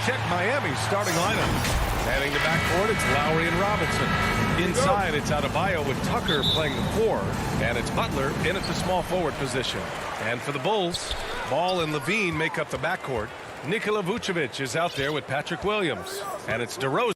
check Miami's starting lineup. Manning the backcourt, it's Lowry and Robinson. Inside, it's Adebayo with Tucker playing the 4. And it's Butler in at the small forward position. And for the Bulls, Ball and Levine make up the backcourt. Nikola Vucevic is out there with Patrick Williams. And it's DeRozan.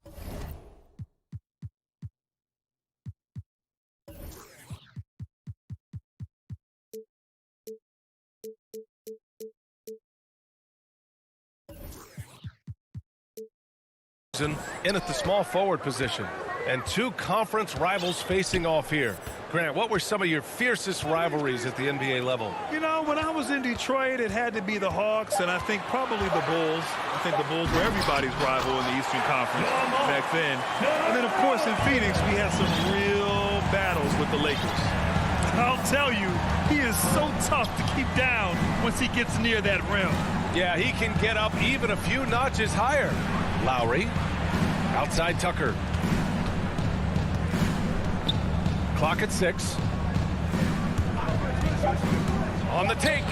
In at the small forward position. And two conference rivals facing off here. Grant, what were some of your fiercest rivalries at the NBA level? You know, when I was in Detroit, it had to be the Hawks, and I think probably the Bulls. I think the Bulls were everybody's rival in the Eastern Conference back then. And then, of course, in Phoenix, we had some real battles with the Lakers. I'll tell you, he is so tough to keep down once he gets near that rim. Yeah, he can get up even a few notches higher. Lowry, outside Tucker. Clock at 6. On the take.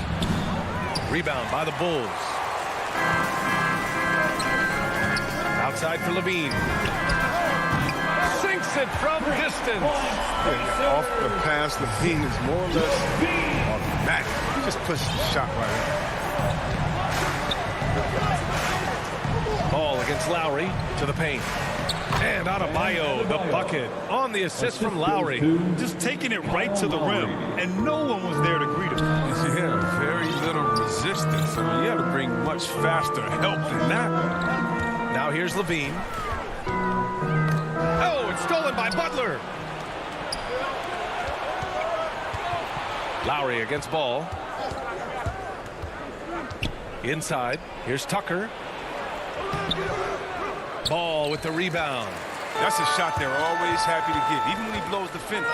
Rebound by the Bulls. Outside for Levine. Sinks it from distance. Off the pass, Levine is more or less automatic. He just pushes the shot right in. Ball against Lowry to the paint. And Adebayo, the bucket, on the assist from Lowry. Just taking it right to the rim, and no one was there to greet him. Yeah, very little resistance. I mean, you had to bring much faster help than that. Now here's Levine. Oh, it's stolen by Butler. Lowry against Ball. Inside, here's Tucker. Ball with the rebound. That's a shot they're always happy to get, even when he blows the finish.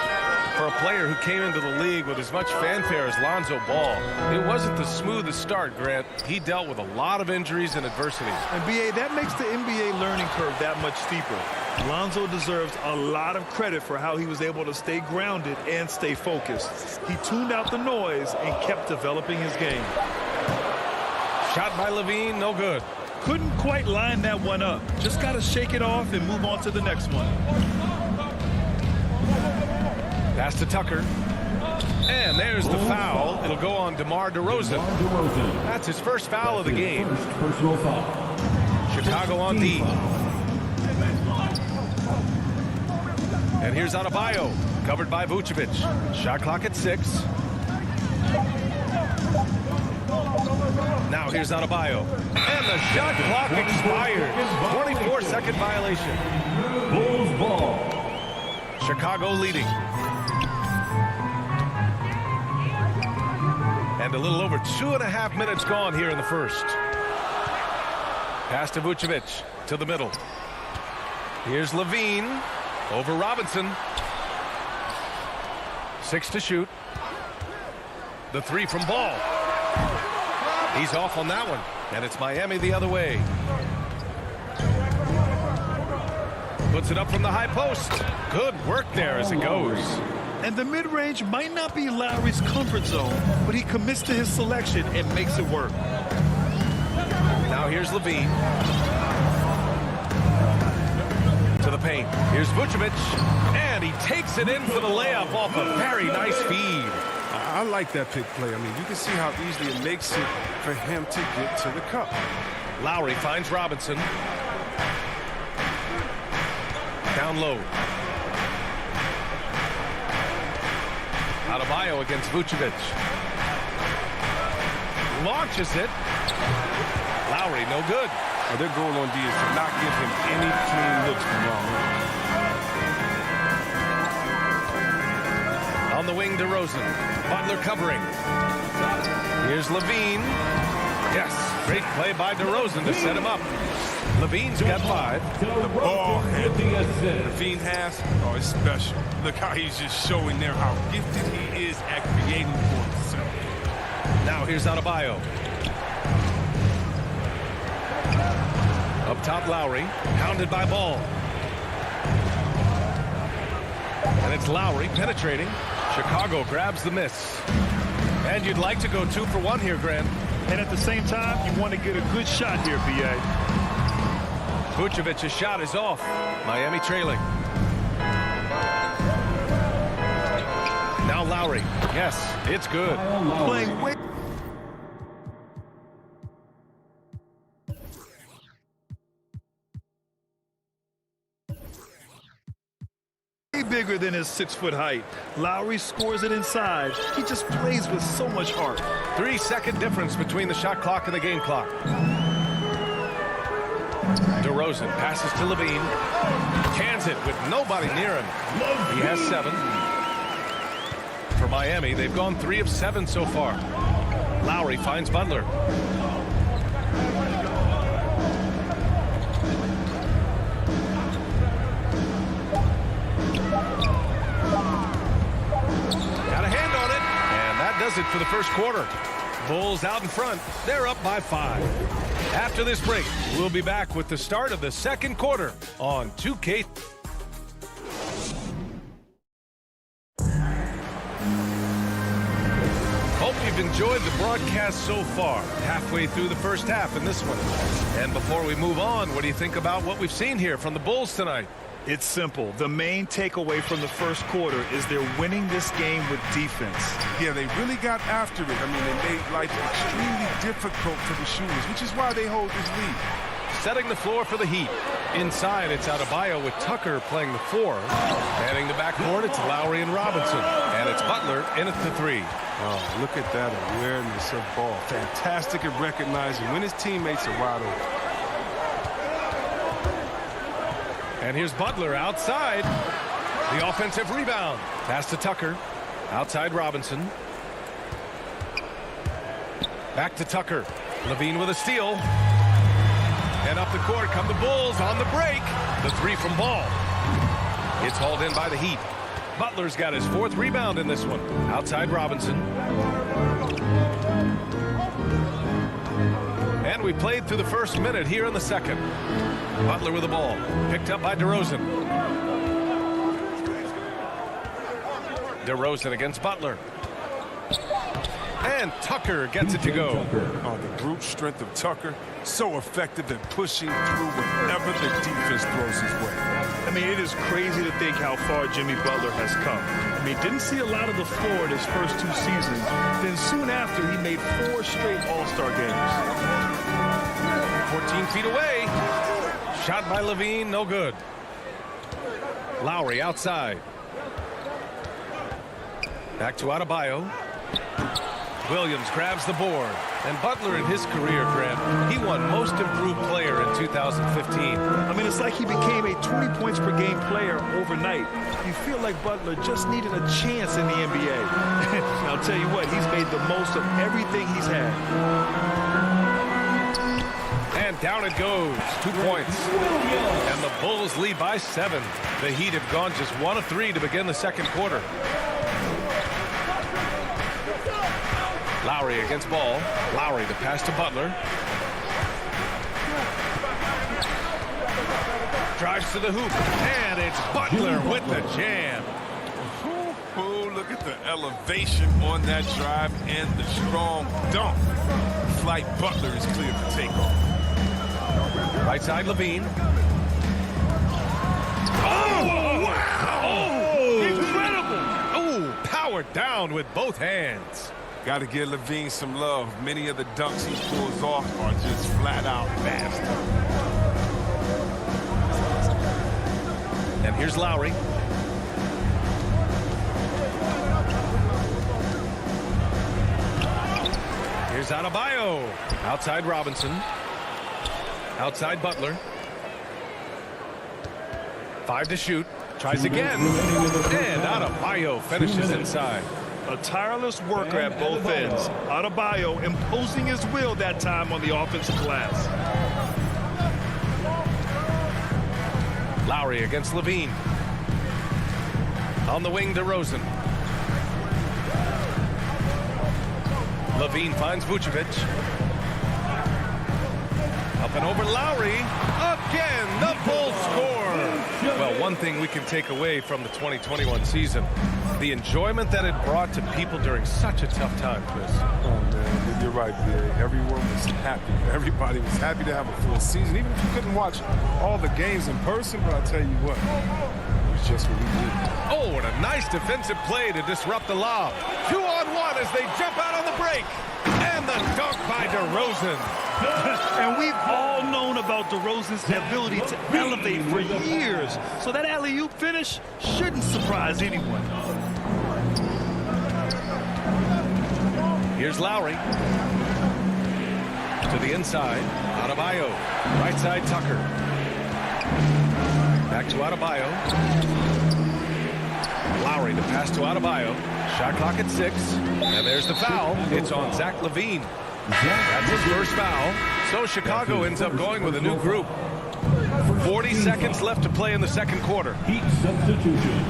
For a player who came into the league with as much fanfare as Lonzo Ball, it wasn't the smoothest start, Grant. He dealt with a lot of injuries and adversity. And, B.A., that makes the NBA learning curve that much steeper. Lonzo deserves a lot of credit for how he was able to stay grounded and stay focused. He tuned out the noise and kept developing his game. Shot by Levine, no good. Couldn't quite line that one up. Just got to shake it off and move on to the next one. Pass to Tucker. And there's the foul. It'll go on DeMar DeRozan. That's his first foul of the game. Chicago on D. And here's Adebayo, covered by Vucevic. Shot clock at 6. Now here's Adebayo. And the shot clock expired. 24-second violation. Bulls ball. Chicago leading. And a little over 2.5 minutes gone here in the first. Pass to Vucevic to the middle. Here's Levine over Robinson. 6 to shoot. The 3 from Ball. He's off on that one, and it's Miami the other way. Puts it up from the high post. Good work there as it goes. And the mid-range might not be Lowry's comfort zone, but he commits to his selection and makes it work. Now here's Levine. To the paint. Here's Vucevic, and he takes it in for the layup off a very nice feed. I like that pick play. I mean, you can see how easily it makes it for him to get to the cup. Lowry finds Robinson. Down low. Adebayo against Vucevic. Launches it. Lowry, no good. Well, their goal on D is to not give him any clean looks from long range. On the wing, DeRozan. Butler covering. Here's Levine. Yes, great play by DeRozan to set him up. Levine's got 5. The ball Levine has, oh, it's special. Look how he's just showing there how gifted he is at creating for himself. Now here's Adebayo. Up top, Lowry. Hounded by Ball. And it's Lowry penetrating. Chicago grabs the miss. And you'd like to go 2 for 1 here, Grant. And at the same time, you want to get a good shot here, B.A. Vucevic's shot is off. Miami trailing. Now Lowry. Yes, it's good. Playing way bigger than his 6-foot height. Lowry scores it inside. He just plays with so much heart. 3-second difference between the shot clock and the game clock. DeRozan passes to Levine. Cans it with nobody near him. He has 7. For Miami, they've gone 3 of 7 so far. Lowry finds Butler. Got a hand on it, and that does it for the first quarter. Bulls out in front. They're up by 5. After this break, we'll be back with the start of the second quarter on 2K. Hope you've enjoyed the broadcast so far. Halfway through the first half in this one. And before we move on, what do you think about what we've seen here from the Bulls tonight? It's simple. The main takeaway from the first quarter is they're winning this game with defense. Yeah, they really got after it. I mean, they made life extremely difficult for the shooters, which is why they hold this lead. Setting the floor for the Heat. Inside, it's Adebayo with Tucker playing the 4. Manning the backcourt, it's Lowry and Robinson. And it's Butler in at the 3. Oh, look at that awareness of ball. Fantastic at recognizing when his teammates are wide open. And here's Butler outside. The offensive rebound. Pass to Tucker. Outside Robinson. Back to Tucker. Levine with a steal. And up the court come the Bulls on the break. The 3 from Ball. It's hauled in by the Heat. Butler's got his 4th rebound in this one. Outside Robinson. And we played through the first minute here in the second. Butler with the ball. Picked up by DeRozan. DeRozan against Butler. And Tucker gets it to go. Oh, the brute strength of Tucker. So effective at pushing through whenever the defense throws his way. I mean, it is crazy to think how far Jimmy Butler has come. I mean, didn't see a lot of the floor in his first 2 seasons. Then soon after, he made 4 straight All-Star games. 14 feet away. Shot by Levine, no good. Lowry outside. Back to Adebayo. Williams grabs the board. And Butler in his career, Graham, he won Most Improved Player in 2015. I mean, it's like he became a 20 points per game player overnight. You feel like Butler just needed a chance in the NBA. I'll tell you what, he's made the most of everything he's had. And down it goes. 2 points. And the Bulls lead by 7. The Heat have gone just 1 of 3 to begin the second quarter. Lowry against Ball. Lowry the pass to Butler. Drives to the hoop. And it's Butler with the jam. Oh, look at the elevation on that drive and the strong dunk. Flight Butler is clear for takeoff. Right side Levine. Oh, wow! Oh, incredible! Oh, powered down with both hands. Got to give Levine some love. Many of the dunks he pulls off are just flat out fast. And here's Lowry. Here's Adebayo. Outside Robinson. Outside Butler. 5 to shoot. Tries again. And Adebayo finishes inside. A tireless worker at both ends. Adebayo imposing his will that time on the offensive glass. Lowry against Levine. On the wing, DeRozan. Levine finds Vucevic. Up and over Lowry. Again, the Bulls score. Well, one thing we can take away from the 2021 season, the enjoyment that it brought to people during such a tough time, Chris. Oh, man, you're right, B.A. Everyone was happy. Everybody was happy to have a full season, even if you couldn't watch all the games in person. But I tell you what, it was just what we needed. Oh, and a nice defensive play to disrupt the lob. 2-on-1 as they jump out on the break. And the dunk by DeRozan. And we've all known about DeRozan's ability to elevate for years. So that alley-oop finish shouldn't surprise anyone. Here's Lowry. To the inside. Adebayo. Right side, Tucker. Back to Adebayo. Lowry to pass to Adebayo. Shot clock at 6. And there's the foul. It's on Zach LaVine. That's his first foul. So Chicago ends up going with a new group. 40 seconds left to play in the second quarter. Heat substitution.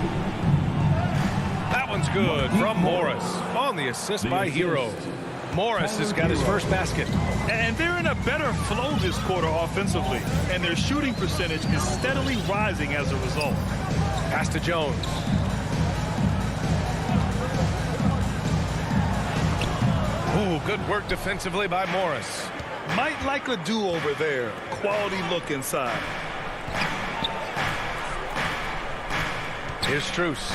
That one's good from Morris on the assist by Hero. Morris has got his first basket. And they're in a better flow this quarter offensively. And their shooting percentage is steadily rising as a result. Pass to Jones. Ooh, good work defensively by Morris. Might like a do-over there. Quality look inside. Here's Strus.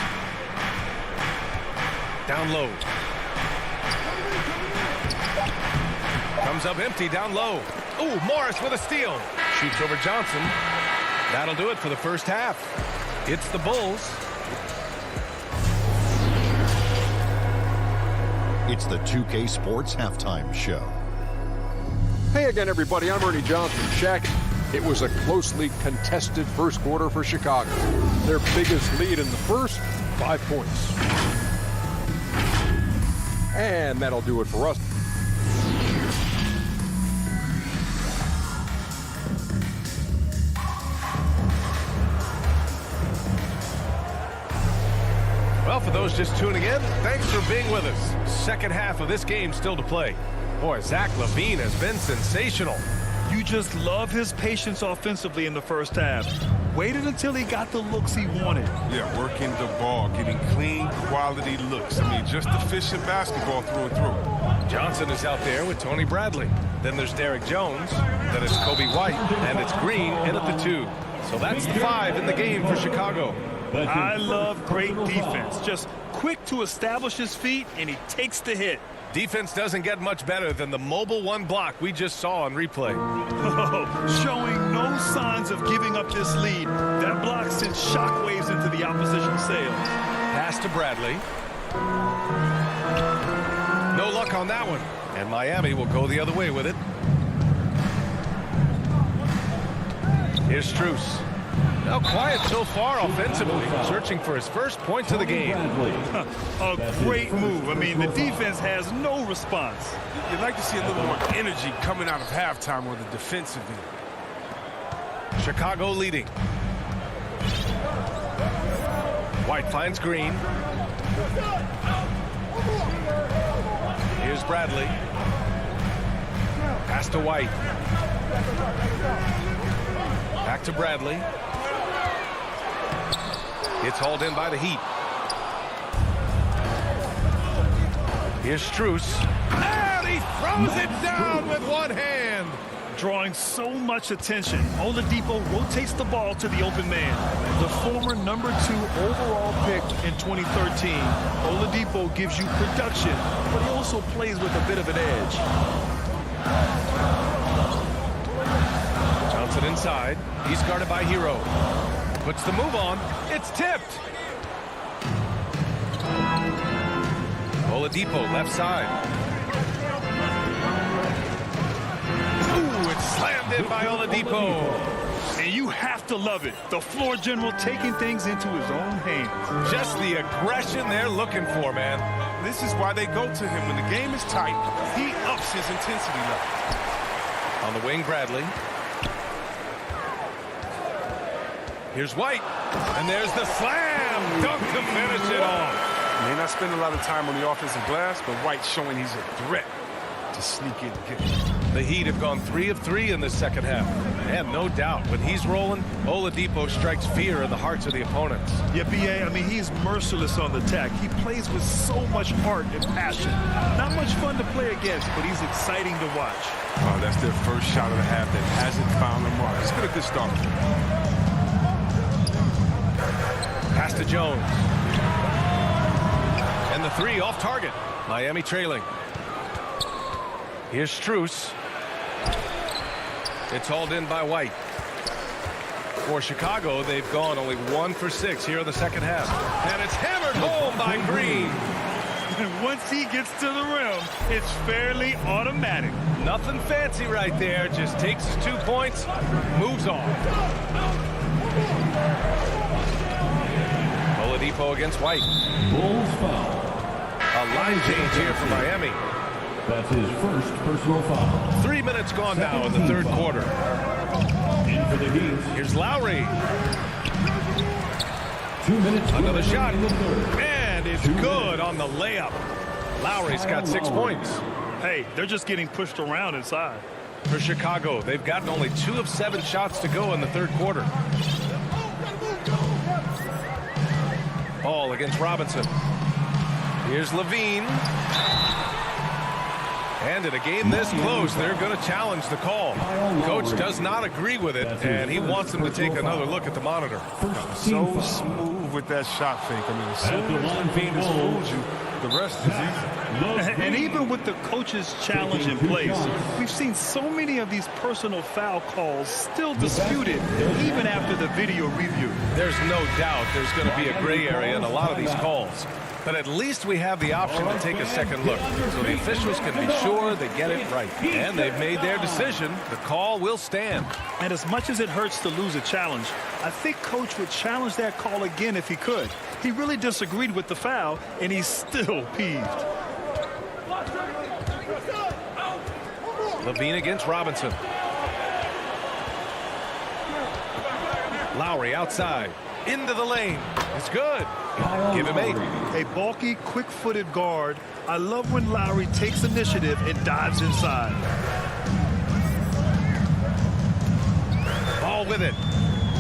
Down low. Comes up empty down low. Ooh, Morris with a steal. Shoots over Johnson. That'll do it for the first half. It's the Bulls. It's the 2K Sports Halftime Show. Hey again, everybody. I'm Ernie Johnson. Shaq, it was a closely contested first quarter for Chicago. Their biggest lead in the first, 5 points. And that'll do it for us. Well, for those just tuning in, thanks for being with us. Second half of this game still to play. Boy, Zach LaVine has been sensational. You just love his patience offensively in the first half. Waited until he got the looks he wanted. Yeah, working the ball, getting clean, quality looks. I mean, just efficient basketball through and through. Johnson is out there with Tony Bradley. Then there's Derek Jones. Then it's Kobe White. And it's Green in at the 2. So that's the 5 in the game for Chicago. I love great defense. Just quick to establish his feet, and he takes the hit. Defense doesn't get much better than the mobile one block we just saw on replay. Showing no signs of giving up this lead. That block sent shockwaves into the opposition sails. Pass to Bradley. No luck on that one. And Miami will go the other way with it. Here's Strus. Now quiet so far offensively, searching for his first points of the game. A great move. I mean, the defense has no response. You'd like to see a little more energy coming out of halftime on the defensive end. Chicago leading. White finds Green. Here's Bradley. Pass to White. Back to Bradley. It's hauled in by the Heat. Here's Strus. And he throws it down with one hand. Drawing so much attention. Oladipo rotates the ball to the open man. The former number 2 overall pick in 2013. Oladipo gives you production, but he also plays with a bit of an edge. Johnson inside. He's guarded by Hero. Puts the move on. It's tipped. Oladipo left side. Ooh, it's slammed in by Oladipo. And you have to love it. The floor general taking things into his own hands. Just the aggression they're looking for, man. This is why they go to him. When the game is tight, he ups his intensity level. On the wing, Bradley. Here's White. And there's the slam dunk to finish it off. May not spend a lot of time on the offensive glass, but White's showing he's a threat to sneak in and get it. The Heat have gone 3 of 3 in this second half. And no doubt, when he's rolling, Oladipo strikes fear in the hearts of the opponents. Yeah, B.A., I mean, he's merciless on the attack. He plays with so much heart and passion. Not much fun to play against, but he's exciting to watch. Oh, that's their first shot of the half that hasn't found the mark. It's been a good start. Pass to Jones. And the 3 off target. Miami trailing. Here's Strus. It's hauled in by White. For Chicago, they've gone only 1 for 6 here in the second half. And it's hammered home by Green. And once he gets to the rim, it's fairly automatic. Nothing fancy right there. Just takes his 2 points, moves on. Oladipo against White. Bulls foul. A line change here for Miami. That's his first personal foul. 3 minutes gone now in the third quarter. In for the Heat. Here's Lowry. 2 minutes. Another shot. In the third. And it's good on the layup. Lowry's got 6 points. Hey, they're just getting pushed around inside. For Chicago, they've gotten only 2 of 7 shots to go in the third quarter. Ball against Robinson. Here's Levine. And in a game this close, they're going to challenge the call. Coach does not agree with it, and he wants them to take another look at the monitor. So smooth with that shot fake. I mean, as soon as Levine fools you, the rest is easy. And even with the coach's challenge in place, we've seen so many of these personal foul calls still disputed even after the video review. There's no doubt there's going to be a gray area in a lot of these calls. But at least we have the option to take a second look, so the officials can be sure they get it right. And they've made their decision. The call will stand. And as much as it hurts to lose a challenge, I think Coach would challenge that call again if he could. He really disagreed with the foul, and he's still peeved. Levine against Robinson. Lowry outside. Into the lane. It's good. Give him 8. A bulky, quick-footed guard. I love when Lowry takes initiative and dives inside. Ball with it.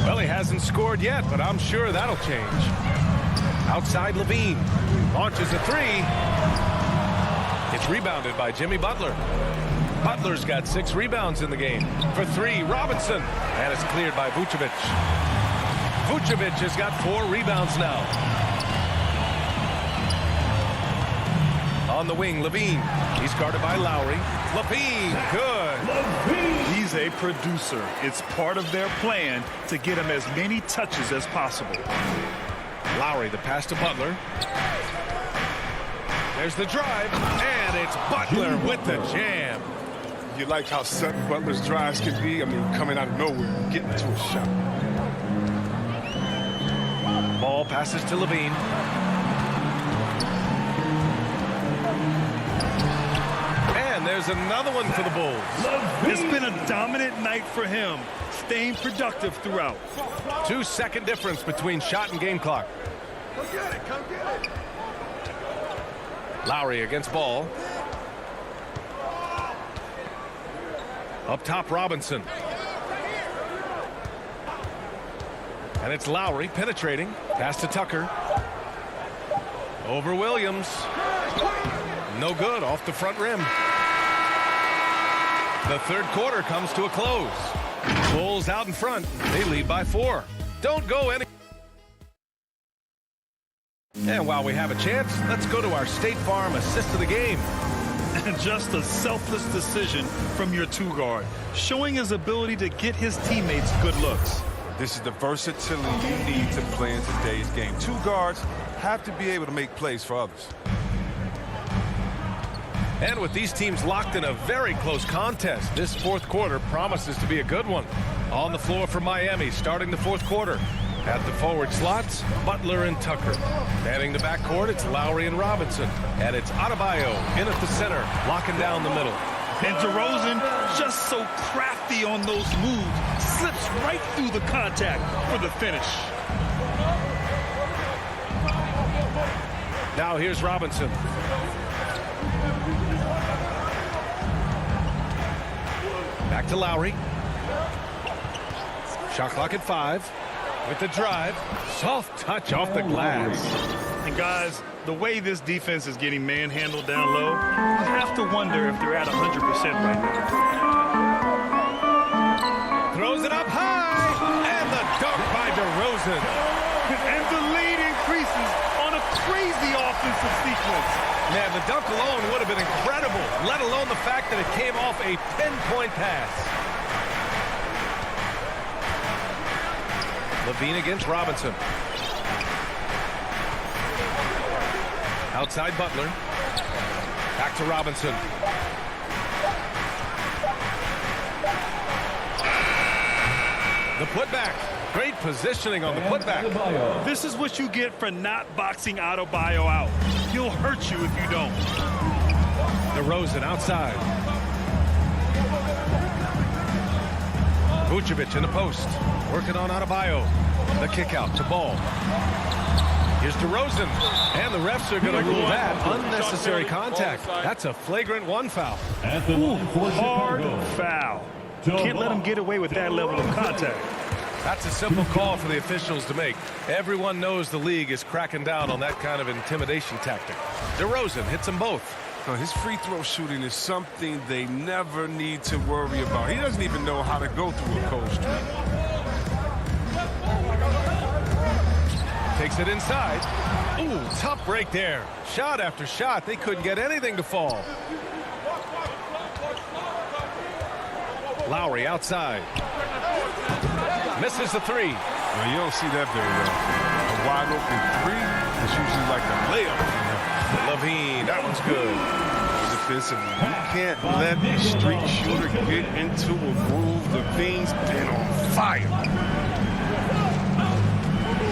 Well, he hasn't scored yet, but I'm sure that'll change. Outside Levine. Launches a 3. It's rebounded by Jimmy Butler. Butler's got 6 rebounds in the game. For 3, Robinson. And it's cleared by Vucevic. Vucevic has got 4 rebounds now. On the wing, Levine. He's guarded by Lowry. Levine, good. He's a producer. It's part of their plan to get him as many touches as possible. Lowry, the pass to Butler. There's the drive, and it's Butler with the jam. You like how sudden Butler's drives can be? I mean, coming out of nowhere, getting to a shot. Ball passes to Levine. And there's another one for the Bulls. It's been a dominant night for him, staying productive throughout. 2-second difference between shot and game clock. Come get it, come get it. Lowry against Ball. Up top, Robinson. And it's Lowry penetrating. Pass to Tucker. Over Williams. No good, off the front rim. The third quarter comes to a close. Bulls out in front. They lead by 4. Don't go any. And while we have a chance, let's go to our State Farm assist of the game. And just a selfless decision from your 2 guard, showing his ability to get his teammates good looks. This is the versatility you need to play in today's game. 2 guards have to be able to make plays for others. And with these teams locked in a very close contest, this fourth quarter promises to be a good one. On the floor for Miami, starting the fourth quarter. At the forward slots, Butler and Tucker. Manning the backcourt, it's Lowry and Robinson. And it's Adebayo in at the center, locking down the middle. And DeRozan, just so crafty on those moves, slips right through the contact for the finish. Now here's Robinson. Back to Lowry. Shot clock at 5. With the drive. Soft touch off the glass. And guys, the way this defense is getting manhandled down low, you have to wonder if they're at 100% right now. Throws it up high. And the dunk by DeRozan. And the lead increases on a crazy offensive sequence. Man, the dunk alone would have been incredible, let alone the fact that it came off a pinpoint pass. Levine against Robinson. Outside Butler. Back to Robinson. The putback. Great positioning on the putback. This is what you get for not boxing Adebayo out. He'll hurt you if you don't. DeRozan outside. Vucevic in the post. Working on Adebayo. The kick out to Ball. Here's DeRozan. And the refs are going to rule that unnecessary contact. That's a flagrant 1 foul. Hard foul. Can't let him get away with that level of contact. That's a simple call for the officials to make. Everyone knows the league is cracking down on that kind of intimidation tactic. DeRozan hits them both. His free throw shooting is something they never need to worry about. He doesn't even know how to go through a cold streak. Takes it inside. Ooh, tough break there. Shot after shot. They couldn't get anything to fall. Lowry outside. Misses the 3. Well, you don't see that very well. A wide open 3 is usually like a layup. Levine, that one's good. Defensively, you can't let a street shooter get into a groove. Levine's been on fire.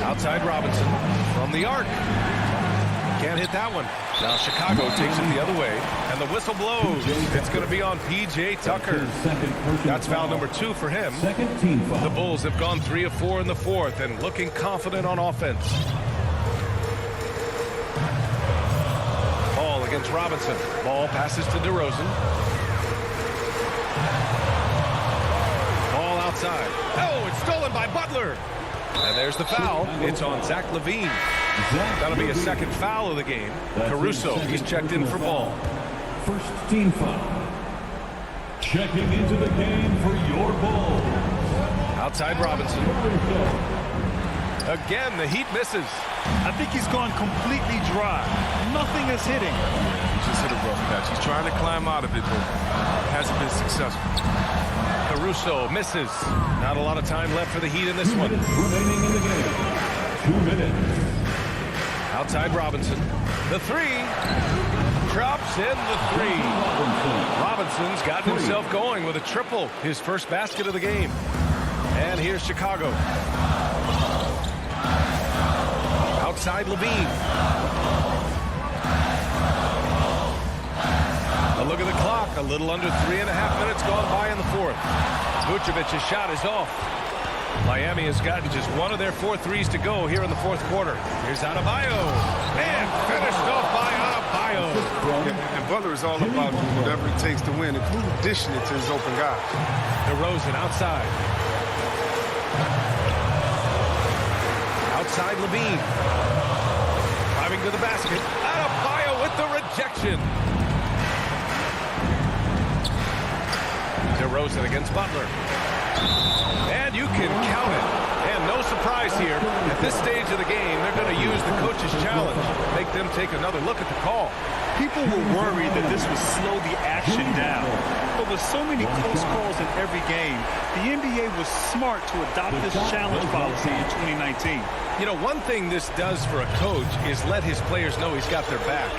Outside Robinson from the arc. Can't hit that one. Now Chicago takes it the other way, and the whistle blows. It's going to be on P.J. Tucker. That's foul number 2 for him. The Bulls have gone 3 of 4 in the 4th and looking confident on offense. Ball against Robinson. Ball passes to DeRozan. Ball outside. Oh, it's stolen by Butler. And there's the foul. It's on Zach LaVine. That'll be a second foul of the game. Caruso, he's checked in for Ball. First team foul. Checking into the game for your Bulls. Outside Robinson. Again, the Heat misses. I think he's gone completely dry. Nothing is hitting. He just hit a rough patch. He's trying to climb out of it, but hasn't been successful. Caruso misses. Not a lot of time left for the Heat in this one. Remaining in the game. 2 minutes. Outside Robinson. The 3. Drops in the 3. Robinson's gotten himself going with a triple. His first basket of the game. And here's Chicago. Outside Levine. A look at the clock. A little under 3.5 minutes gone by in the 4th. Vucevic's shot is off. Miami has gotten just one of their 4 threes to go here in the 4th quarter. Here's Adebayo. And finished off by Adebayo. And Butler is all about doing whatever it takes to win, including dishing it to his open guy. DeRozan outside. Outside Levine. Driving to the basket. Adebayo with the rejection. DeRozan against Butler. And you can count it. And no surprise here. At this stage of the game, they're going to use the coach's challenge. Make them take another look at the call. People were worried that this would slow the action down. But with so many close calls in every game, the NBA was smart to adopt this challenge policy in 2019. You know, one thing this does for a coach is let his players know he's got their back.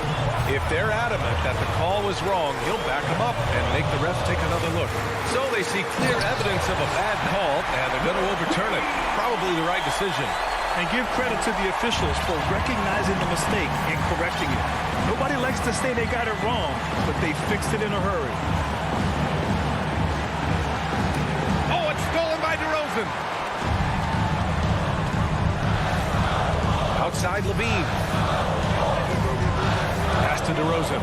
If they're adamant that the call was wrong, he'll back them up and make the refs take another look. So they see clear evidence of a bad call, and they're going to overturn it. Probably the right decision. And give credit to the officials for recognizing the mistake and correcting it. Nobody likes to say they got it wrong, but they fixed it in a hurry. Oh, it's stolen by DeRozan. Outside Levine. Pass to DeRozan.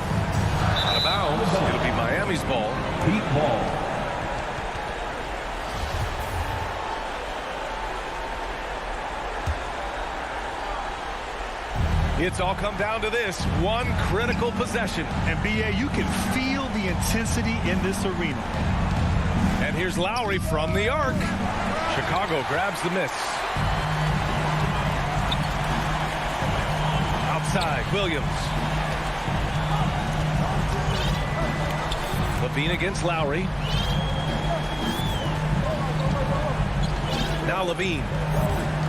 Out of bounds. It'll be Miami's ball. Heat ball. It's all come down to this one critical possession. And B.A., you can feel the intensity in this arena. And here's Lowry from the arc. Chicago grabs the miss. Outside, Williams. Levine against Lowry. Now Levine.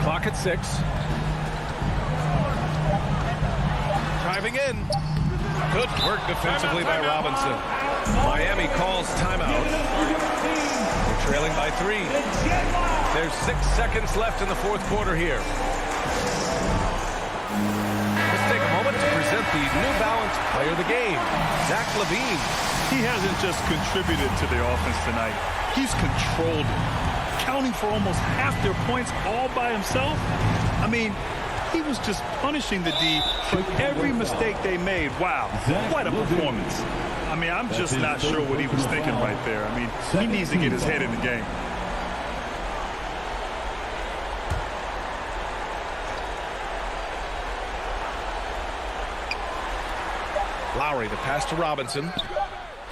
Clock at 6. Driving in. Good work defensively by Robinson. Miami calls timeout. They're trailing by 3. There's 6 seconds left in the fourth quarter here. Let's take a moment to present the New Balance player of the game, Zach LaVine. He hasn't just contributed to the offense tonight. He's controlled it, counting for almost half their points all by himself. I mean, he was just punishing the D for every mistake they made. Wow, what a performance. I mean, I'm just not sure what he was thinking right there. I mean, he needs to get his head in the game. Lowry, the pass to Robinson.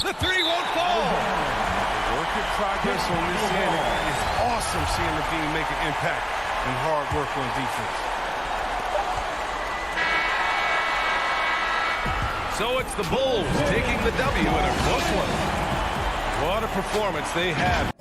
The 3 won't fall. Work in progress on this end. It's awesome seeing Levine make an impact and hard work on defense. So it's the Bulls taking the W in a close one. What a performance they had.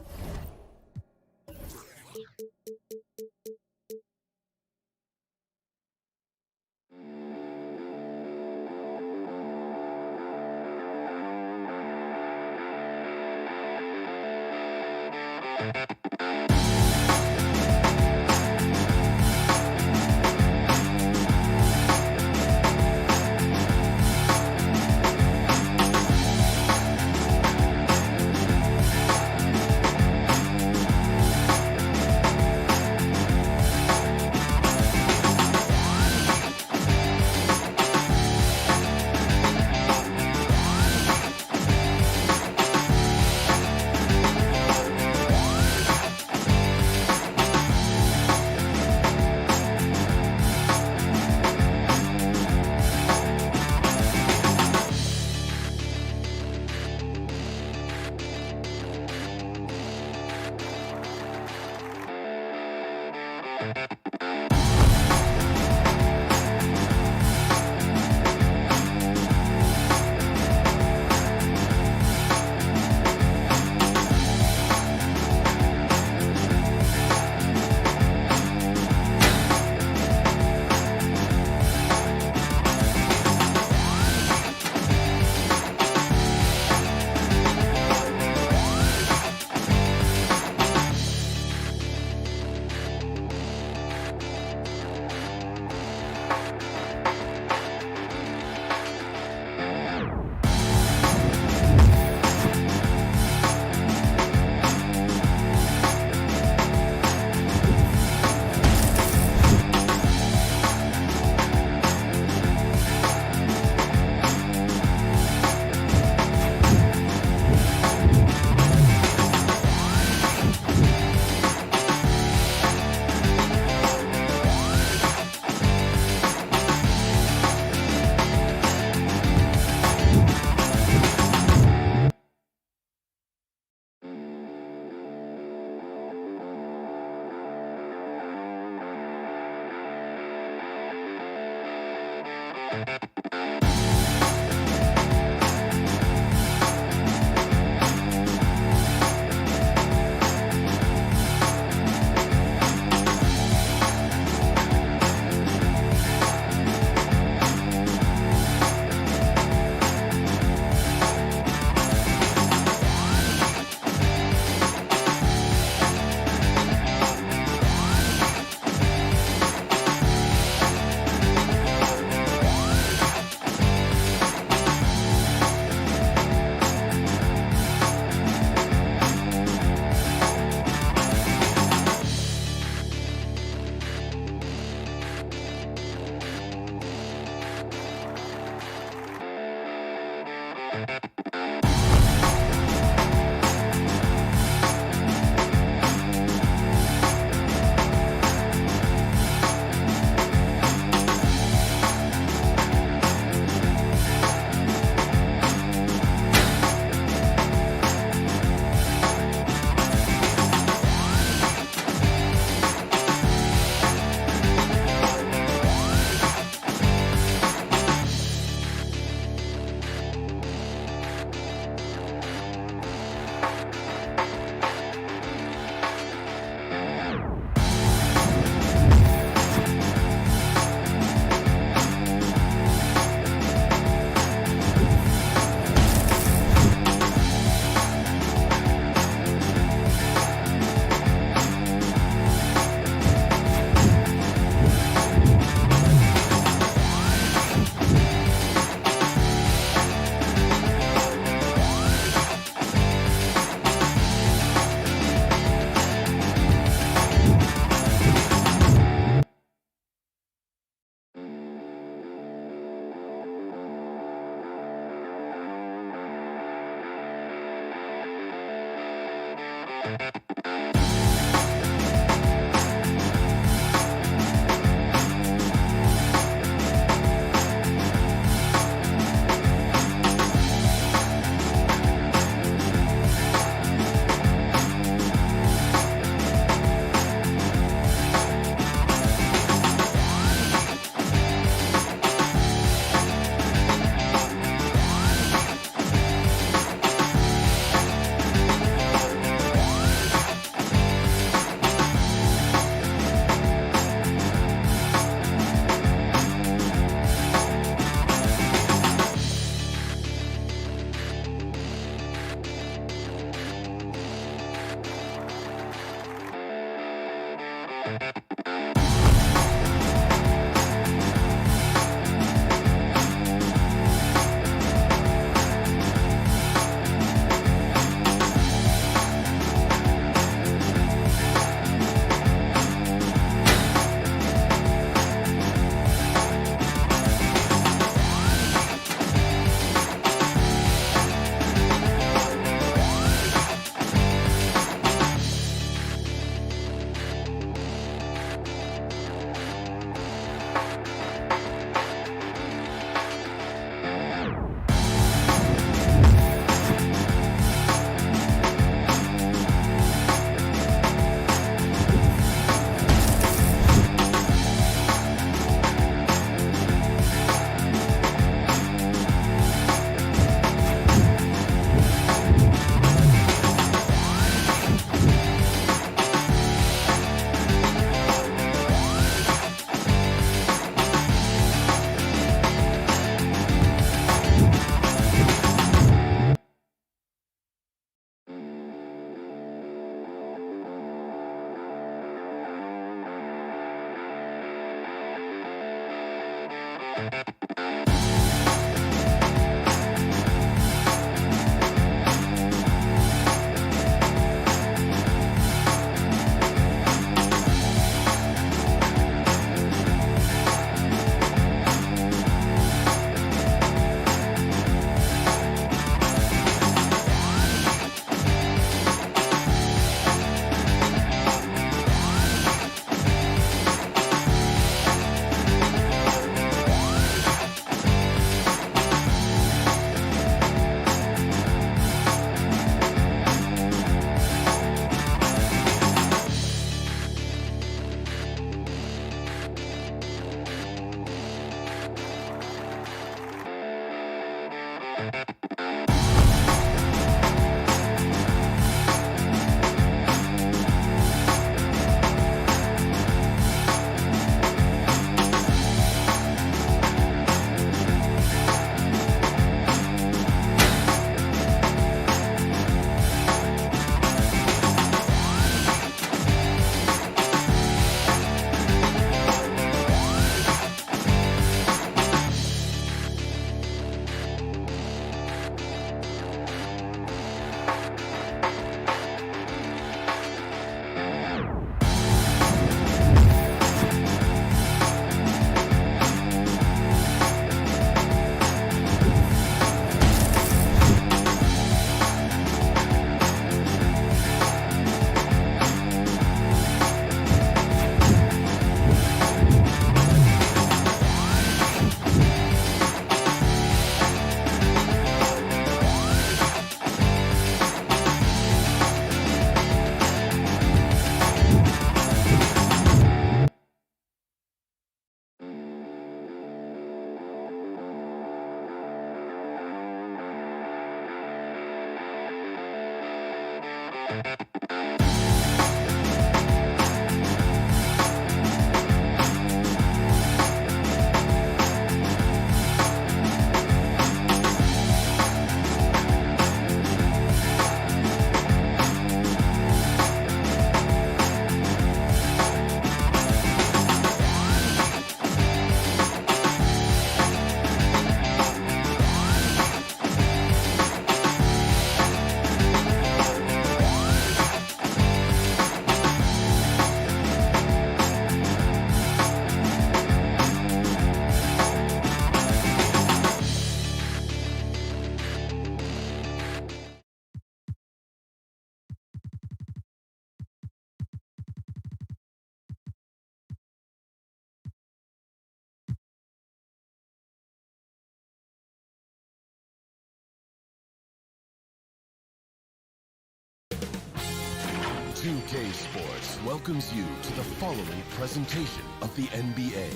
2K Sports welcomes you to the following presentation of the NBA.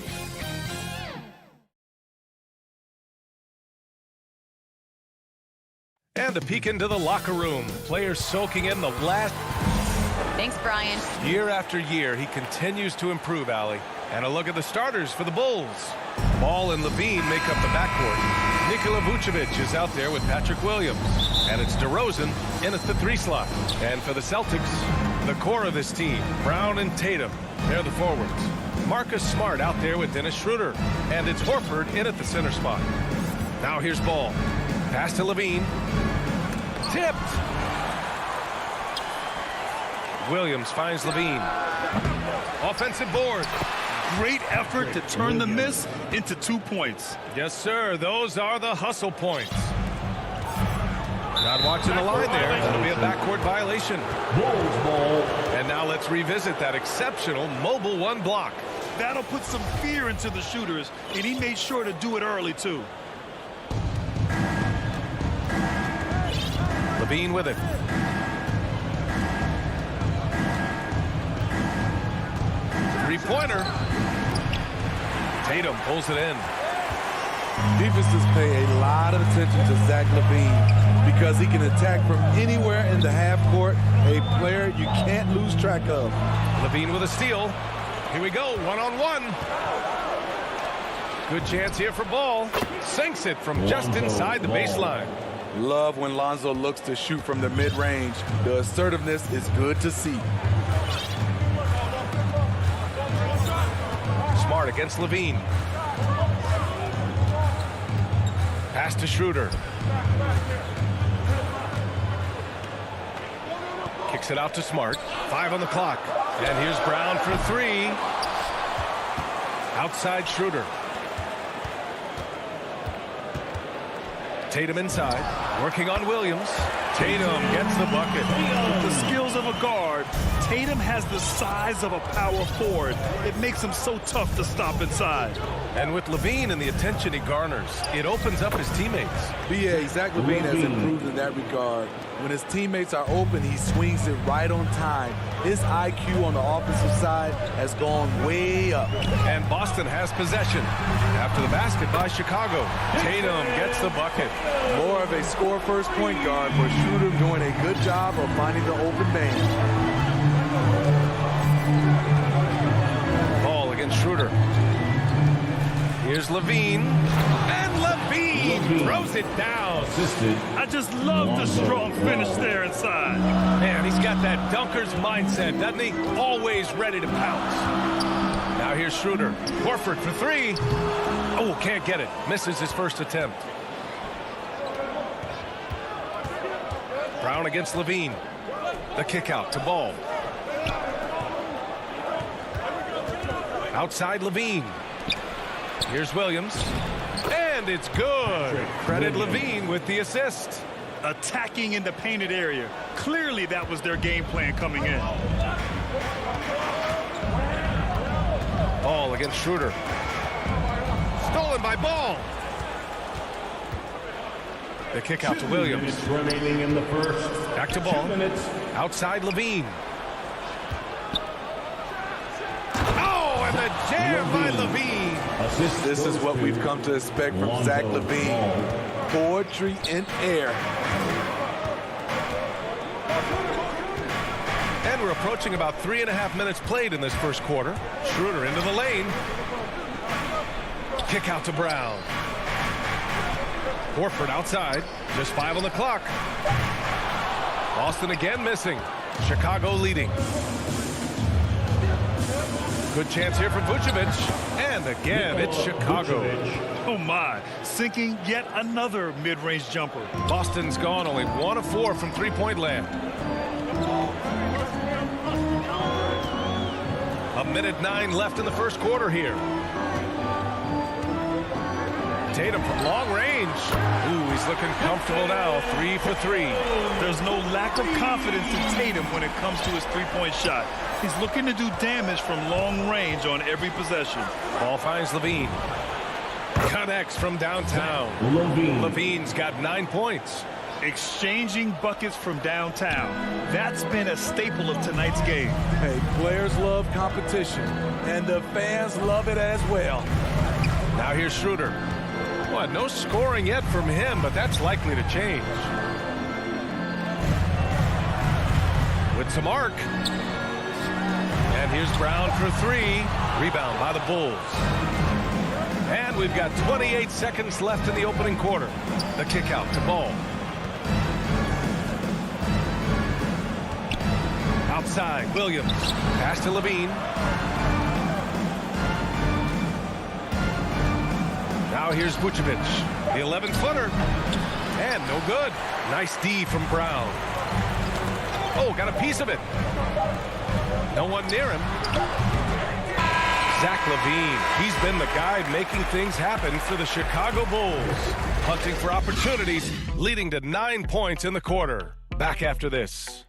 And a peek into the locker room. Players soaking in the last. Thanks, Brian. Year after year, he continues to improve, Allie. And a look at the starters for the Bulls. Ball and Levine make up the backcourt. Nikola Vucevic is out there with Patrick Williams. And it's DeRozan in at the 3 slot. And for the Celtics, the core of this team, Brown and Tatum, they're the forwards. Marcus Smart out there with Dennis Schroeder. And it's Horford in at the center spot. Now here's Ball. Pass to Levine. Tipped. Williams finds Levine. Offensive board. Great effort to turn the miss into 2 points. Yes, sir. Those are the hustle points. Not watching the line there. It'll be a backcourt violation. Bulls ball. And now let's revisit that exceptional mobile 1 block. That'll put some fear into the shooters, and he made sure to do it early, too. Levine with it. Three-pointer. Tatum pulls it in. Defenses pay a lot of attention to Zach LaVine because he can attack from anywhere in the half court, a player you can't lose track of. Levine with a steal. Here we go, one-on-one. Good chance here for Ball. Sinks it from just inside the baseline. Love when Lonzo looks to shoot from the mid-range. The assertiveness is good to see. Smart against Levine. Pass to Schroeder. Kicks it out to Smart. 5 on the clock. And here's Brown for 3. Outside Schroeder. Tatum inside, working on Williams. Tatum gets the bucket. With the skills of a guard, Tatum has the size of a power forward. It makes him so tough to stop inside. And with Levine and the attention he garners, it opens up his teammates. B.A. Zach LaVine has improved in that regard. When his teammates are open, he swings it right on time. His IQ on the offensive side has gone way up. And Boston has possession. After the basket by Chicago, Tatum gets the bucket. More of a score-first point guard, but Schroeder doing a good job of finding the open man. Ball against Schroeder. Here's Levine. And Levine throws it down. I just love the strong finish there inside. Man, he's got that dunker's mindset, doesn't he? Always ready to pounce. Now here's Schroeder. Horford for 3. Oh, can't get it. Misses his first attempt. Brown against Levine. The kick out to Ball. Outside Levine. Here's Williams. And it's good. Credit Levine with the assist. Attacking in the painted area. Clearly that was their game plan coming in. Ball against Schroeder. Stolen by Ball. The kick out to Williams. Remaining in the first. Back to Ball. 2 minutes. Outside Levine. Oh, and the jam by Levine. This is what we've come to expect from Zach LaVine. Poetry in air. And we're approaching about 3.5 minutes played in this first quarter. Schroeder into the lane. Kick out to Brown. Horford outside. Just 5 on the clock. Boston again missing. Chicago leading. Good chance here for Vucevic. And again, it's Chicago. Oh, my. Sinking yet another mid-range jumper. Boston's gone only 1 of 4 from three-point land. 1:09 left in the first quarter here. Tatum from long range. Ooh, he's looking comfortable now. 3 for 3. There's no lack of confidence in Tatum when it comes to his three-point shot. He's looking to do damage from long range on every possession. Ball finds Levine. Connects from downtown. Levine's got 9 points. exchanging buckets from downtown. That's been a staple of tonight's game. Hey, players love competition, and the fans love it as well. Now here's Schroeder. Well, no scoring yet from him, but that's likely to change. With some arc. And here's Brown for three. Rebound by the Bulls. And we've got 28 seconds left in the opening quarter. The kick out to Ball. Outside, Williams. Pass to Levine. Now here's Vucevic. The 11-footer. And no good. Nice D from Brown. Oh, got a piece of it. No one near him. Zach LaVine. He's been the guy making things happen for the Chicago Bulls. Hunting for opportunities, leading to 9 points in the quarter. Back after this.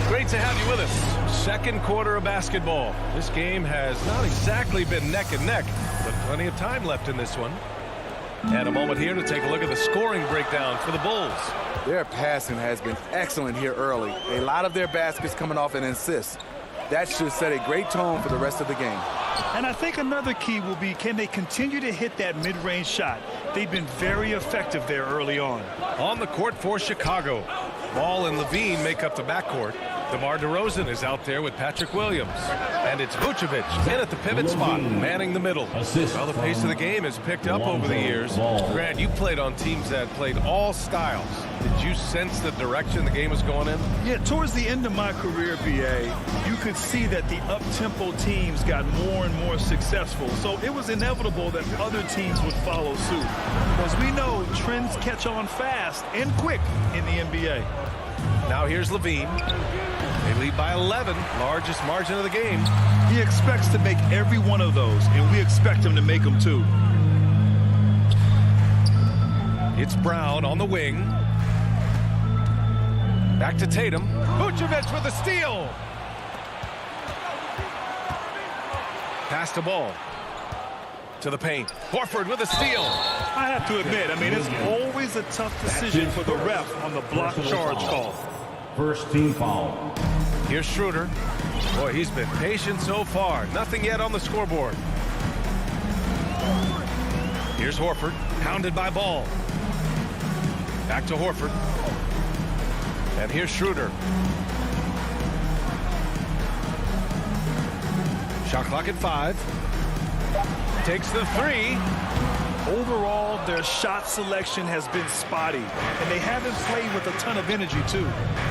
Great to have you with us. Second quarter of basketball. This game has not exactly been neck and neck, but plenty of time left in this one. And a moment here to take a look at the scoring breakdown for the Bulls. Their passing has been excellent here early. A lot of their baskets coming off an assist. That should set a great tone for the rest of the game. And I think another key will be, can they continue to hit that mid-range shot? They've been very effective there early on. On the court for Chicago. Ball and Levine make up the backcourt. DeMar DeRozan is out there with Patrick Williams. And it's Vucevic in at the pivot spot, manning the middle. Well, the pace of the game has picked up over the years. Grant, you played on teams that played all styles. Did you sense the direction the game was going in? Yeah, towards the end of my career, BA, you could see that the up-tempo teams got more and more successful. So it was inevitable that other teams would follow suit. Because we know trends catch on fast and quick in the NBA. Now here's Levine. They lead by 11, largest margin of the game. He expects to make every one of those, and we expect him to make them too. It's Brown on the wing. Back to Tatum. Vucevic with a steal. Pass the ball. To the paint. Horford with a steal. I have to admit, I mean, it's always a tough decision for the ref on the block charge call. First team foul. Here's Schroeder. Boy, he's been patient so far. Nothing yet on the scoreboard. Here's Horford, pounded by Ball. Back to Horford. And here's Schroeder. Shot clock at 5. Takes the three. Overall, their shot selection has been spotty, and they haven't played with a ton of energy, too.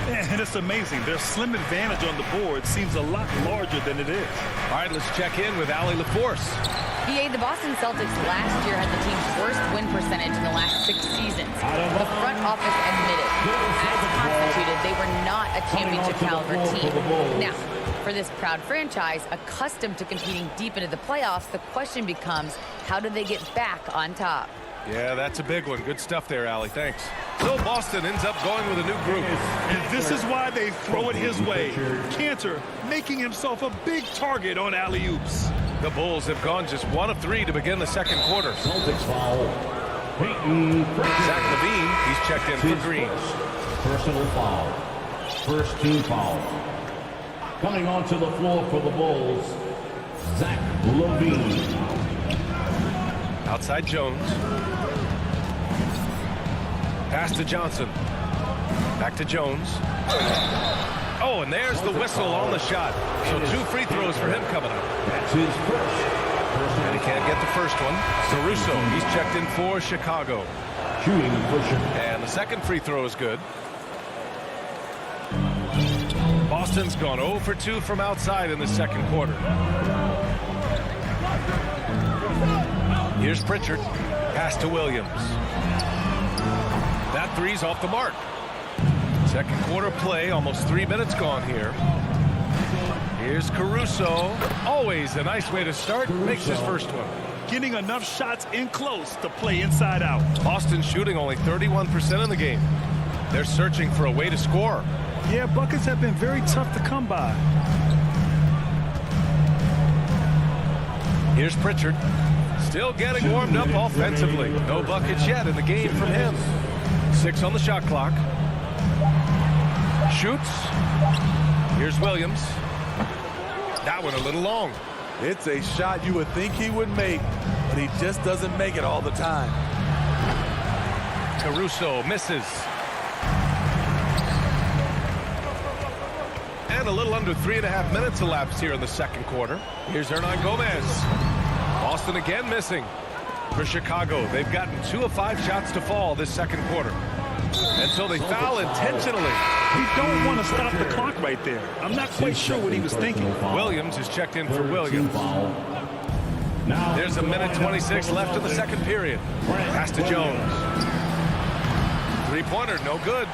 And it's amazing. Their slim advantage on the board seems a lot larger than it is. All right, let's check in with Allie LaForce. BA, the Boston Celtics last year had the team's worst win percentage in the last 6 seasons. The front office admitted, as constituted, they were not a championship-caliber team. Now, for this proud franchise, accustomed to competing deep into the playoffs, the question becomes, how do they get back on top? Yeah, that's a big one. Good stuff there, Allie. Thanks. So Boston ends up going with a new group. And this is why they throw it his way. Cantor making himself a big target on alley-oops. The Bulls have gone just 1 of 3 to begin the second quarter. Celtics foul. Zach LaVine, he's checked in for Green. Personal foul. First team foul. Coming onto the floor for the Bulls, Zach LaVine. Outside Jones. Pass to Johnson. Back to Jones. Oh, and there's the whistle on the shot. So 2 free throws for him coming up. That's his first. And he can't get the first one. Caruso, he's checked in for Chicago. Shooting for Chicago. And the second free throw is good. Boston's gone 0 for 2 from outside in the second quarter. Here's Pritchard. Pass to Williams. That three's off the mark. Second quarter play, almost 3 minutes gone here. Here's Caruso. Always a nice way to start. Makes his first one. Getting enough shots in close to play inside out. Boston shooting only 31% in the game. They're searching for a way to score. Yeah, buckets have been very tough to come by. Here's Pritchard. Still getting warmed up offensively. No buckets yet in the game from him. 6 on the shot clock. Shoots. Here's Williams. That one a little long. It's a shot you would think he would make, but he just doesn't make it all the time. Caruso misses. And a little under 3.5 minutes elapsed here in the second quarter. Here's Hernan Gomez. Boston again missing. For Chicago, they've gotten 2 of 5 shots to fall this second quarter. Until they foul intentionally. You don't want to stop the clock right there. I'm not quite sure what he was thinking. Williams is checked in for Williams. There's a minute 26 left in the second period. Pass to Jones. Three-pointer, no good.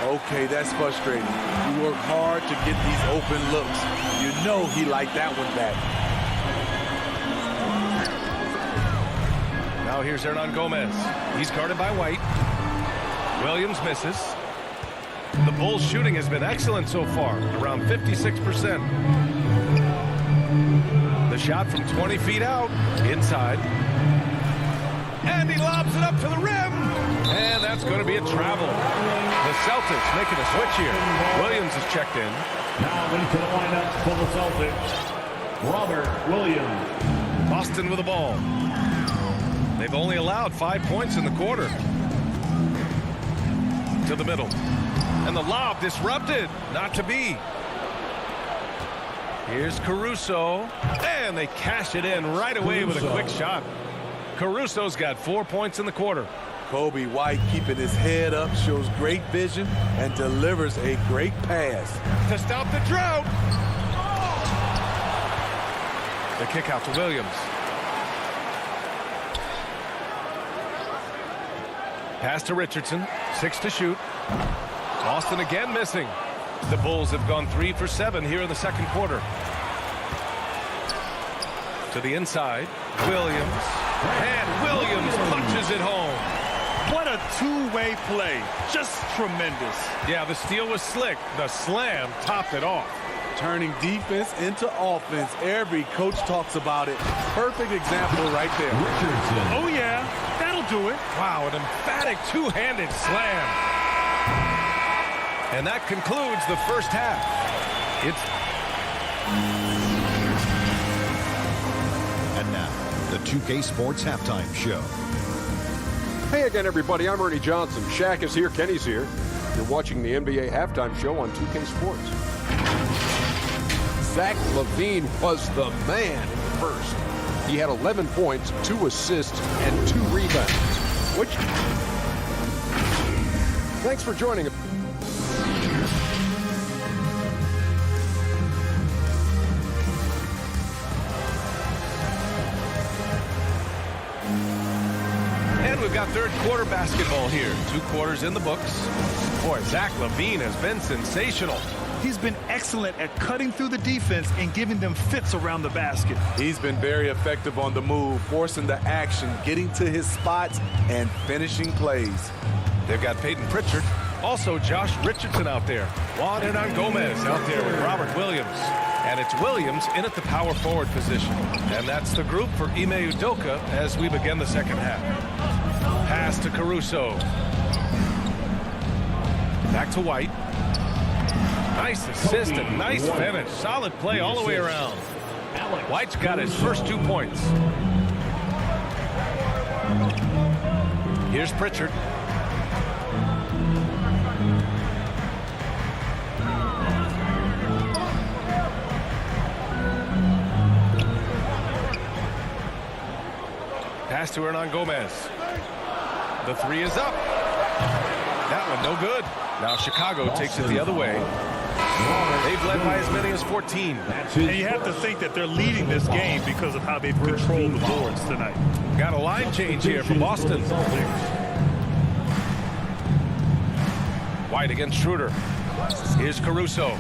Okay, that's frustrating. You work hard to get these open looks. You know he liked that one back. Now here's Hernan Gomez. He's guarded by White. Williams misses. The Bulls' shooting has been excellent so far, around 56%. The shot from 20 feet out, inside. And he lobs it up to the rim. And that's going to be a travel. The Celtics making a switch here. Williams is checked in. Now into the lineup for the Celtics, Robert Williams. Boston with the ball. They've only allowed 5 points in the quarter. To the middle. And the lob disrupted. Not to be. Here's Caruso. And they cash it in right away with a quick shot. Caruso's got 4 points in the quarter. Kobe White keeping his head up, shows great vision, and delivers a great pass. To stop the drought. The kick out to Williams. Pass to Richardson. 6 to shoot. Boston again missing. The Bulls have gone 3 for 7 here in the second quarter. To the inside. Williams. And Williams punches it home. What a two-way play. Just tremendous. Yeah, the steal was slick. The slam topped it off. Turning defense into offense. Every coach talks about it. Perfect example right there. Oh, yeah. That'll do it. Wow, an emphatic two-handed slam. And that concludes the first half. And now, the 2K Sports Halftime Show. Hey again, everybody. I'm Ernie Johnson. Shaq is here. Kenny's here. You're watching the NBA Halftime Show on 2K Sports. Zach LaVine was the man in the first. He had 11 points, 2 assists, and 2 rebounds. Thanks for joining us. And we've got third quarter basketball here. 2 quarters in the books. Boy, Zach LaVine has been sensational. He's been excellent at cutting through the defense and giving them fits around the basket. He's been very effective on the move, forcing the action, getting to his spots, and finishing plays. They've got Peyton Pritchard. Also, Josh Richardson out there. Juan Hernan Gomez out there with Robert Williams. And it's Williams in at the power forward position. And that's the group for Ime Udoka as we begin the second half. Pass to Caruso. Back to White. Nice assist and nice finish. Solid play all the way around. White's got his first 2 points. Here's Pritchard. Pass to Hernan Gomez. The 3 is up. That one no good. Now Chicago takes it the other way. They've led by as many as 14. And you have to think that they're leading this game because of how they've controlled the boards tonight. Got a line change here for Boston. White against Schroeder. Here's Caruso.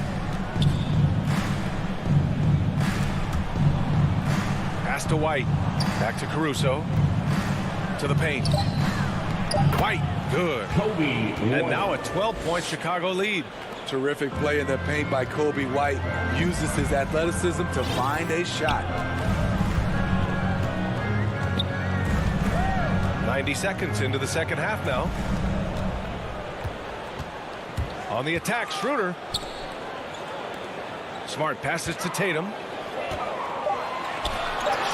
Pass to White. Back to Caruso. To the paint. White. Good. And now a 12-point Chicago lead. Terrific play in the paint by Kobe White. Uses his athleticism to find a shot. 90 seconds into the second half now. On the attack, Schroeder. Smart passes to Tatum.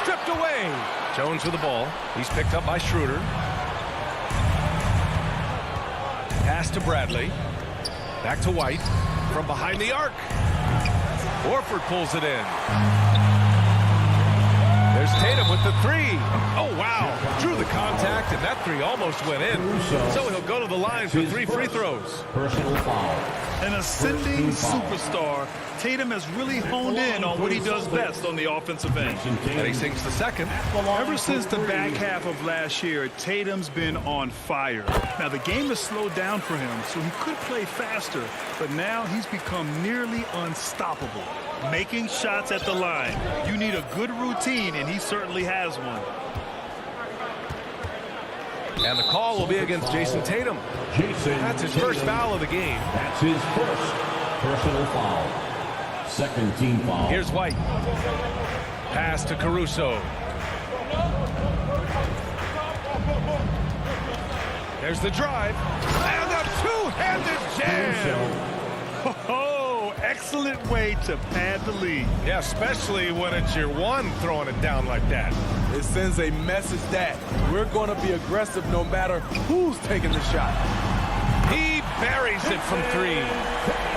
Stripped away. Jones with the ball. He's picked up by Schroeder. Pass to Bradley. Back to White. From behind the arc. Horford pulls it in. There's Tatum with the three. Oh, wow. Drew the contact, and that three almost went in. So he'll go to the line for 3 free throws. Personal foul. An ascending superstar, Tatum has really honed in on what he does best on the offensive end. And he sinks the second. Ever since the back half of last year, Tatum's been on fire. Now, the game has slowed down for him, so he could play faster, but now he's become nearly unstoppable. Making shots at the line. You need a good routine, and he certainly has one. And the call will be against Jason Tatum. That's his first foul of the game. That's his first personal foul. Second team foul. Here's White. Pass to Caruso. There's the drive. And a two-handed jam. Oh, excellent way to pad the lead. Yeah, especially when it's your one throwing it down like that. It sends a message that we're going to be aggressive no matter who's taking the shot. He buries it from 3.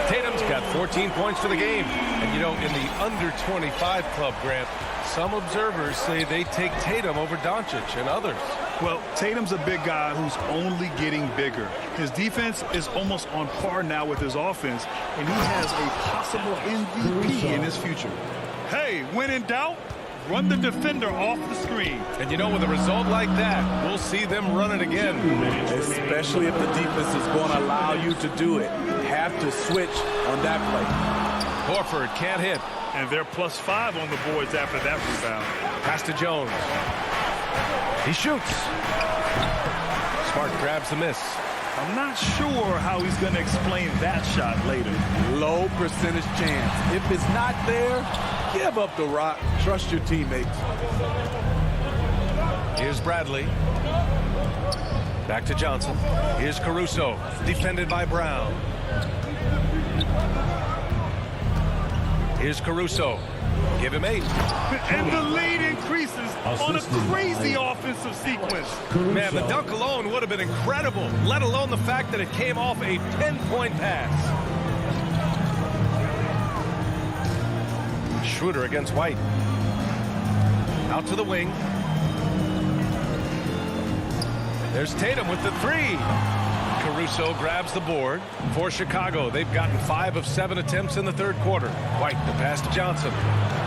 Tatum's got 14 points for the game. And, you know, in the under 25 club, Grant, some observers say they take Tatum over Doncic and others. Well, Tatum's a big guy who's only getting bigger. His defense is almost on par now with his offense, and he has a possible MVP in his future. Hey, when in doubt, run the defender off the screen. And you know, with a result like that, we'll see them run it again. Especially if the defense is going to allow you to do it. Have to switch on that play. Horford can't hit. And they're +5 on the boards after that rebound. Pass to Jones. He shoots. Smart grabs the miss. I'm not sure how he's going to explain that shot later. Low percentage chance. If it's not there, give up the rock. Trust your teammates. Here's Bradley. Back to Johnson. Here's Caruso. Defended by Brown. Here's Caruso. Give him 8. And the lead increases on a crazy offensive sequence. Man, the dunk alone would have been incredible, let alone the fact that it came off a 10-point pass. Schroeder against White. Out to the wing. There's Tatum with the 3. Caruso grabs the board for Chicago. They've gotten 5 of 7 attempts in the third quarter. White, the pass to Johnson.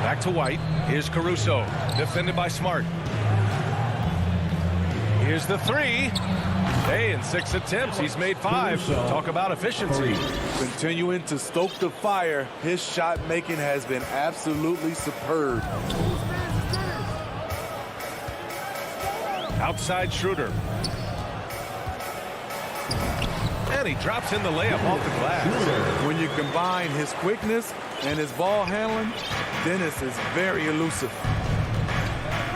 Back to White. Here's Caruso, defended by Smart. Here's the 3. Hey, in 6 attempts, he's made 5. Talk about efficiency. Continuing to stoke the fire, his shot making has been absolutely superb. Outside Schroeder. And he drops in the layup off the glass. When you combine his quickness and his ball handling, Dennis is very elusive.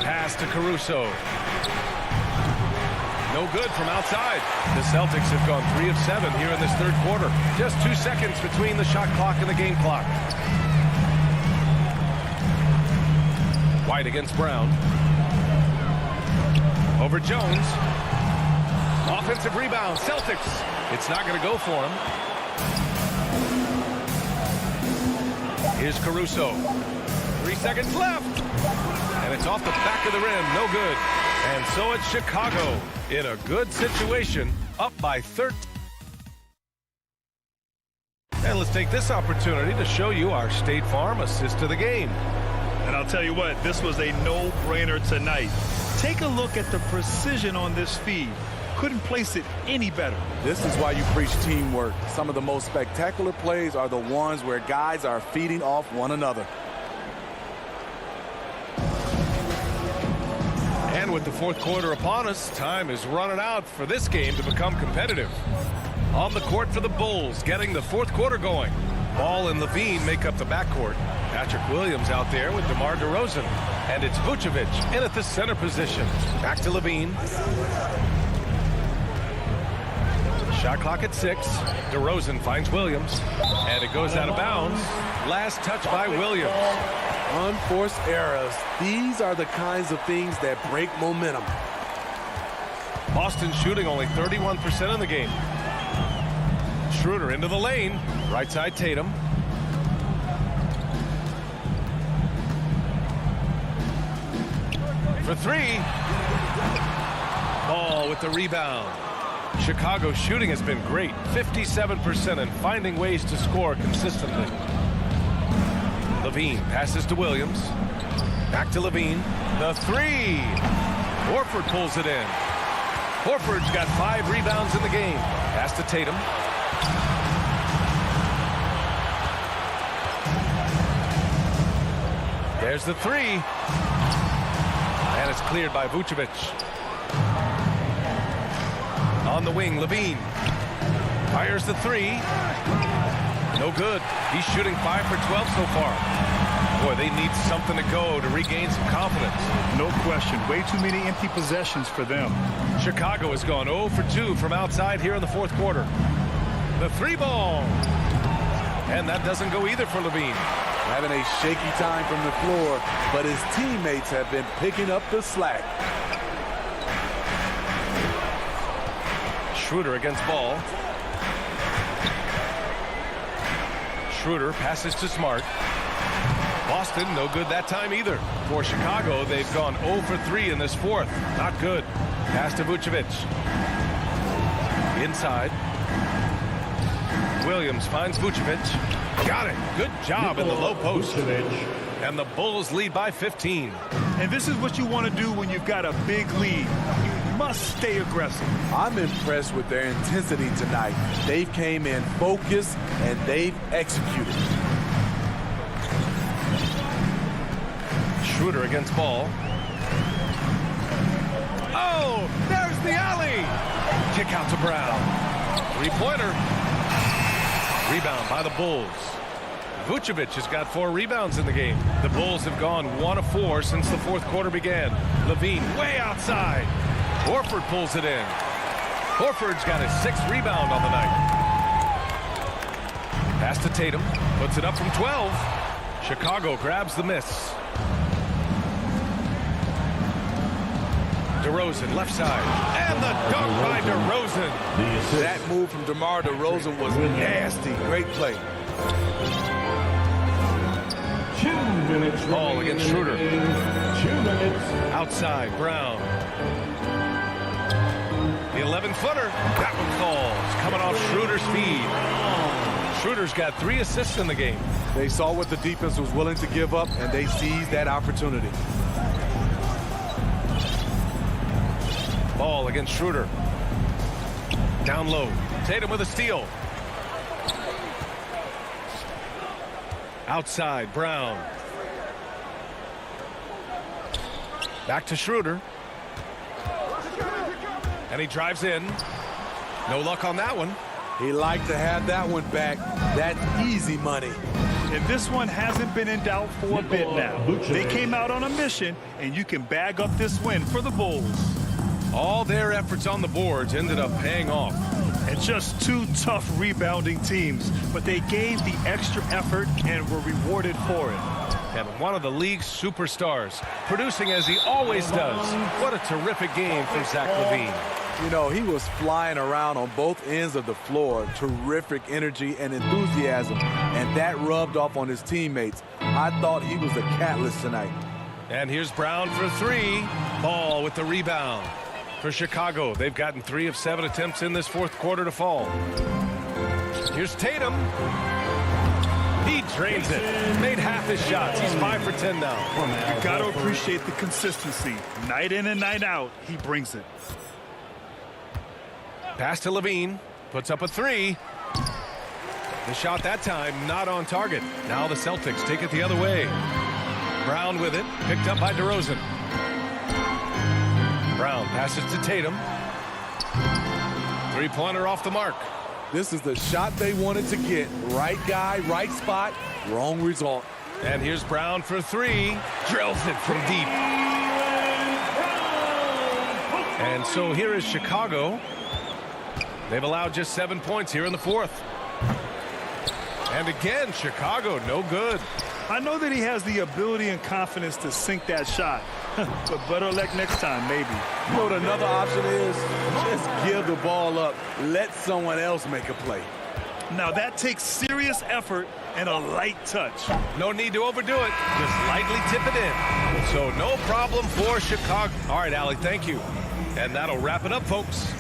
Pass to Caruso. No good from outside. The Celtics have gone 3 of 7 here in this third quarter. Just 2 seconds between the shot clock and the game clock. White against Brown. Over Jones. Offensive rebound, Celtics. It's not going to go for him. Here's Caruso. 3 seconds left. And it's off the back of the rim. No good. And so it's Chicago in a good situation, up by 13. And let's take this opportunity to show you our State Farm assist to the game. And I'll tell you what, this was a no-brainer tonight. Take a look at the precision on this feed. Couldn't place it any better. This is why you preach teamwork. Some of the most spectacular plays are the ones where guys are feeding off one another. And with the fourth quarter upon us, time is running out for this game to become competitive. On the court for the Bulls, getting the fourth quarter going. Ball and Levine make up the backcourt. Patrick Williams out there with DeMar DeRozan. And it's Vucevic in at the center position. Back to Levine. Shot clock at 6. DeRozan finds Williams, and it goes out of bounds. Last touch by Williams. Unforced errors. These are the kinds of things that break momentum. Boston shooting only 31% in the game. Schroeder into the lane. Right side Tatum. For 3. Ball with the rebound. Chicago's shooting has been great. 57% and finding ways to score consistently. Levine passes to Williams. Back to Levine. The 3. Horford pulls it in. Horford's got 5 rebounds in the game. Pass to Tatum. There's the 3. And it's cleared by Vucevic. On the wing, Levine. Fires the 3. No good. He's shooting 5 for 12 so far. Boy, they need something to go to regain some confidence. No question. Way too many empty possessions for them. Chicago has gone 0 for 2 from outside here in the fourth quarter. The 3 ball. And that doesn't go either for Levine. Having a shaky time from the floor, but his teammates have been picking up the slack. Schroeder against Ball. Schroeder passes to Smart. Boston, no good that time either. For Chicago, they've gone 0 for 3 in this fourth. Not good. Pass to Vucevic. Inside. Williams finds Vucevic. Got it. Good job in the low post. And the Bulls lead by 15. And this is what you want to do when you've got a big lead. You must stay aggressive. I'm impressed with their intensity tonight. They've came in focused and they've executed. Schroeder against Ball. Oh, there's the alley. Kick out to Brown. 3-pointer. Rebound by the Bulls. Vucevic has got 4 rebounds in the game. The Bulls have gone 1 of 4 since the fourth quarter began. Levine way outside. Horford pulls it in. Horford's got his 6th rebound on the night. Pass to Tatum. Puts it up from 12. Chicago grabs the miss. DeRozan left side. And the dunk by DeRozan. That move from DeMar DeRozan was nasty. Great play. 2 minutes. Ball against Schroeder. 2 minutes. Outside, Brown. The 11-footer. That one falls. Coming off Schroeder's feed. Schroeder's got 3 assists in the game. They saw what the defense was willing to give up, and they seized that opportunity. Ball against Schroeder. Down low. Tatum with a steal. Outside, Brown. Back to Schroeder. And he drives in. No luck on that one. He liked to have that one back. That's easy money. And this one hasn't been in doubt for a bit now. They came out on a mission, and you can bag up this win for the Bulls. All their efforts on the boards ended up paying off. And just 2 tough rebounding teams, but they gave the extra effort and were rewarded for it. And one of the league's superstars, producing as he always does. What a terrific game from Zach LaVine. You know, he was flying around on both ends of the floor. Terrific energy and enthusiasm, and that rubbed off on his teammates. I thought he was a catalyst tonight. And here's Brown for 3. Ball with the rebound. For Chicago, they've gotten 3 of 7 attempts in this fourth quarter to fall. Here's Tatum. He drains it. Made half his shots. He's 5 for 10 now. You got to appreciate the consistency. Night in and night out, he brings it. Pass to Levine. Puts up a 3. The shot that time not on target. Now the Celtics take it the other way. Brown with it. Picked up by DeRozan. Brown passes to Tatum. 3-pointer off the mark. This is the shot they wanted to get. Right guy, right spot, wrong result. And here's Brown for 3. Drills it from deep. And so here is Chicago. They've allowed just 7 points here in the fourth. And again, Chicago, no good. I know that he has the ability and confidence to sink that shot, but better luck next time, maybe. You know what another option is? Just give the ball up. Let someone else make a play. Now that takes serious effort and a light touch. No need to overdo it. Just lightly tip it in. So no problem for Chicago. All right, Allie, thank you. And that'll wrap it up, folks.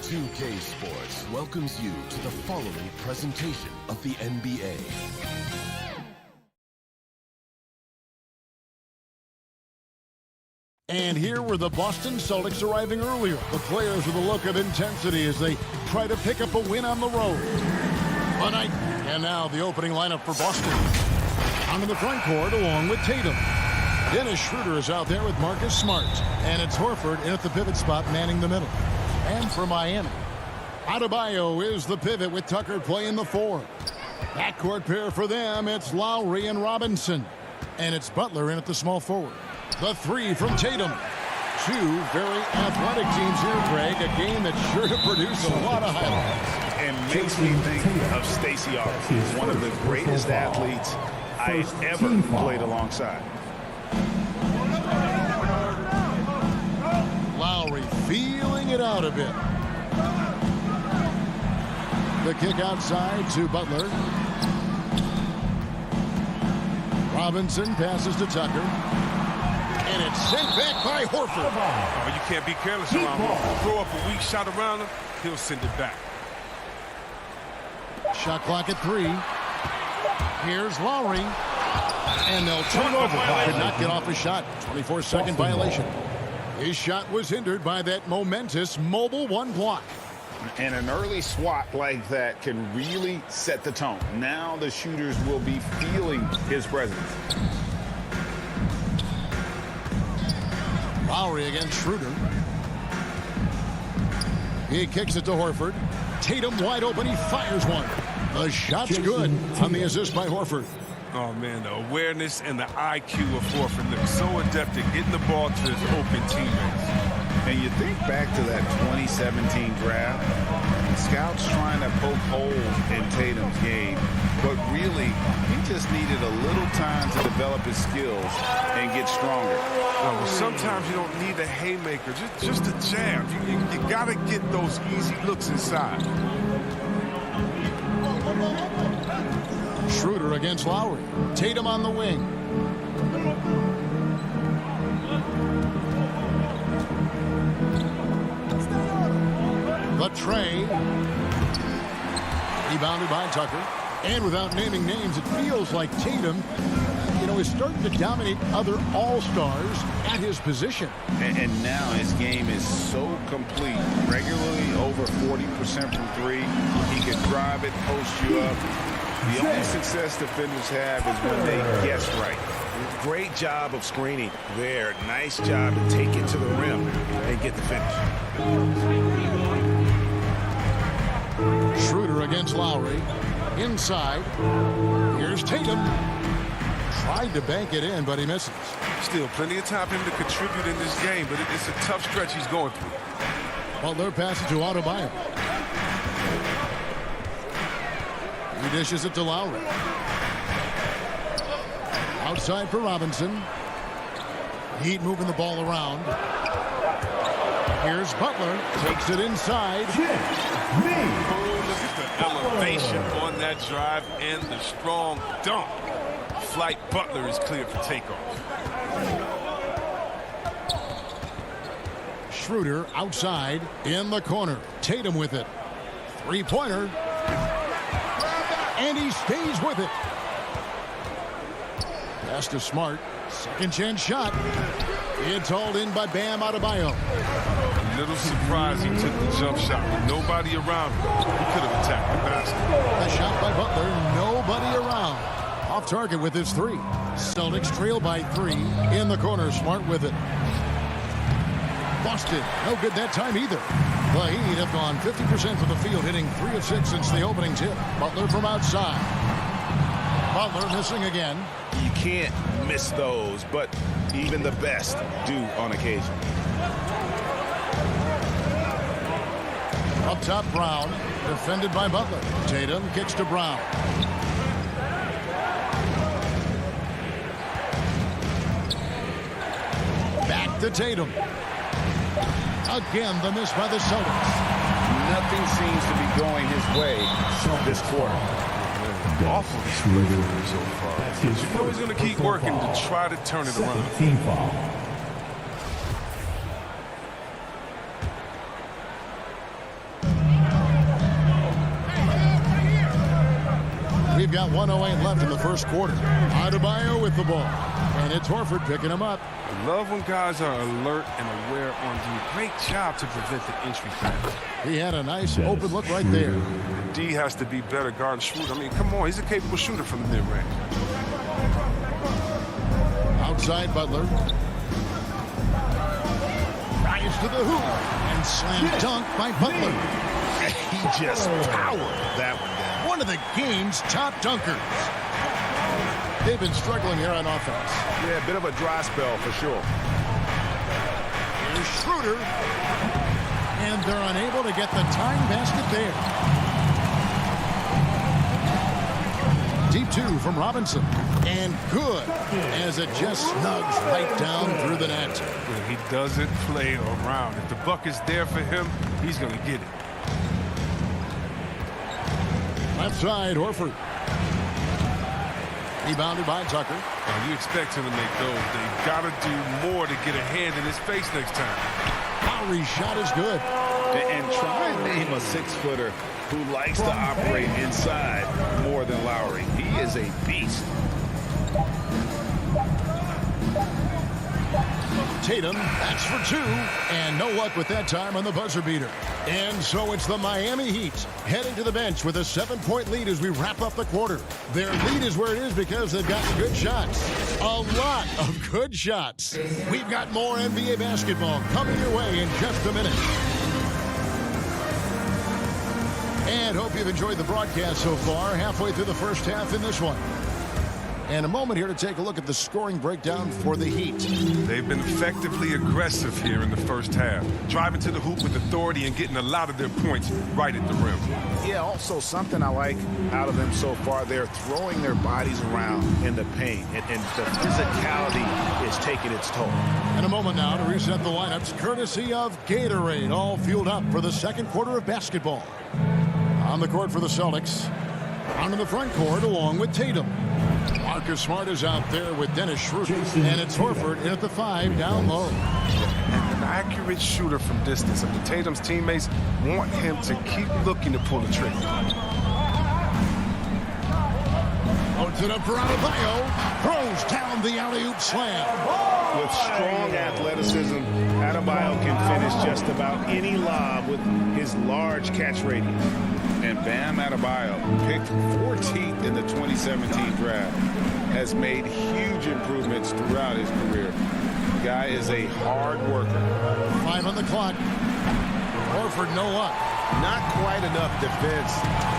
2K Sports welcomes you to the following presentation of the NBA. And here were the Boston Celtics arriving earlier. The players with a look of intensity as they try to pick up a win on the road. And now the opening lineup for Boston. Onto the front court along with Tatum. Dennis Schroeder is out there with Marcus Smart. And it's Horford in at the pivot spot manning the middle. And for Miami, Adebayo is the pivot with Tucker playing the 4. Backcourt pair for them, it's Lowry and Robinson. And it's Butler in at the small forward. The 3 from Tatum. Two very athletic teams here, Greg. A game that's sure to produce a lot of highlights. And makes me think of Stacey Arthur. He's one of the greatest athletes I ever played alongside. Lowry feeling it out a bit. The kick outside to Butler. Robinson passes to Tucker. And it's sent back by Horford. Oh, you can't be careless around him. Throw up a weak shot around him, he'll send it back. Shot clock at 3. Here's Lowry. And they'll turn over. Could not get off a shot. 24-second violation. His shot was hindered by that momentous mobile 1 block. And an early swat like that can really set the tone. Now the shooters will be feeling his presence. Lowry against Schroeder. He kicks it to Horford. Tatum wide open. He fires one. The shot's good on the assist by Horford. Oh, man, the awareness and the IQ of Horford looks so adept at getting the ball to his open teammates. And you think back to that 2017 draft, scouts trying to poke holes in Tatum's game, but really, he just needed a little time to develop his skills and get stronger. Well, sometimes you don't need a haymaker, just a jab. You got to get those easy looks inside. Schroeder against Lowry. Tatum on the wing. The tray. Rebounded by Tucker. And without naming names, it feels like Tatum, is starting to dominate other all-stars at his position. And now his game is so complete. Regularly over 40% from three. He can drive it, post you up. The only success defenders have is when they guess right. Great job of screening there. Nice job to take it to the rim and get the finish. Schroeder against Lowry. Inside. Here's Tatum. Tried to bank it in, but he misses. Still plenty of time for him to contribute in this game, but it's a tough stretch he's going through. Butler passes to Adebayo. He dishes it to Lowry. Outside for Robinson. Heat moving the ball around. Here's Butler. Takes it inside. Oh, look at the elevation on that drive and the strong dunk. Flight Butler is clear for takeoff. Schroeder outside in the corner. Tatum with it. Three-pointer. And he stays with it. Pass to Smart. Second chance shot. It's hauled in by Bam Adebayo. A little surprised he took the jump shot with nobody around him. He could have attacked the basket. The shot by Butler. Nobody around. Off target with his three. Celtics trail by 3. In the corner. Smart with it. Boston. No good that time either. The Heat have gone 50% from the field, hitting 3 of 6 since the opening tip. Butler from outside. Butler missing again. You can't miss those, but even the best do on occasion. Up top, Brown. Defended by Butler. Tatum kicks to Brown. Back to Tatum. Again, the miss by the Celtics. Nothing seems to be going his way this quarter. Awful so far. You know he's going to keep working to try to turn it around. Team foul. We've got 1:08 left in the first quarter. Adebayo with the ball. And it's Horford picking him up. I love when guys are alert and aware on D. Great job to prevent the entry pass. He had a nice open look right there. D has to be better guarding Schroeder. I mean, come on, he's a capable shooter from the mid-range. Outside Butler. Rise to the hoop. And slam dunk by Butler. He just powered that one down. One of the game's top dunkers. They've been struggling here on offense. Yeah, a bit of a dry spell for sure. Here's Schroeder. And they're unable to get the tying basket there. Deep 2 from Robinson. And good as it just snugs right down through the net. When he doesn't play around. If the buck is there for him, he's going to get it. Left side, Horford. Rebounded by Tucker. Now you expect him to make those. They've got to do more to get a hand in his face next time. Lowry's shot is good. And try and name a 6-footer who likes to operate inside more than Lowry. He is a beast. Tatum. That's for 2. And no luck with that time on the buzzer beater. And so it's the Miami Heat heading to the bench with a 7-point lead as we wrap up the quarter. Their lead is where it is because they've got good shots. A lot of good shots. We've got more NBA basketball coming your way in just a minute. And hope you've enjoyed the broadcast so far. Halfway through the first half in this one. And a moment here to take a look at the scoring breakdown for the Heat. They've been effectively aggressive here in the first half, driving to the hoop with authority and getting a lot of their points right at the rim. Yeah, also something I like out of them so far, they're throwing their bodies around in the paint, and the physicality is taking its toll. In a moment now to reset the lineups, courtesy of Gatorade, all fueled up for the second quarter of basketball. On the court for the Celtics, on in the front court along with Tatum. Marcus Smart is out there with Dennis Schroeder, and it's Horford in at the 5 down low. An accurate shooter from distance, and the Tatum's teammates want him to keep looking to pull the trigger. Puts it up for Adebayo, throws down the alley-oop slam. With strong athleticism, Adebayo can finish just about any lob with his large catch radius. And Bam Adebayo, picked 14th in the 2017 draft, has made huge improvements throughout his career. The guy is a hard worker. 5 on the clock. Horford, no luck. Not quite enough defense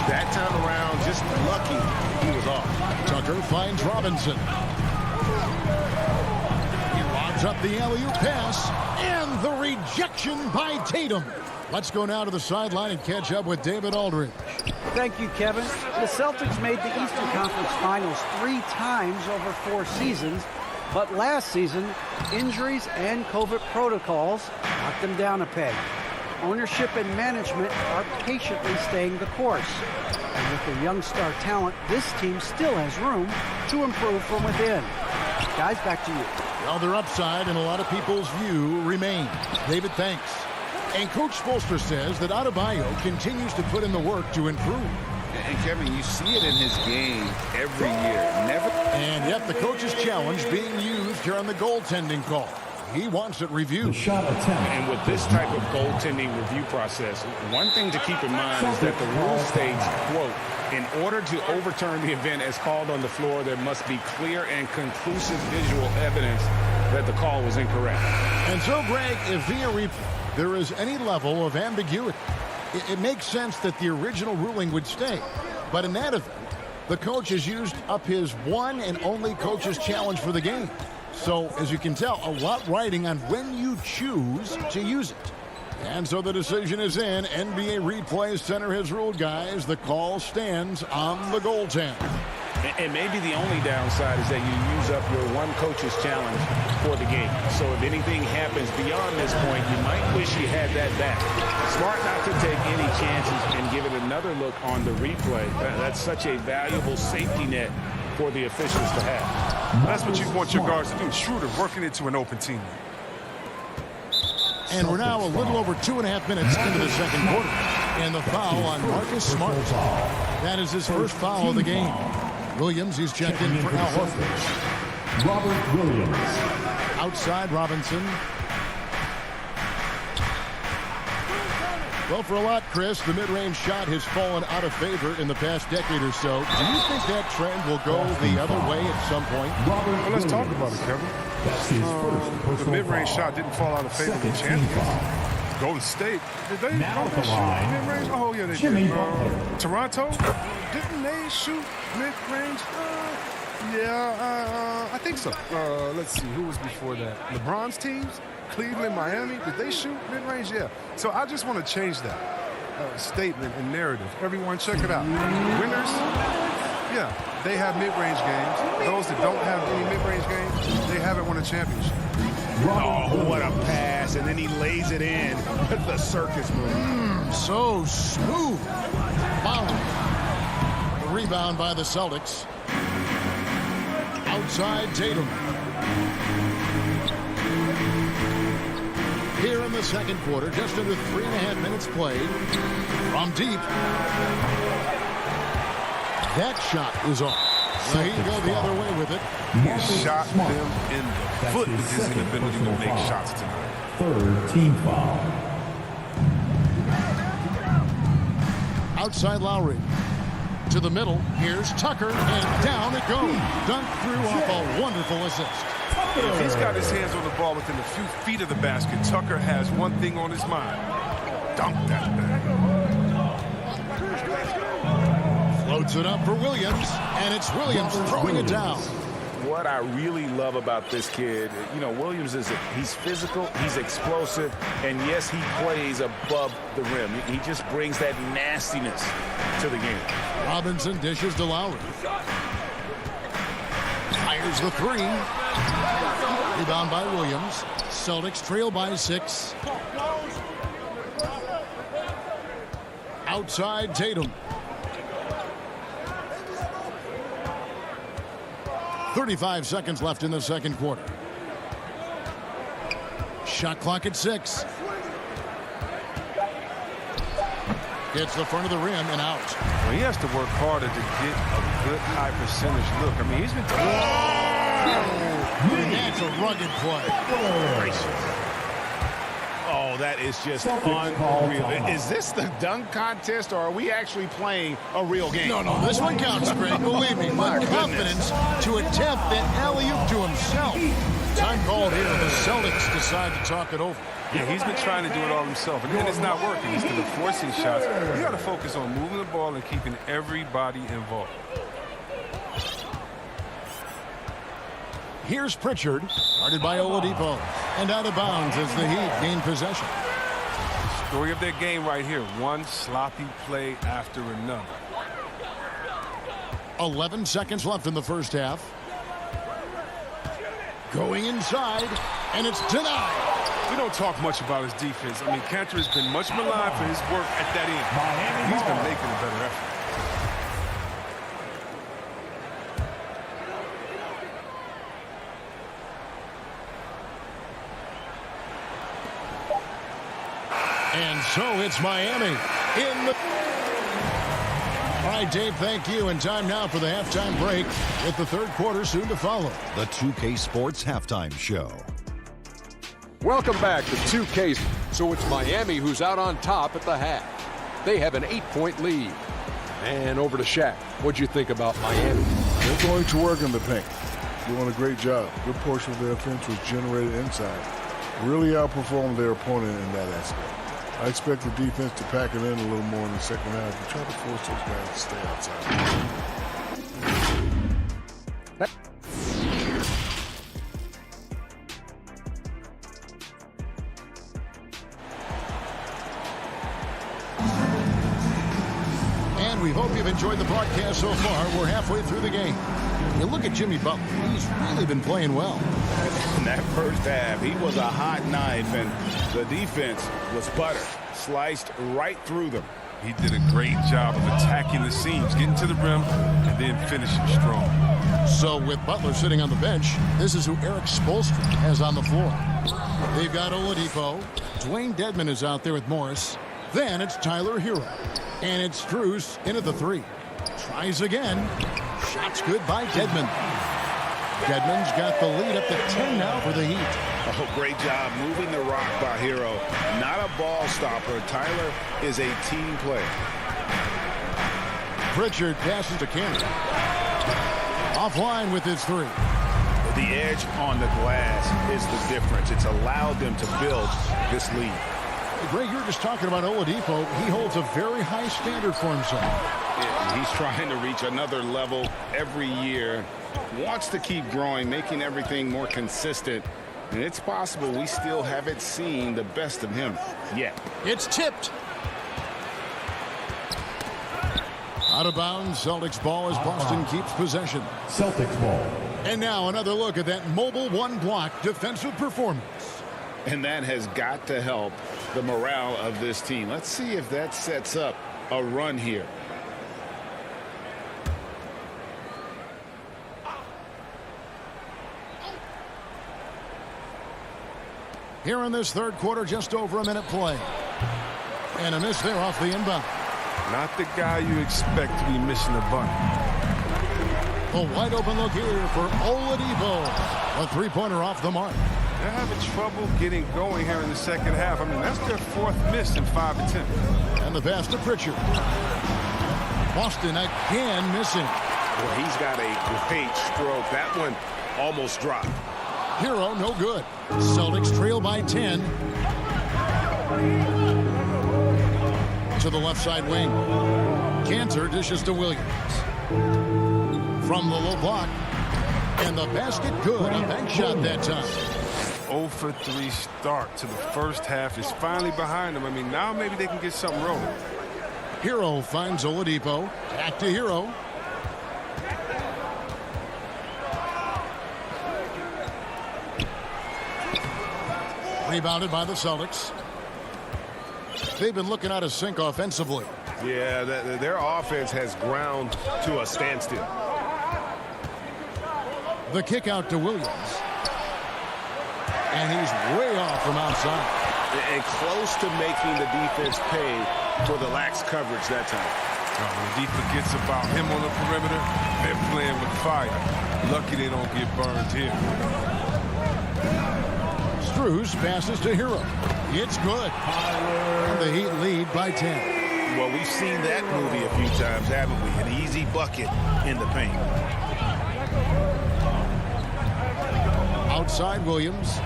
that time around. Just lucky he was off. Tucker finds Robinson. He lobs up the alley-oop pass, and the rejection by Tatum. Let's go now to the sideline and catch up with David Aldridge. Thank you, Kevin. The Celtics made the Eastern Conference Finals 3 times over 4 seasons, but last season, injuries and COVID protocols knocked them down a peg. Ownership and management are patiently staying the course. And with the young star talent, this team still has room to improve from within. Guys, back to you. Well, their upside in a lot of people's view remains. David, thanks. And Coach Spoelstra says that Adebayo continues to put in the work to improve. And Kevin, you see it in his game every year. And yet the coach's challenge being used here on the goaltending call. He wants it reviewed. And with this type of goaltending review process, one thing to keep in mind is that the rule states, quote, in order to overturn the event as called on the floor, there must be clear and conclusive visual evidence that the call was incorrect. And so, Greg, if via replay there is any level of ambiguity, it makes sense that the original ruling would stay. But in that event, the coach has used up his one and only coach's challenge for the game. So, as you can tell, a lot riding on when you choose to use it. And so the decision is in. NBA Replay Center has ruled, guys. The call stands on the goaltend. And maybe the only downside is that you use up your one coach's challenge for the game. So if anything happens beyond this point, you might wish you had that back. Smart not to take any chances and give it another look on the replay. That's such a valuable safety net for the officials to have. That's what you want your guards to do. Schroeder working into an open teammate. And we're now a little over 2.5 minutes into the second quarter. And the foul on Marcus Smart. That is his first foul of the game. Williams, he's checked in for Al Horford. Robert Williams. Outside Robinson. Well, for a lot, Chris, the mid-range shot has fallen out of favor in the past decade or so. Do you think that trend will go the other way at some point? Well, let's talk about it, Kevin. The mid-range shot didn't fall out of favor of the champions. Golden State. Did they shoot mid-range? Oh, yeah, they did. Toronto? Didn't they shoot mid-range? I think so. Let's see. Who was before that? LeBron's teams? Cleveland, Miami? Did they shoot mid-range? Yeah. So I just want to change that statement and narrative. Everyone, check it out. Winners, yeah, they have mid-range games. Those that don't have any mid-range games, they haven't won a championship. Oh, what a pass. And then he lays it in. The circus move. So smooth. Foul. The rebound by the Celtics. Outside Tatum. Here in the second quarter, just under 3.5 minutes played. From deep. That shot is off. So he go the other way with it. He shot them in the foot with his inability to make shots tonight. Third team foul. Outside Lowry. To the middle. Here's Tucker. And down it goes. Dunked through off a wonderful assist. If he's got his hands on the ball within a few feet of the basket, Tucker has one thing on his mind. Dunk that thing. Floats it up for Williams. And it's Williams throwing it down. What I really love about this kid, you know, Williams he's physical, he's explosive, and yes, he plays above the rim. He just brings that nastiness to the game. Robinson dishes to Lowry. Fires the three. Rebound by Williams. Celtics trail by 6. Outside Tatum. 35 seconds left in the second quarter. Shot clock at 6. Hits the front of the rim and out. Well, he has to work harder to get a good high percentage look. I mean, he's been... That's a rugged play. Oh, that is just unreal. Is this the dunk contest, or are we actually playing a real game? No, this one counts, Greg. Believe me. But confidence to attempt that alley-oop to himself. Time called here. The Celtics decide to talk it over. Yeah, he's been trying to do it all himself, and it's not working. Instead of forcing shots, you got to focus on moving the ball and keeping everybody involved. Here's Pritchard, guarded by Oladipo, and out of bounds as the Heat gain possession. Story of their game right here. One sloppy play after another. 11 seconds left in the first half. Going inside, and it's denied. We don't talk much about his defense. I mean, Cantor has been much maligned for his work at that end. He's been making a better effort. And so it's Miami in the... All right, Dave, thank you. And time now for the halftime break with the third quarter soon to follow. The 2K Sports Halftime Show. Welcome back to 2K. So it's Miami who's out on top at the half. They have an 8-point lead. And over to Shaq. What'd you think about Miami? They're going to work in the paint. Doing a great job. Good portion of their offense was generated inside. Really outperformed their opponent in that aspect. I expect the defense to pack it in a little more in the second half and try to force those guys to stay outside. And we hope you've enjoyed the broadcast so far. We're halfway through the game. You look at Jimmy Butler. He's really been playing well. In that first half, he was a hot knife, and the defense was butter. Sliced right through them. He did a great job of attacking the seams, getting to the rim, and then finishing strong. So with Butler sitting on the bench, this is who Eric Spoelstra has on the floor. They've got Oladipo. Dwayne Dedmon is out there with Morris. Then it's Tyler Hero. And it's Strus in at the 3. Tries again. Shot's good by Dedmon. Dedmon's got the lead up to 10 now for the Heat. Oh, great job moving the rock by Hero. Not a ball stopper. Tyler is a team player. Pritchard passes to Cantor. Offline with his 3. The edge on the glass is the difference. It's allowed them to build this lead. Greg, you're just talking about Oladipo. He holds a very high standard for himself. Yeah, he's trying to reach another level every year. Wants to keep growing, making everything more consistent. And it's possible we still haven't seen the best of him yet. It's tipped. Out of bounds, Celtics ball as Boston keeps possession. Celtics ball. And now another look at that mobile one-block defensive performance. And that has got to help the morale of this team. Let's see if that sets up a run here. Here in this third quarter, just over a minute play. And a miss there off the inbound. Not the guy you expect to be missing a bunt. A wide open look here for Oladipo. A three-pointer off the mark. They're having trouble getting going here in the second half. I mean, that's their fourth miss in 5 attempts. And the pass to Pritchard. Boston again missing. Well, he's got a great stroke. That one almost dropped. Hero, no good. Celtics trail by 10. To the left side wing. Cantor dishes to Williams. From the low block. And the basket good. A bank shot that time. 0 for 3 start to the first half is finally behind them. I mean, now maybe they can get something rolling. Hero finds Oladipo. Back to Hero. Rebounded by the Celtics. They've been looking out of sync offensively. Yeah, their offense has ground to a standstill. The kick out to Williams. And he's way off from outside. And close to making the defense pay for the lax coverage that time. When the defense forgets about him on the perimeter, they're playing with fire. Lucky they don't get burned here. Strus passes to Hero. It's good. The Heat lead by 10. Well, we've seen that movie a few times, haven't we? An easy bucket in the paint. Outside Williams.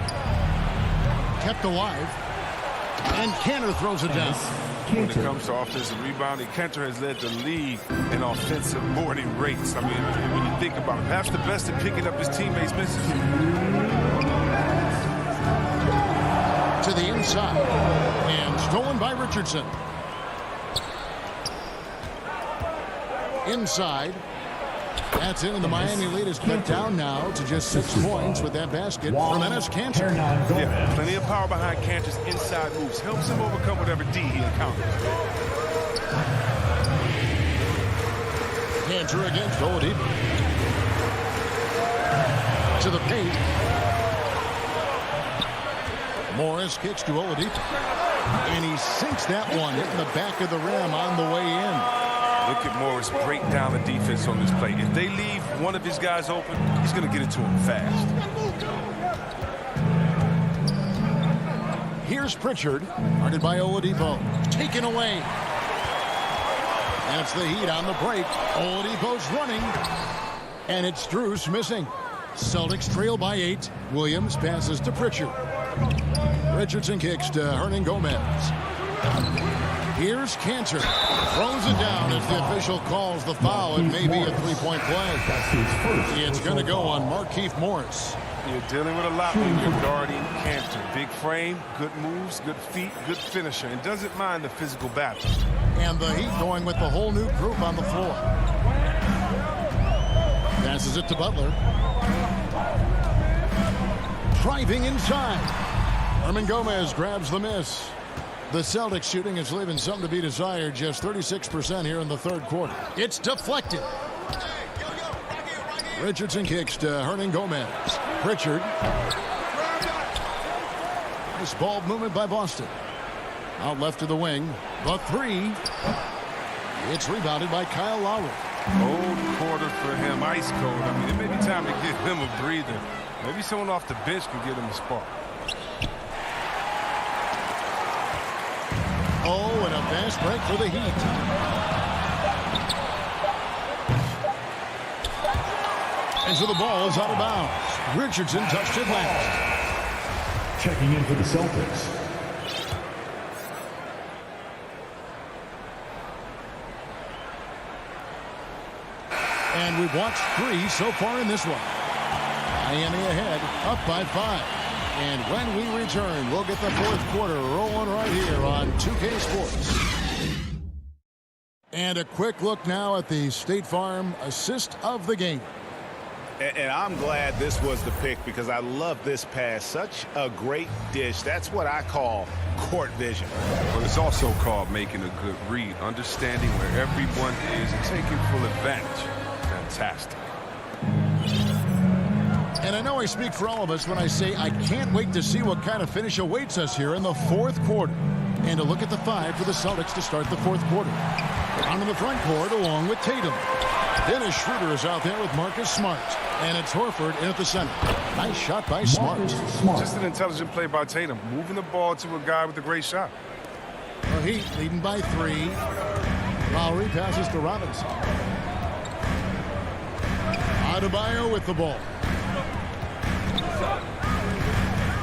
Kept alive. And Cantor throws it down. When it comes to offensive rebounding, Cantor has led the league in offensive boarding rates. I mean, when you think about it, perhaps the best at picking up his teammates' misses. To the inside. And stolen by Richardson. Inside. That's it, and the Miami lead is cut down now to just 6 points with that basket from Enes Kanter. Yeah, plenty of power behind Kanter's inside moves. Helps him overcome whatever D he encounters. Kanter against Oladipo. To the paint. Morris kicks to Oladipo. And he sinks that one, hitting the back of the rim on the way in. Look at Morris break down the defense on this play. If they leave one of his guys open, he's going to get it to him fast. Here's Pritchard, guarded by Oladipo. Taken away. And it's the Heat on the break. Oladipo's running. And it's Strus missing. Celtics trail by 8. Williams passes to Pritchard. Richardson kicks to Hernan Gomez. Here's Kanter. Throws it down as the official calls the foul. It may be a three-point play. It's going to go on Markieff Morris. You're dealing with a lot when you're guarding Kanter. Big frame, good moves, good feet, good finisher, and doesn't mind the physical battle. And the Heat going with the whole new group on the floor. Passes it to Butler. Driving inside. Hernan Gomez grabs the miss. The Celtics shooting is leaving something to be desired. Just 36% here in the third quarter. It's deflected. Richardson kicks to Hernan Gomez. Pritchard. Nice ball movement by Boston. Out left to the wing. The three. It's rebounded by Kyle Lowry. Old quarter for him. Ice cold. I mean, it may be time to give him a breather. Maybe someone off the bench can get him a spark. Oh, and a fast break for the Heat. And so the ball is out of bounds. Richardson touched it last. Checking in for the Celtics. And we've watched 3 so far in this one. Miami ahead, up by 5. And when we return, we'll get the fourth quarter rolling right here on 2K Sports. And a quick look now at the State Farm assist of the game. And I'm glad this was the pick because I love this pass. Such a great dish. That's what I call court vision. But it's also called making a good read, understanding where everyone is and taking full advantage. Fantastic. And I know I speak for all of us when I say I can't wait to see what kind of finish awaits us here in the fourth quarter. And a look at the 5 for the Celtics to start the fourth quarter. Down in the front court along with Tatum. Dennis Schroeder is out there with Marcus Smart. And it's Horford in at the center. Nice shot by Smart. Just an intelligent play by Tatum. Moving the ball to a guy with a great shot. The Heat leading by 3. Lowry passes to Robinson. Adebayo with the ball.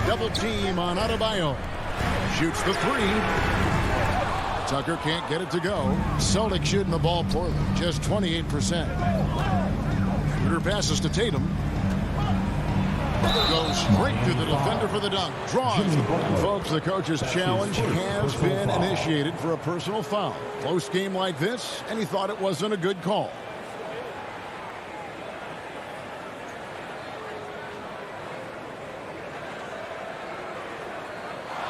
Double team on Adebayo. Shoots the 3. Tucker can't get it to go. Celtics shooting the ball poorly. Just 28%. Shooter passes to Tatum. Goes straight to the defender for the dunk. Draws. And folks, the coach's challenge has been initiated for a personal foul. Close game like this, and he thought it wasn't a good call.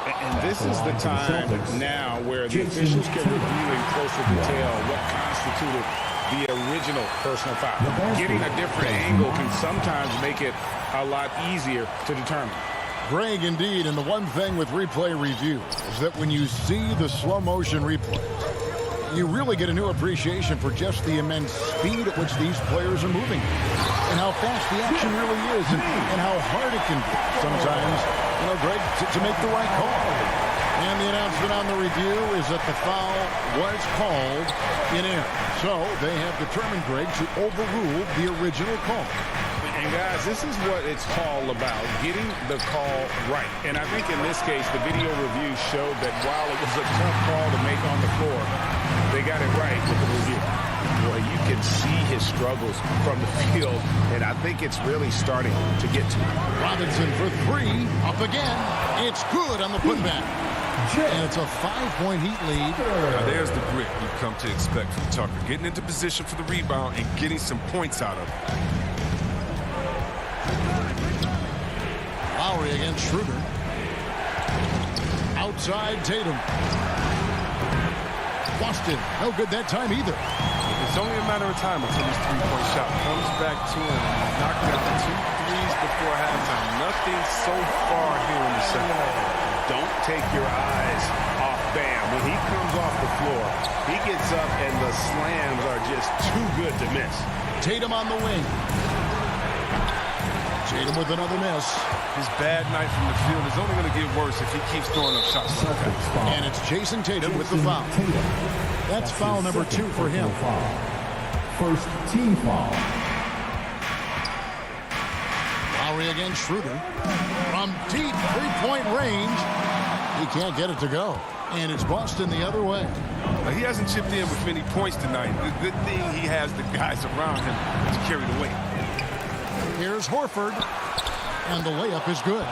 And this is the time now where the officials can review in closer detail what constituted the original personal foul. Getting a different angle can sometimes make it a lot easier to determine. Greg, indeed, and the one thing with replay review is that when you see the slow motion replay, you really get a new appreciation for just the immense speed at which these players are moving and how fast the action really is and how hard it can be sometimes, Greg, to make the right call. And the announcement on the review is that the foul was called in air. So they have determined, Greg, to overrule the original call. And guys, this is what it's all about, getting the call right. And I think in this case, the video review showed that while it was a tough call to make on the floor, they got it right with the review. Boy, you can see his struggles from the field, and I think it's really starting to get to him. Robinson for 3, up again. It's good on the putback. And it's a 5-point Heat lead. Now there's the grit you've come to expect from Tucker. Getting into position for the rebound and getting some points out of it. Lowry against Schroeder. Outside Tatum. Boston, no good that time either. It's only a matter of time until his three-point shot comes back to him. Knocked out the 2 threes before halftime. Nothing so far here in the second. Don't take your eyes off Bam. When he comes off the floor, he gets up and the slams are just too good to miss. Tatum on the wing. Tatum with another miss. His bad night from the field is only going to get worse if he keeps throwing up shots like that. And it's Jason Tatum with the foul. That's foul number 2 for him. First team foul. Lowry against Schroeder. From deep three-point range. He can't get it to go. And it's Boston the other way. Now, he hasn't chipped in with many points tonight. The good thing he has the guys around him to carry the weight. Here's Horford. And the layup is good.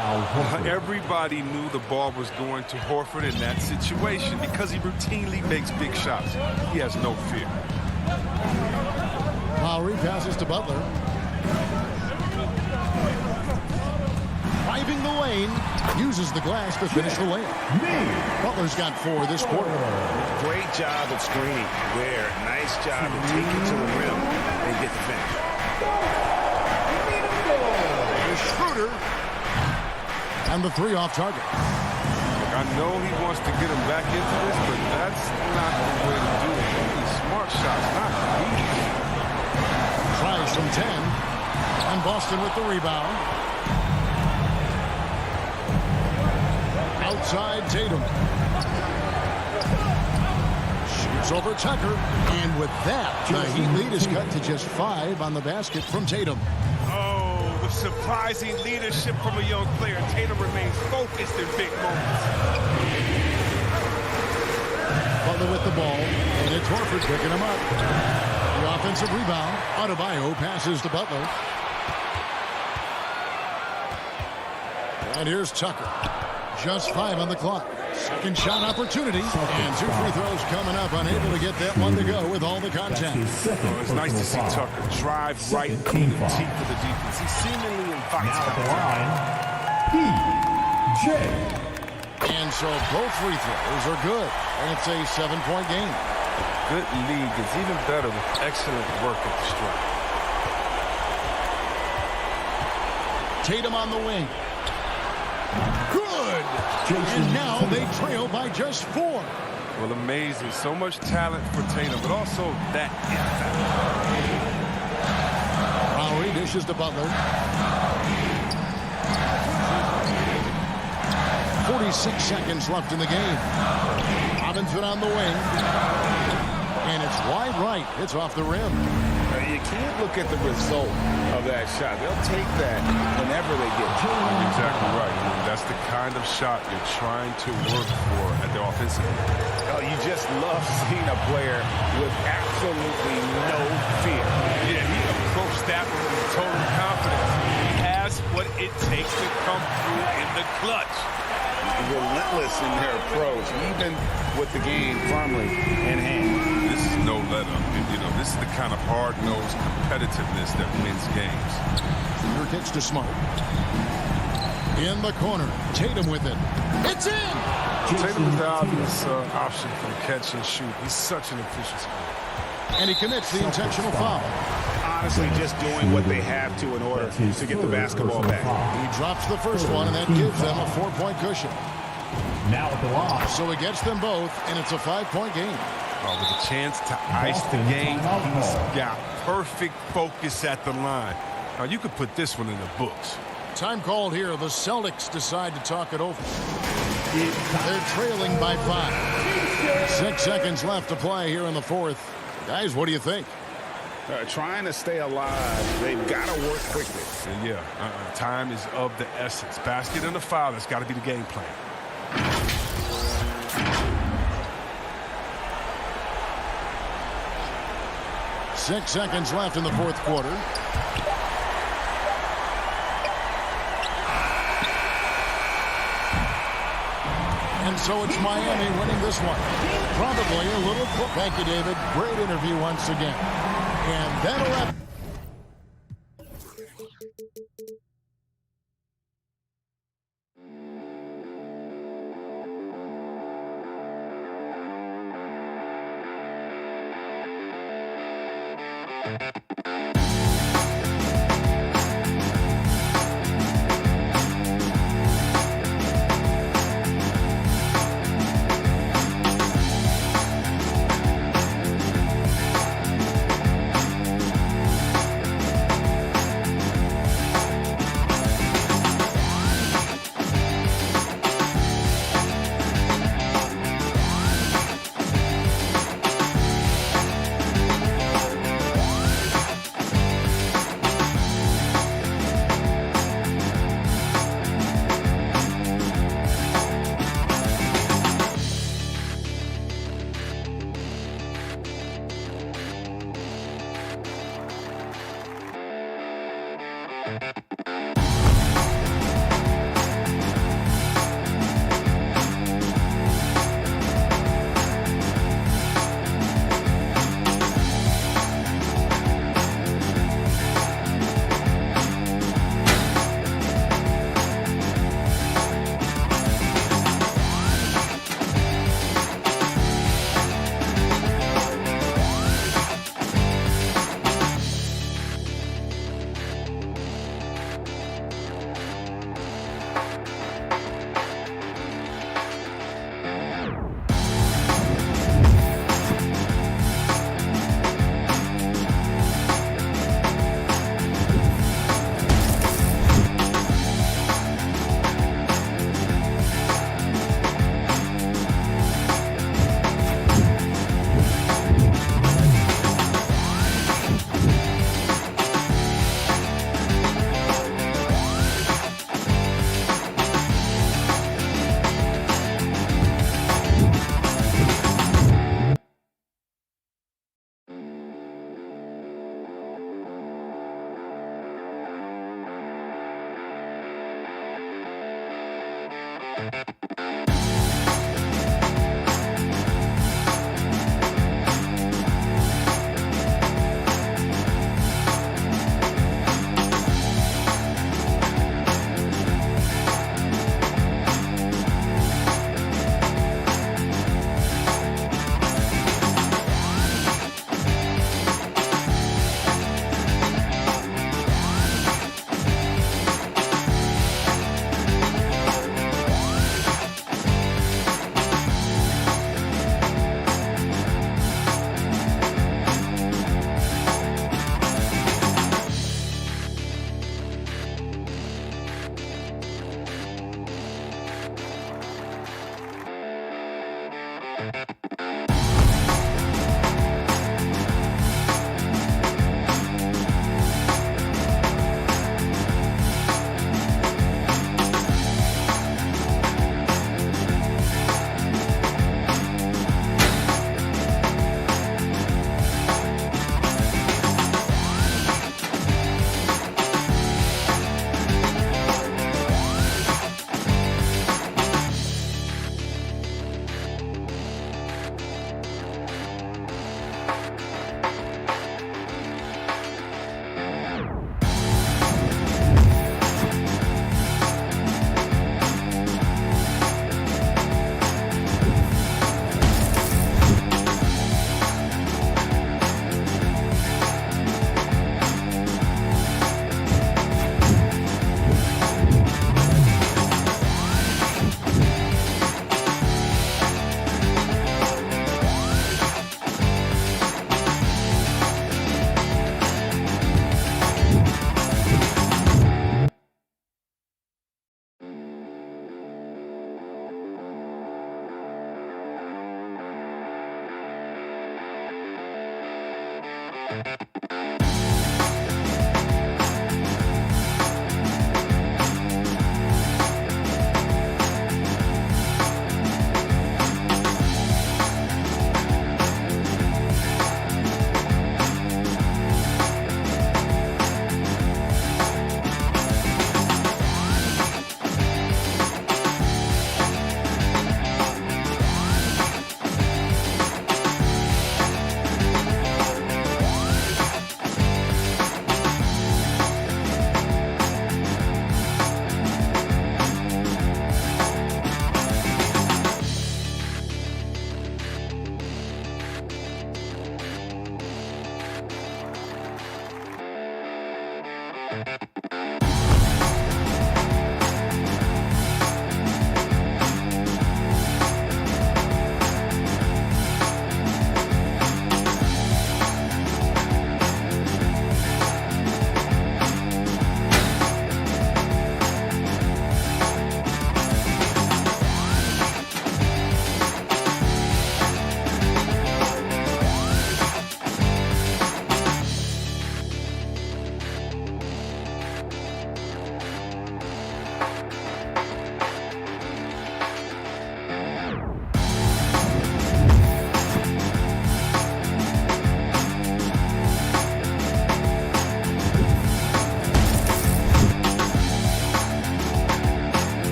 Everybody knew the ball was going to Horford in that situation because he routinely makes big shots. He has no fear. Lowry passes to Butler. Driving the lane, uses the glass to finish the layup. Butler's got 4 this quarter. Great job at screening there. Nice job to take it to the rim and get the finish. Here's Schroeder. And the 3 off target. I know he wants to get him back into this, but that's not the way to do it. These smart shots, not these. Tries from 10. And Boston with the rebound. Outside Tatum. Shoots over Tucker. And with that, the Heat lead is cut to just 5 on the basket from Tatum. Oh, the surprising leadership from a young player. Tatum remains focused in big moments. Butler with the ball. And it's Horford picking him up. The offensive rebound. Adebayo passes to Butler. And here's Tucker. Just 5 on the clock. Second shot opportunity. And 2 free throws coming up. Unable to get that one to go with all the contact. Oh, it's nice to see Tucker drive right through the teeth of the defense. He seemingly invites contact. PJ. And so both free throws are good. And it's a 7-point game. Good league is even better with excellent work at the stripe. Tatum on the wing. Good And now they trail by just 4. Well, amazing. So much talent for Tatum, but also that impact. Lowry dishes to Butler. 46 seconds left in the game. Robinson on the wing. And it's wide right. It's off the rim. You can't look at the result of that shot. They'll take that whenever they get it. Exactly right. I mean, that's the kind of shot you're trying to work for at the offensive end. Oh, you just love seeing a player with absolutely no fear. Yeah, he approached that one with total confidence. He has what it takes to come through in the clutch. Relentless in their approach, even with the game firmly in hand. This is no let-up. You know, this is the kind of hard-nosed competitiveness that wins games. Finger kicks to Smart. In the corner, Tatum with it. It's in! Tatum is the obvious option for catch and shoot. He's such an efficient scorer. And he commits the intentional foul. Honestly, just doing what they have to in order to get the basketball back. He drops the first one, and that gives them a 4-point cushion. Now at the line. So he gets them both, and it's a 5-point game. With a chance to ice the game, he's got perfect focus at the line. Now, you could put this one in the books. Time called here. The Celtics decide to talk it over. They're trailing by 5. 6 seconds left to play here in the fourth. Guys, what do you think? Trying to stay alive, they've got to work quickly. Yeah, time is of the essence. Basket and a foul, that's got to be the game plan. 6 seconds left in the fourth quarter. And so it's Miami winning this one. Probably a little. Thank you, David. Great interview once again. And that'll wrap.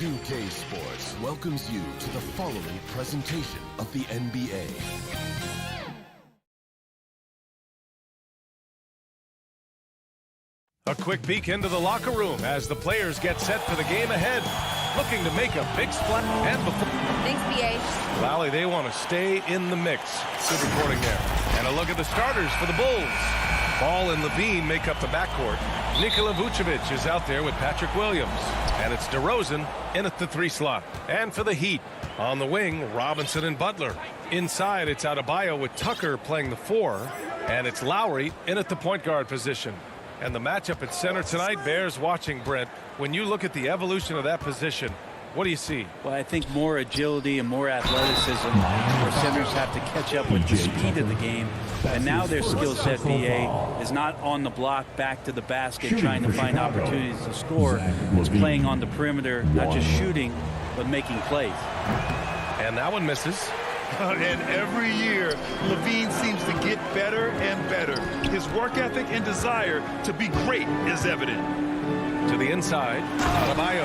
2K Sports welcomes you to the following presentation of the NBA. A quick peek into the locker room as the players get set for the game ahead. Looking to make a big splash. And before... Thanks, BA. Lally, they want to stay in the mix. Good reporting there. And a look at the starters for the Bulls. Ball and Levine make up the backcourt. Nikola Vucevic is out there with Patrick Williams. And it's DeRozan in at the 3 slot. And for the Heat, on the wing, Robinson and Butler. Inside, it's Adebayo with Tucker playing the 4. And it's Lowry in at the point guard position. And the matchup at center tonight bears watching, Brent. When you look at the evolution of that position, What do you see? Well, I think more agility and more athleticism where centers have to catch up with the speed of the game. And now their skill set, BA, is not on the block, back to the basket, trying to find opportunities to score. It's playing on the perimeter, not just shooting, but making plays. And that one misses. And every year, Levine seems to get better and better. His work ethic and desire to be great is evident. To the inside, Adebayo.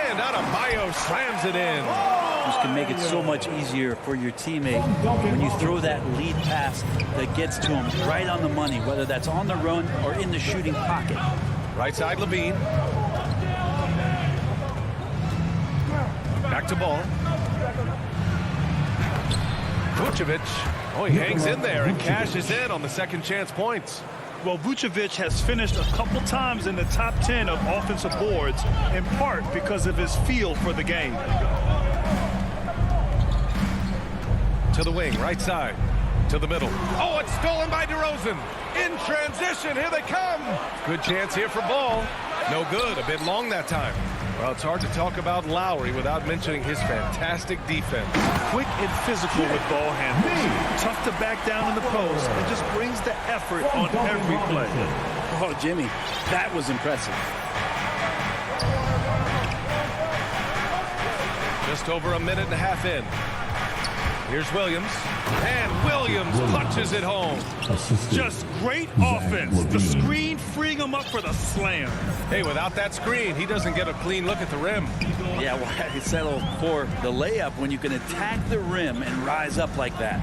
And Adebayo slams it in. This can make it so much easier for your teammate when you throw that lead pass that gets to him right on the money, whether that's on the run or in the shooting pocket. Right side, Levine. Back to Ball. Vucevic. Oh, he hangs in there and cashes in on the second chance points. Well, Vucevic has finished a couple times in the top 10 of offensive boards, in part because of his feel for the game. To the wing, right side. To the middle. Oh, it's stolen by DeRozan. In transition, here they come. Good chance here for Ball. No good, a bit long that time. Well, it's hard to talk about Lowry without mentioning his fantastic defense. Quick and physical with ball handling. Tough to back down in the post and just brings the effort on every play. Oh, Jimmy, that was impressive. Just over a minute and a half in. Here's Williams. And Williams punches it home. Just great offense. The screen freeing him up for the slam. Hey, without that screen, he doesn't get a clean look at the rim. Yeah, why settle for the layup when you can attack the rim and rise up like that?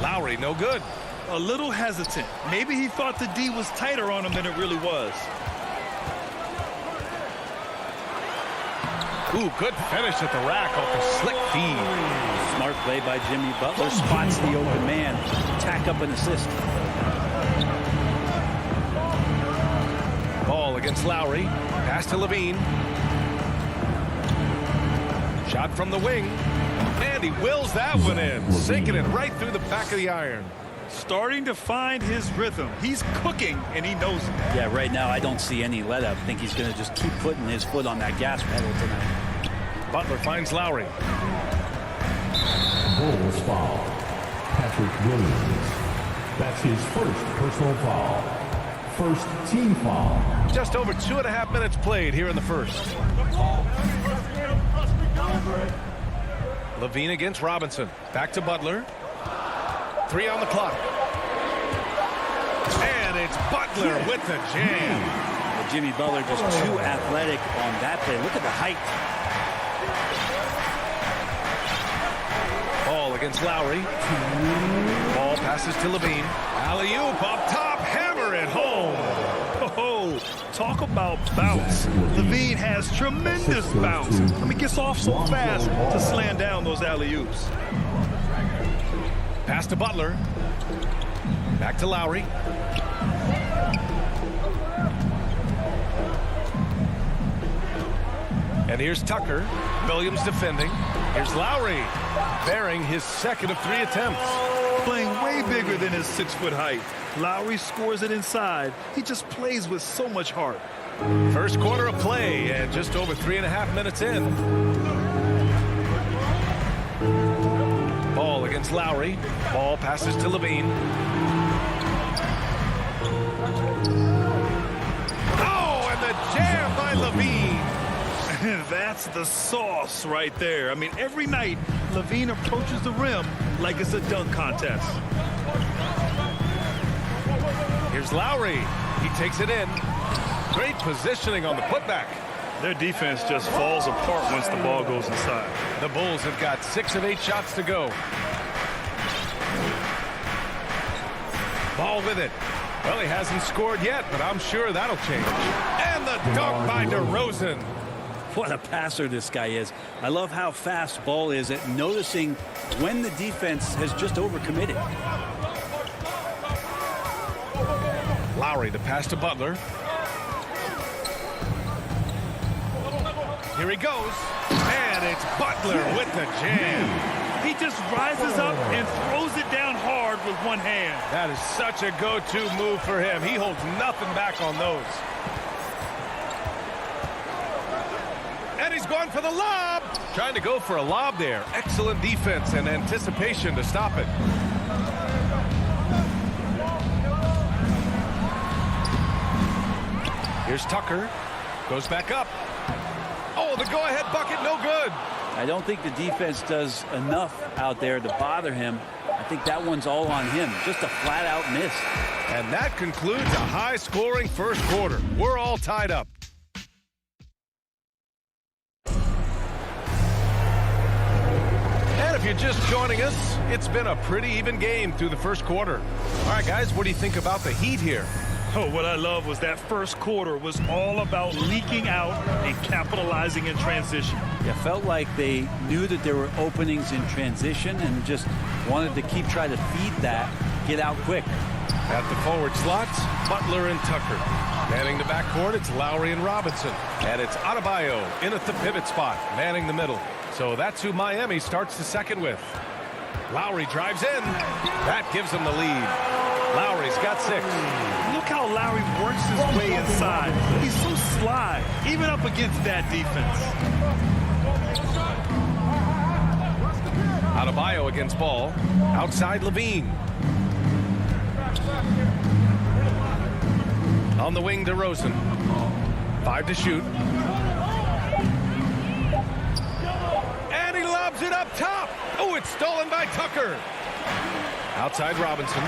Lowry, no good. A little hesitant. Maybe he thought the D was tighter on him than it really was. Ooh, good finish at the rack off the slick feed. Smart play by Jimmy Butler. Spots the open man. Tack up an assist. Ball against Lowry. Pass to Levine. Shot from the wing. And he wills that one in. Sinking it right through the back of the iron. Starting to find his rhythm. He's cooking, and he knows it. Yeah, right now I don't see any let up. I think he's going to just keep putting his foot on that gas pedal tonight. Butler finds Lowry. Bulls foul. Patrick Williams. That's his first personal foul. First team foul. Just over 2.5 minutes played here in the first. Levine against Robinson. Back to Butler. 3 on the clock. And it's Butler with the jam. Well, Jimmy Butler just too athletic on that play. Look at the height. Ball against Lowry. Ball passes to Levine. Alley-oop up top. Hammer it home. Oh, talk about bounce. Levine has tremendous bounce. I mean, gets off so fast to slam down those alley-oops. Pass to Butler. Back to Lowry. And here's Tucker. Williams defending. Here's Lowry. Bearing his second of 3 attempts. Playing way bigger than his 6-foot height. Lowry scores it inside. He just plays with so much heart. First quarter of play and just over 3.5 minutes in. Ball against Lowry. Ball passes to Levine. Oh, and the jam by Levine. That's the sauce right there. I mean, every night, Levine approaches the rim like it's a dunk contest. Here's Lowry. He takes it in. Great positioning on the putback. Their defense just falls apart once the ball goes inside. The Bulls have got 6 of 8 shots to go. Ball with it. Well, he hasn't scored yet, but I'm sure that'll change. And the dunk by DeRozan. What a passer this guy is. I love how fast Ball is at noticing when the defense has just overcommitted. Lowry, the pass to Butler. Here he goes. And it's Butler with the jam. He just rises up and throws it down hard with one hand. That is such a go-to move for him. He holds nothing back on those. And he's going for the lob. Trying to go for a lob there. Excellent defense and anticipation to stop it. Here's Tucker. Goes back up. Oh, the go-ahead bucket, no good. I don't think the defense does enough out there to bother him. I think that one's all on him. Just a flat-out miss. And that concludes a high-scoring first quarter. We're all tied up. And if you're just joining us, it's been a pretty even game through the first quarter. All right, guys, what do you think about the Heat here? Oh, what I love was that first quarter was all about leaking out and capitalizing in transition. Yeah, felt like they knew that there were openings in transition and just wanted to keep trying to feed that, get out quick. At the forward slots, Butler and Tucker. Manning the backcourt, it's Lowry and Robinson. And it's Adebayo in at the pivot spot, manning the middle. So that's who Miami starts the second with. Lowry drives in. That gives them the lead. Lowry's got 6. Look how Lowry works his way inside. He's so sly, even up against that defense. Adebayo against Ball. Outside Levine. On the wing, DeRozan. 5 to shoot. And he lobs it up top. Oh, it's stolen by Tucker. Outside Robinson.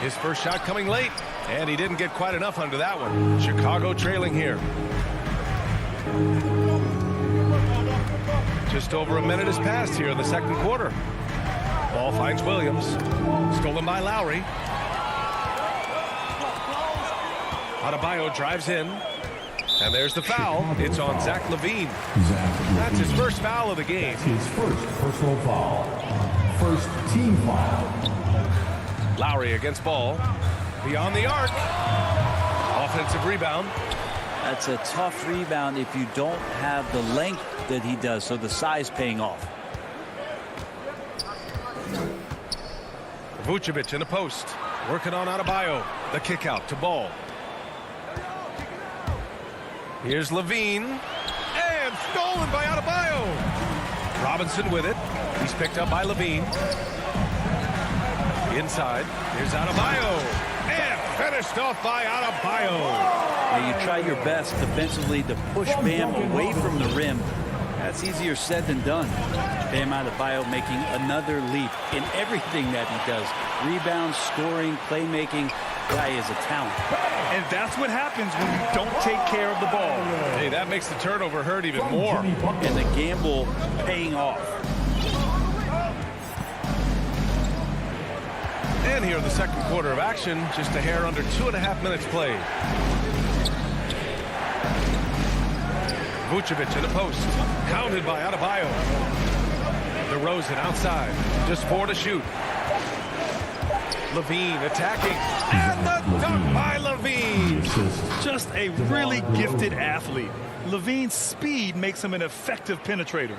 His first shot coming late. And he didn't get quite enough under that one. Chicago trailing here. Just over a minute has passed here in the second quarter. Ball finds Williams. Stolen by Lowry. Adebayo drives in. And there's the foul. It's on Zach LaVine. That's his first foul of the game. His first personal foul. First team foul. Lowry against Ball. Beyond the arc. Offensive rebound. That's a tough rebound if you don't have the length that he does, so the size paying off. Vucevic in the post. Working on Adebayo. The kick out to Ball. Here's Levine. And stolen by Adebayo. Robinson with it. He's picked up by Levine. Inside. Here's Adebayo. And finished off by Adebayo. Now you try your best defensively to push Bam away from the rim. That's easier said than done. Bam Adebayo making another leap in everything that he does. Rebounds, scoring, playmaking. Guy is a talent. And that's what happens when you don't take care of the ball. Hey, that makes the turnover hurt even more. And the gamble paying off. And here in the second quarter of action, just a hair under 2.5 minutes played. Vucevic in the post. Counted by Adebayo. DeRozan outside. Just 4 to shoot. Levine attacking. And the dunk by Levine. Just a really gifted athlete. Levine's speed makes him an effective penetrator.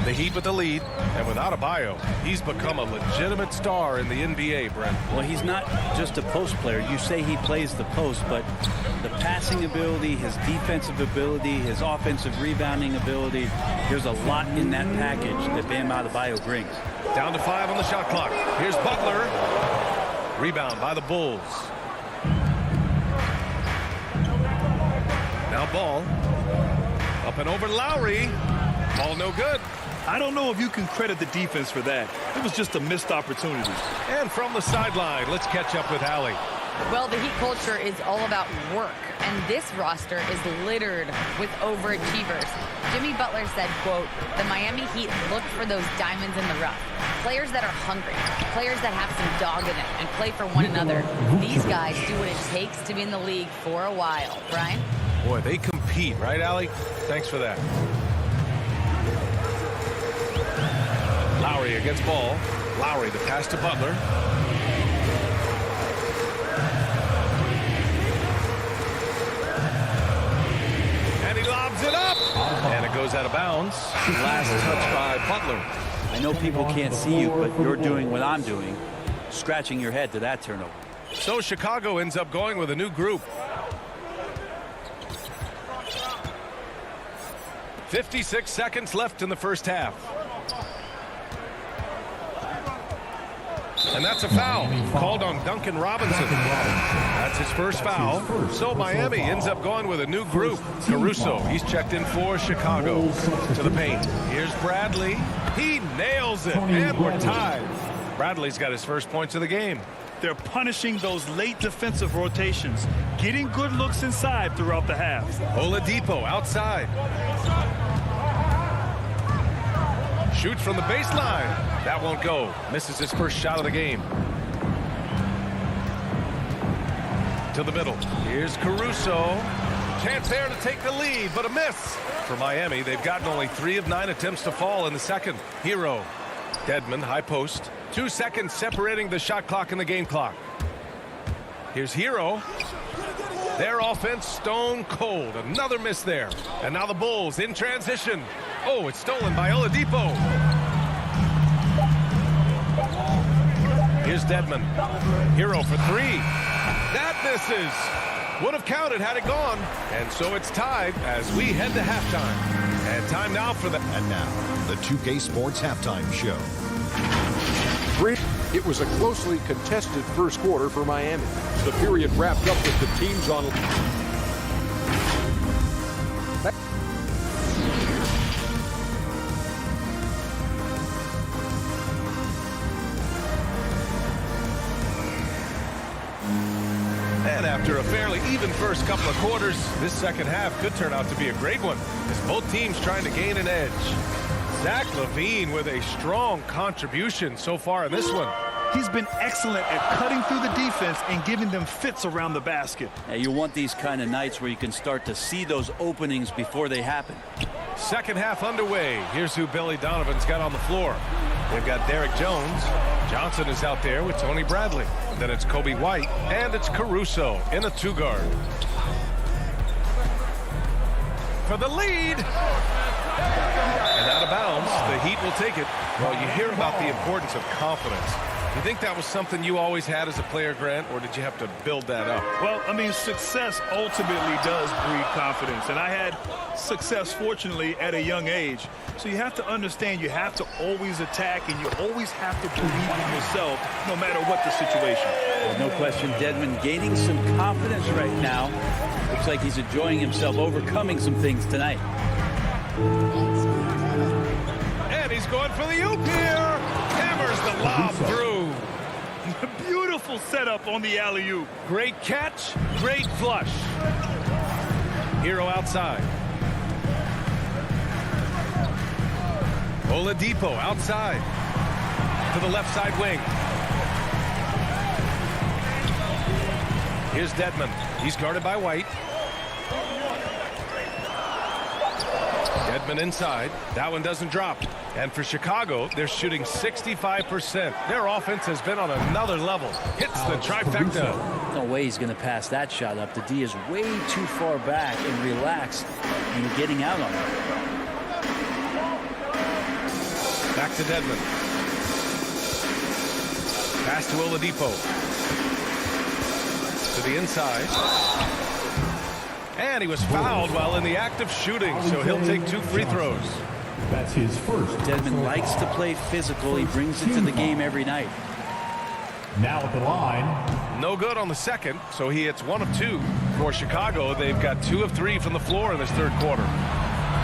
The Heat with the lead, and with Adebayo, he's become a legitimate star in the NBA, Brent. Well, he's not just a post player. You say he plays the post, but the passing ability, his defensive ability, his offensive rebounding ability, there's a lot in that package that Bam Adebayo brings. Down to 5 on the shot clock. Here's Butler. Rebound by the Bulls. Now Ball. Up and over Lowry. Ball no good. I don't know if you can credit the defense for that. It was just a missed opportunity. And from the sideline, let's catch up with Allie. Well, the Heat culture is all about work, and this roster is littered with overachievers. Jimmy Butler said, quote, "The Miami Heat look for those diamonds in the rough. Players that are hungry, players that have some dog in them and play for one another. These guys do what it takes to be in the league for a while." Brian? Boy, they compete, right, Allie? Thanks for that. Lowry against Ball. Lowry, the pass to Butler. And he lobs it up. And it goes out of bounds. Last touch by Butler. I know people can't see you, but you're doing what I'm doing. Scratching your head to that turnover. So Chicago ends up going with a new group. 56 seconds left in the first half. And that's a foul called on Duncan Robinson. That's his first foul. So Miami ends up going with a new group. Caruso, he's checked in for Chicago. To the paint. Here's Bradley. He nails it. And we're tied. Bradley's got his first points of the game. They're punishing those late defensive rotations, getting good looks inside throughout the half. Oladipo outside. Shoots from the baseline. That won't go. Misses his first shot of the game. To the middle. Here's Caruso. Chance there to take the lead, but a miss. For Miami, they've gotten only 3 of 9 attempts to fall in the second. Hero. Dedmon, high post. 2 seconds separating the shot clock and the game clock. Here's Hero. Their offense stone cold. Another miss there. And now the Bulls in transition. Oh, it's stolen by Oladipo. Here's Dedmon. Hero for 3. That misses. Would have counted had it gone. And so it's tied as we head to halftime. And time now for the... And now, the 2K Sports Halftime Show. It was a closely contested first quarter for Miami. The period wrapped up with the teams on... And after a fairly even first couple of quarters, this second half could turn out to be a great one as both teams trying to gain an edge. Zach LaVine with a strong contribution so far in this one. He's been excellent at cutting through the defense and giving them fits around the basket. Yeah, you want these kind of nights where you can start to see those openings before they happen. Second half underway. Here's who Billy Donovan's got on the floor. They've got Derek Jones. Johnson is out there with Tony Bradley. Then it's Kobe White, and it's Caruso in a 2-guard. For the lead. And out of bounds, the Heat will take it. Well, you hear about the importance of confidence. Do you think that was something you always had as a player, Grant, or did you have to build that up? Well, I mean, success ultimately does breed confidence. And I had success, fortunately, at a young age. So you have to understand you have to always attack and you always have to believe in yourself no matter what the situation. Well, no question, Dedmon gaining some confidence right now. Looks like he's enjoying himself, overcoming some things tonight. And he's going for the oop here. Hammers the lob through. Beautiful setup on the alley-oop. Great catch, great flush. Hero outside. Oladipo outside. To the left side wing. Here's Dedmon. He's guarded by White. Dedmon inside. That one doesn't drop. And for Chicago, they're shooting 65%. Their offense has been on another level. Hits the trifecta. No way he's going to pass that shot up. The D is way too far back and relaxed and getting out on it. Back to Dedmon. Pass to Oladipo. To the inside. And he was fouled while in the act of shooting, so he'll take 2 free throws. That's his first. Dedmon likes to play physical. He brings it to the game every night. Now at the line. No good on the second, so he hits 1 of 2. For Chicago, they've got 2 of 3 from the floor in this third quarter.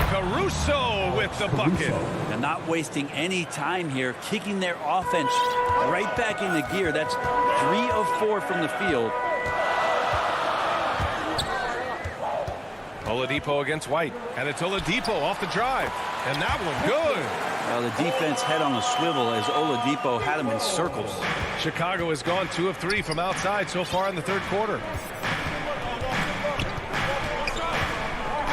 Caruso with the bucket. They're not wasting any time here, kicking their offense right back into gear. That's 3 of 4 from the field. Oladipo against White, and it's Oladipo off the drive, and that one good. Well, the defense head on a swivel as Oladipo had him in circles. Chicago has gone 2 of 3 from outside so far in the third quarter.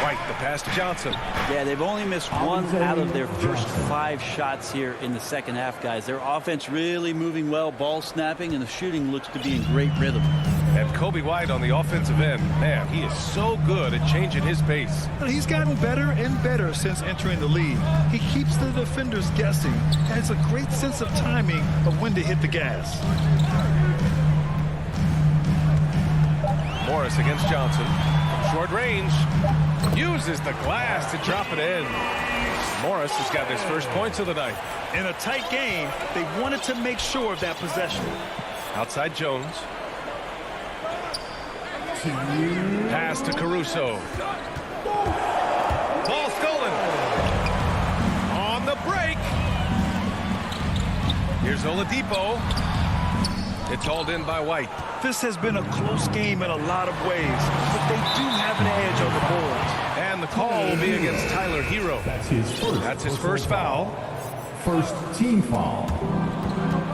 White, the pass to Johnson. Yeah, they've only missed 1 out of their first 5 shots here in the second half, guys. Their offense really moving well, ball snapping, and the shooting looks to be in great rhythm. And Kobe White on the offensive end, man, he is so good at changing his pace. He's gotten better and better since entering the league. He keeps the defenders guessing, has a great sense of timing of when to hit the gas. Morris against Johnson. Short range. Uses the glass to drop it in. Morris has got his first points of the night. In a tight game, they wanted to make sure of that possession. Outside Jones. Pass to Caruso. Ball stolen. On the break. Here's Oladipo. It's hauled in by White. This has been a close game in a lot of ways, but they do have an edge on the boards. And the call will be against Tyler Hero. That's his first foul. First team foul.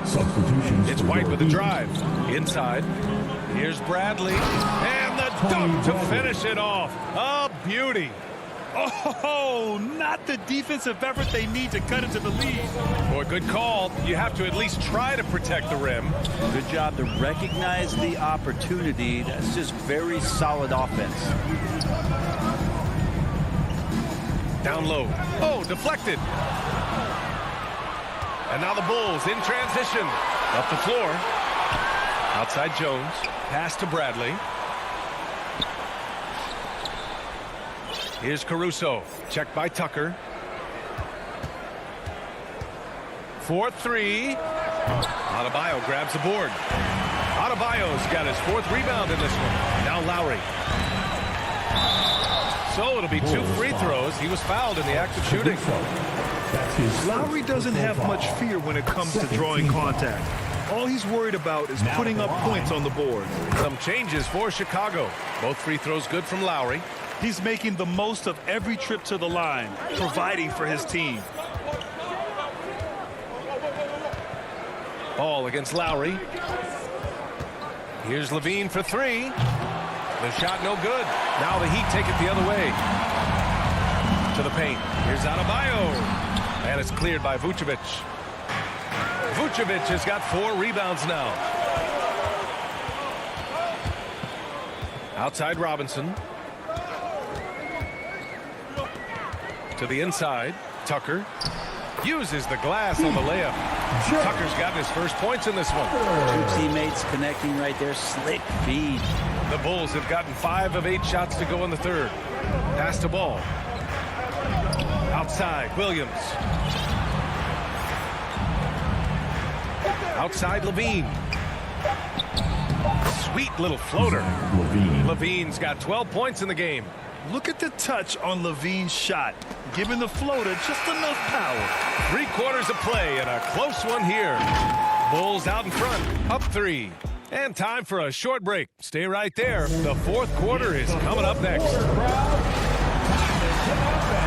Substitutions. It's White with the drive. Inside. Here's Bradley. And the dunk to finish it off. A beauty. Oh, not the defensive effort they need to cut into the lead. Boy, good call. You have to at least try to protect the rim. Good job to recognize the opportunity. That's just very solid offense. Down low. Oh, deflected. And now the Bulls in transition. Up the floor. Outside Jones. Pass to Bradley. Here's Caruso. Checked by Tucker. 4-3. Adebayo grabs the board. Adebayo's got his fourth rebound in this one. Now Lowry. So it'll be 2 free throws. He was fouled in the act of shooting. Lowry doesn't have much fear when it comes to drawing contact. All he's worried about is putting up points on the board. Some changes for Chicago. Both free throws good from Lowry. He's making the most of every trip to the line, providing for his team. Ball against Lowry. Here's Levine for 3. The shot no good. Now the Heat take it the other way. To the paint. Here's Adebayo. And it's cleared by Vucevic. Vucevic has got 4 rebounds now. Outside Robinson. To the inside. Tucker uses the glass on the layup. Tucker's got his first points in this one. 2 teammates connecting right there. Slick feed. The Bulls have gotten 5 of 8 shots to go in the third. Pass to Ball. Outside, Williams. Outside, Levine. Sweet little floater. Levine's got 12 points in the game. Look at the touch on Levine's shot, giving the floater just enough power. 3 quarters of play and a close one here. Bulls out in front, up 3. And time for a short break. Stay right there. The fourth quarter is coming up next.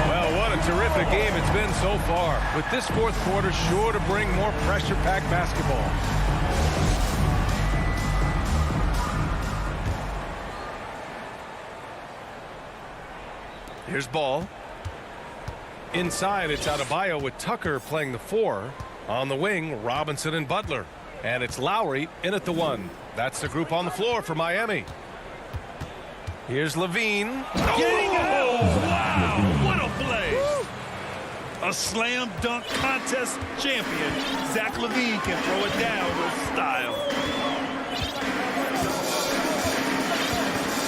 Well, what a terrific game it's been so far. With this fourth quarter sure to bring more pressure-packed basketball. Here's Ball. Inside, it's Adebayo with Tucker playing the 4. On the wing, Robinson and Butler. And it's Lowry in at the 1. That's the group on the floor for Miami. Here's Levine. Getting out! Wow, what a play! A slam dunk contest champion. Zach Levine can throw it down with style.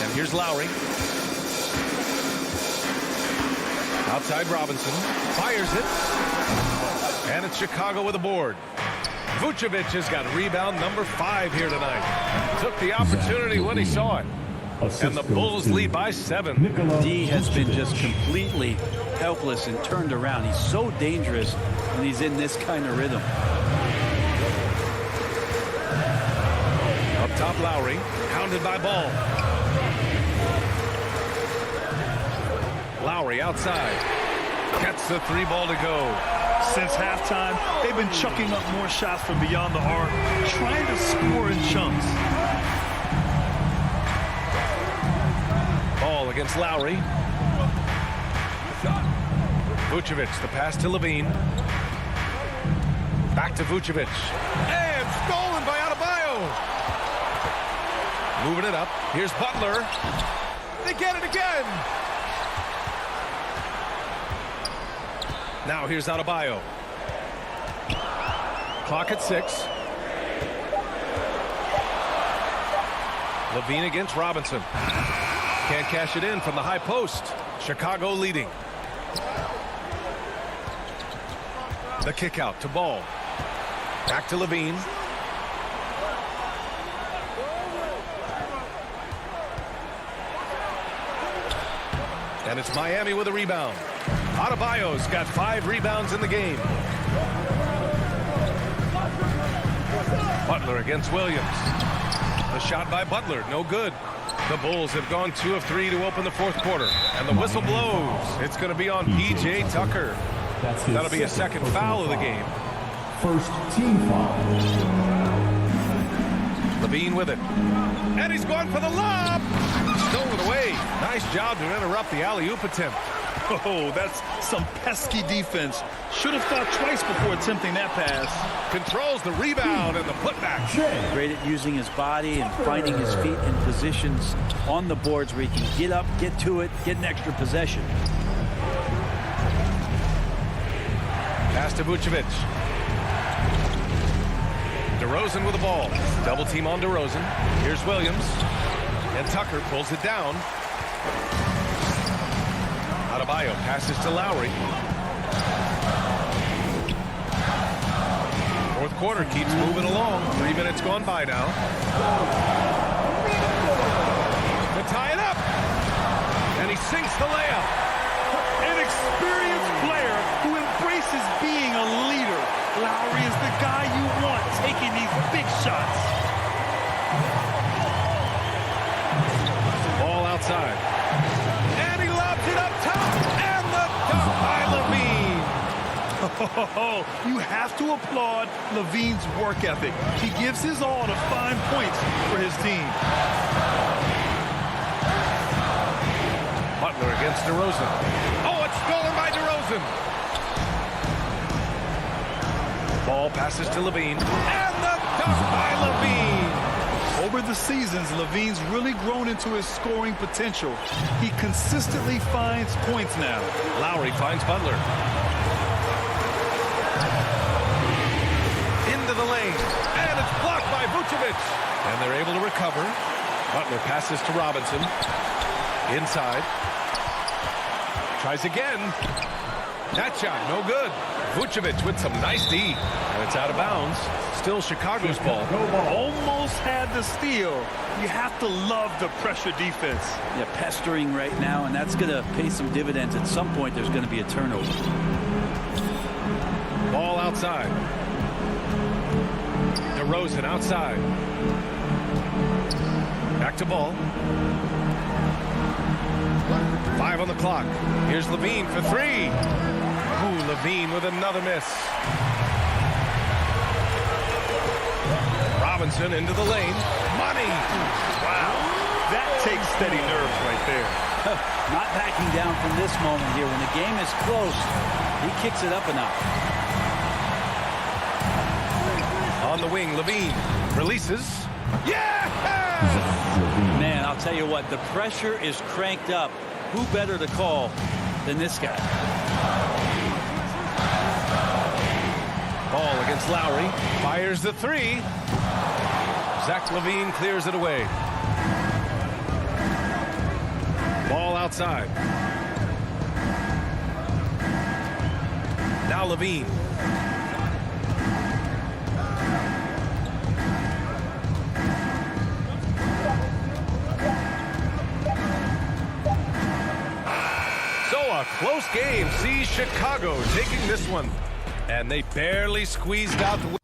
And here's Lowry. Outside Robinson. Fires it. And it's Chicago with a board. Vucevic has got rebound number 5 here tonight. Took the opportunity when he saw it. And the Bulls lead by 7. D has been just completely helpless and turned around. He's so dangerous when he's in this kind of rhythm. Up top, Lowry. Hounded by Ball. Lowry outside. Gets the 3 ball to go. Since halftime, they've been chucking up more shots from beyond the arc, trying to score in chunks. Ball against Lowry. Vucevic, the pass to Levine. Back to Vucevic. And stolen by Adebayo. Moving it up. Here's Butler. They get it again. Now here's Adebayo. Clock at 6. Levine against Robinson. Can't cash it in from the high post. Chicago leading. The kick out to Ball. Back to Levine. And it's Miami with a rebound. Adebayo's got 5 rebounds in the game. Butler against Williams. The shot by Butler, no good. The Bulls have gone 2 of 3 to open the fourth quarter. And the whistle blows. It's going to be on P.J. Tucker. That'll be a second foul of the game. First team foul. Levine with it. And he's going for the lob. Stolen away. Nice job to interrupt the alley-oop attempt. Oh, that's some pesky defense. Should have thought twice before attempting that pass. Controls the rebound and the putback. Great at using his body and finding his feet in positions on the boards where he can get up, get to it, get an extra possession. Pass to Vucevic. DeRozan with the ball. Double team on DeRozan. Here's Williams. And Tucker pulls it down. Adebayo passes to Lowry. Fourth quarter keeps moving along. 3 minutes gone by now. To tie it up. And he sinks the layup. An experienced player who embraces being a leader. Lowry is the guy you want taking these big shots. Ball outside. And he lobs it up top. And the dunk by Levine. Oh, you have to applaud Levine's work ethic. He gives his all to find points for his team. Butler against DeRozan. Oh, it's stolen by DeRozan. Ball passes to Levine. And the dunk by Levine. Over the seasons, Levine's really grown into his scoring potential. He consistently finds points now. Lowry finds Butler. Into the lane. And it's blocked by Vucevic. And they're able to recover. Butler passes to Robinson. Inside. Tries again. That shot, no good. Vucevic with some nice D. And it's out of bounds. Still Chicago's ball. Almost had the steal. You have to love the pressure defense. Yeah, pestering right now, and that's going to pay some dividends. At some point, there's going to be a turnover. Ball outside. DeRozan outside. Back to Ball. 5 on the clock. Here's Levine for 3. Ooh, Levine with another miss. Robinson into the lane. Money. Wow. That takes steady nerves right there. Not backing down from this moment here. When the game is close, he kicks it up a notch. On the wing, Levine releases. Yeah! Man, I'll tell you what, the pressure is cranked up. Who better to call than this guy? Ball against Lowry. Fires the 3. Zach LaVine clears it away. Ball outside. Now Levine. So a close game sees Chicago taking this one. And they barely squeezed out the win.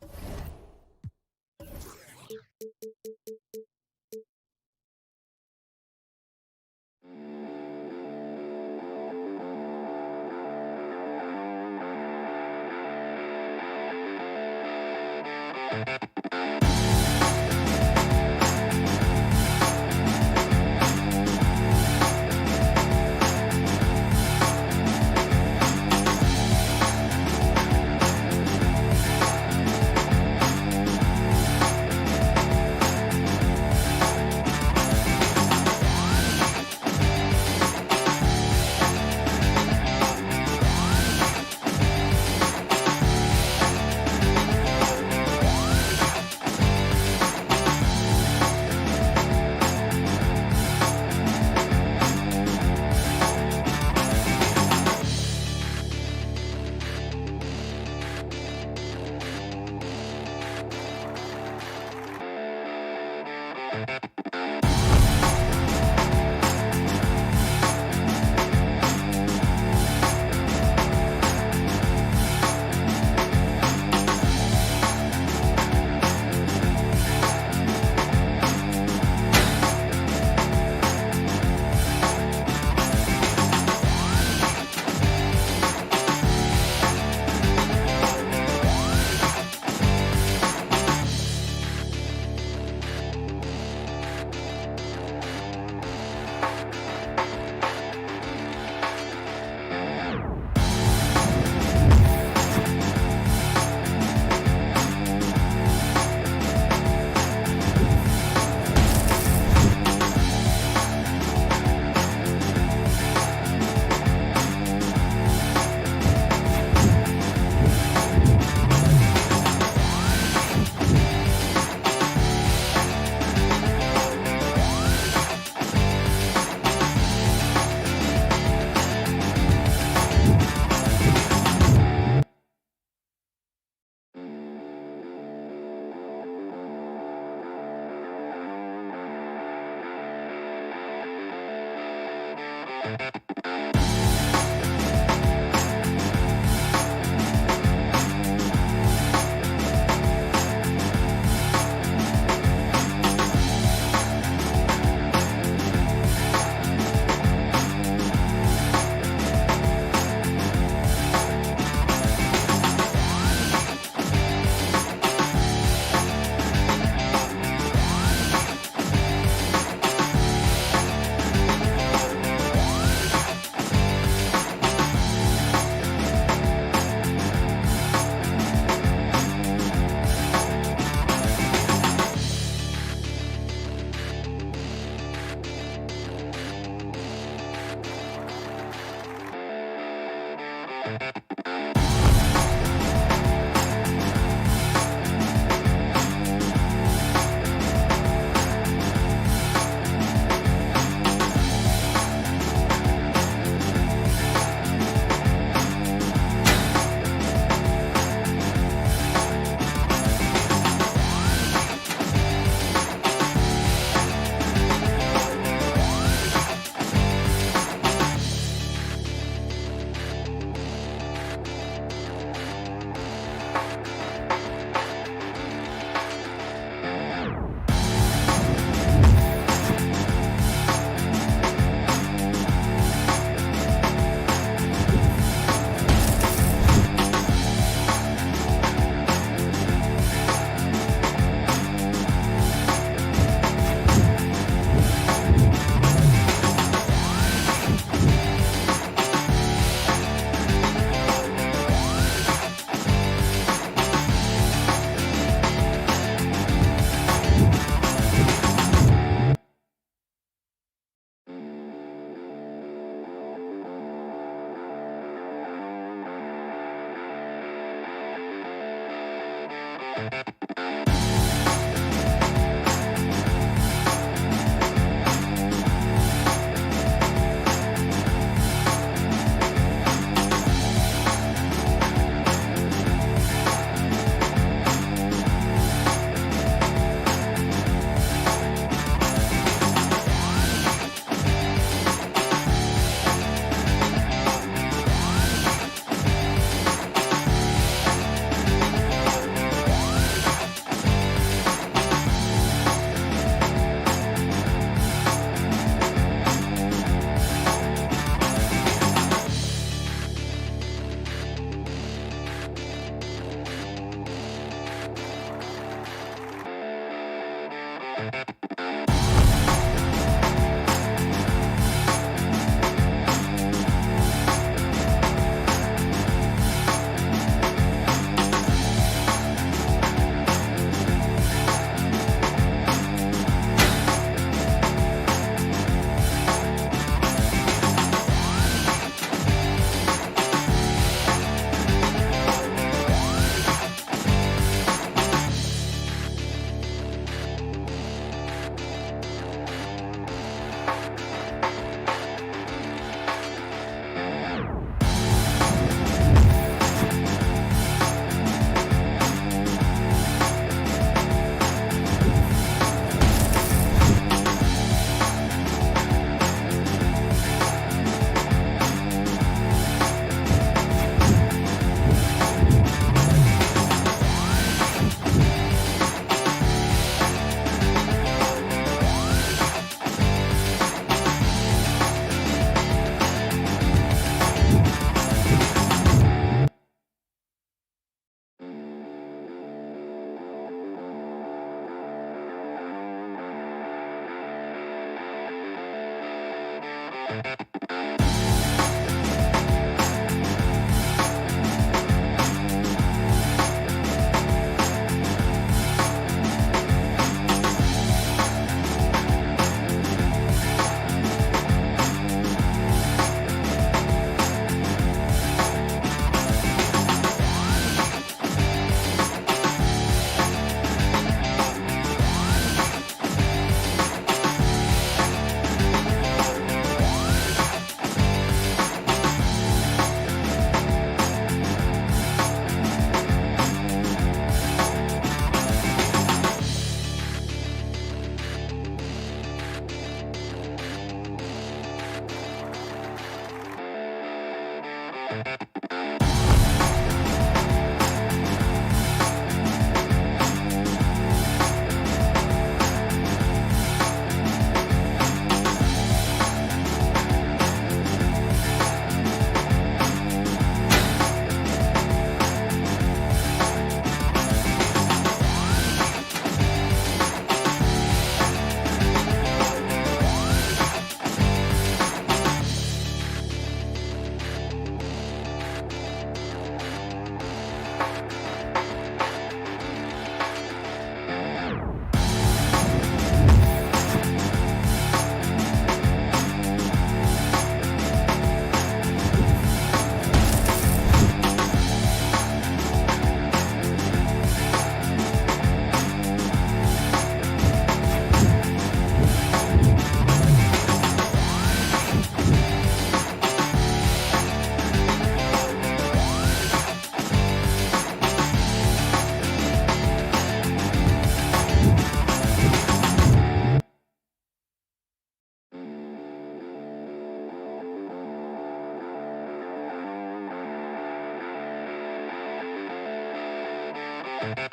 The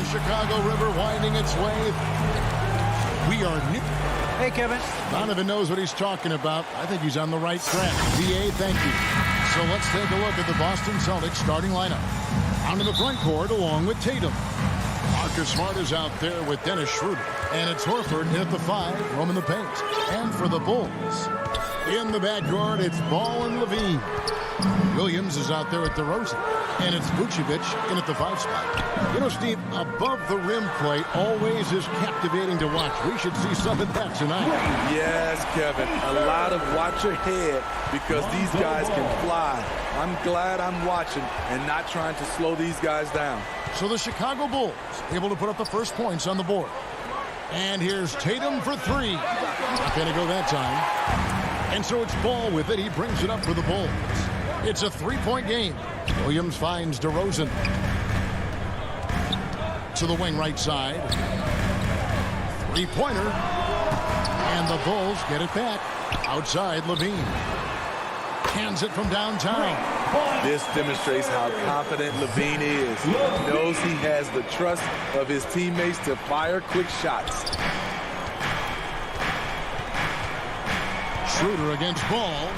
Chicago River winding its way. We are new. Hey, Kevin. Donovan knows what he's talking about. I think he's on the right track. VA, thank you. So let's take a look at the Boston Celtics starting lineup. Onto the front court along with Tatum. Marcus Smart is out there with Dennis Schroeder. And it's Horford at the 5, roaming the paint. And for the Bulls, in the backcourt, it's Ball and Levine. Williams is out there at DeRozan. And it's Vucevic in at the 5 spot. You know, Steve, above the rim play always is captivating to watch. We should see some of that tonight. Yes, Kevin. A lot of watch ahead because these guys can fly. I'm glad I'm watching and not trying to slow these guys down. So the Chicago Bulls able to put up the first points on the board. And here's Tatum for 3. Not going to go that time. And so it's Ball with it. He brings it up for the Bulls. It's a 3-point game. Williams finds DeRozan. To the wing right side. 3-pointer. And the Bulls get it back. Outside, Levine. Hands it from downtown. This demonstrates how confident Levine is. He knows he has the trust of his teammates to fire quick shots. Schroeder against Ball.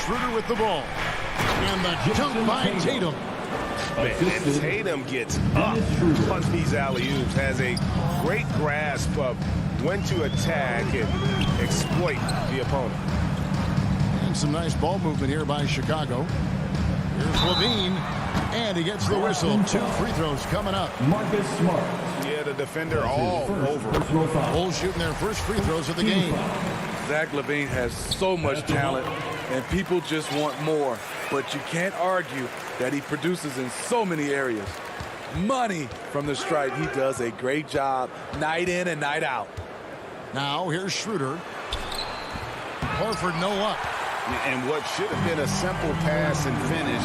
Schroeder with the ball. And the dunk by Tatum. Man, Tatum gets up on these alley-oops, has a great grasp of when to attack and exploit the opponent. And some nice ball movement here by Chicago. Here's Levine, and he gets the whistle. 2 free throws coming up. Marcus Smart. Yeah, the defender all over. Bulls shooting their first free throws of the game. Zach LaVine has so much talent, and people just want more. But you can't argue that he produces in so many areas. Money from the stripe. He does a great job night in and night out. Now here's Schroeder. Horford no up. And what should have been a simple pass and finish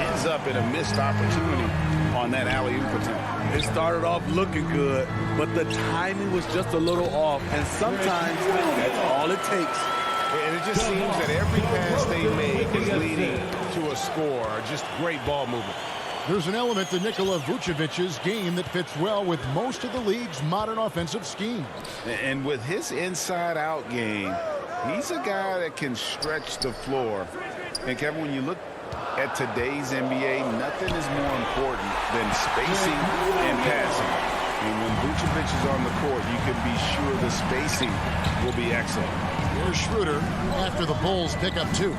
ends up in a missed opportunity on that alley-oop attempt. It started off looking good, but the timing was just a little off, and sometimes that's all it takes. And it just seems that every pass they make is leading to a score. Just great ball movement. There's an element to Nikola Vucevic's game that fits well with most of the league's modern offensive scheme. And with his inside-out game, he's a guy that can stretch the floor. And Kevin, when you look at today's NBA, nothing is more important than spacing and passing. And when Vucevic is on the court, you can be sure the spacing will be excellent. Here's Schroeder after the Bulls pick up 2.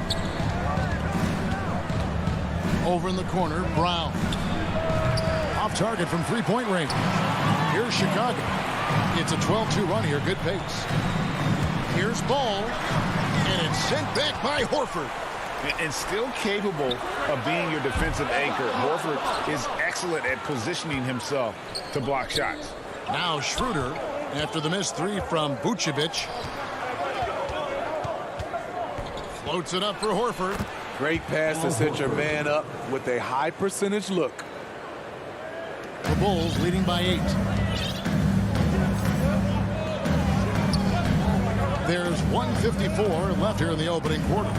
Over in the corner, Brown. Off target from three-point range. Here's Chicago. It's a 12-2 run here. Good pace. Here's Ball. And it's sent back by Horford. And still capable of being your defensive anchor. Horford is excellent at positioning himself to block shots. Now Schroeder after the missed 3 from Vucevic. Floats it up for Horford. Great pass to set your man up with a high percentage look. The Bulls leading by 8. There's 1:54 left here in the opening quarter.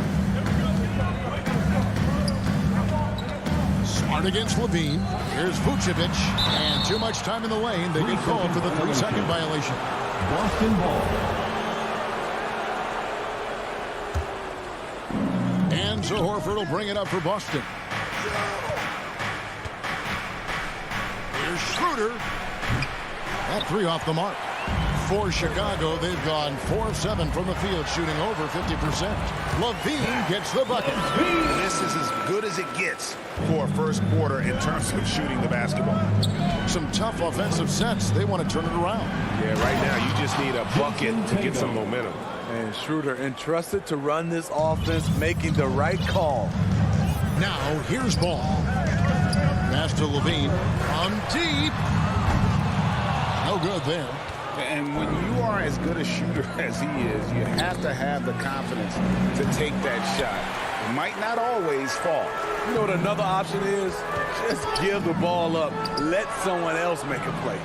Smart against Levine. Here's Vucevic. And too much time in the lane. They get called for the 3-second violation. Boston ball. And so Horford will bring it up for Boston. Here's Schroeder. That 3 off the mark. For Chicago, they've gone 4 of 7 from the field, shooting over 50%. Levine gets the bucket. This is as good as it gets for a first quarter in terms of shooting the basketball. Some tough offensive sets. They want to turn it around. Yeah, right now you just need a bucket to get some momentum. And Schroeder entrusted to run this offense, making the right call. Now here's Ball. Pass to Levine. On deep. No good there. And when you are as good a shooter as he is, you have to have the confidence to take that shot. It might not always fall. You know what another option is? Just give the ball up. Let someone else make a play.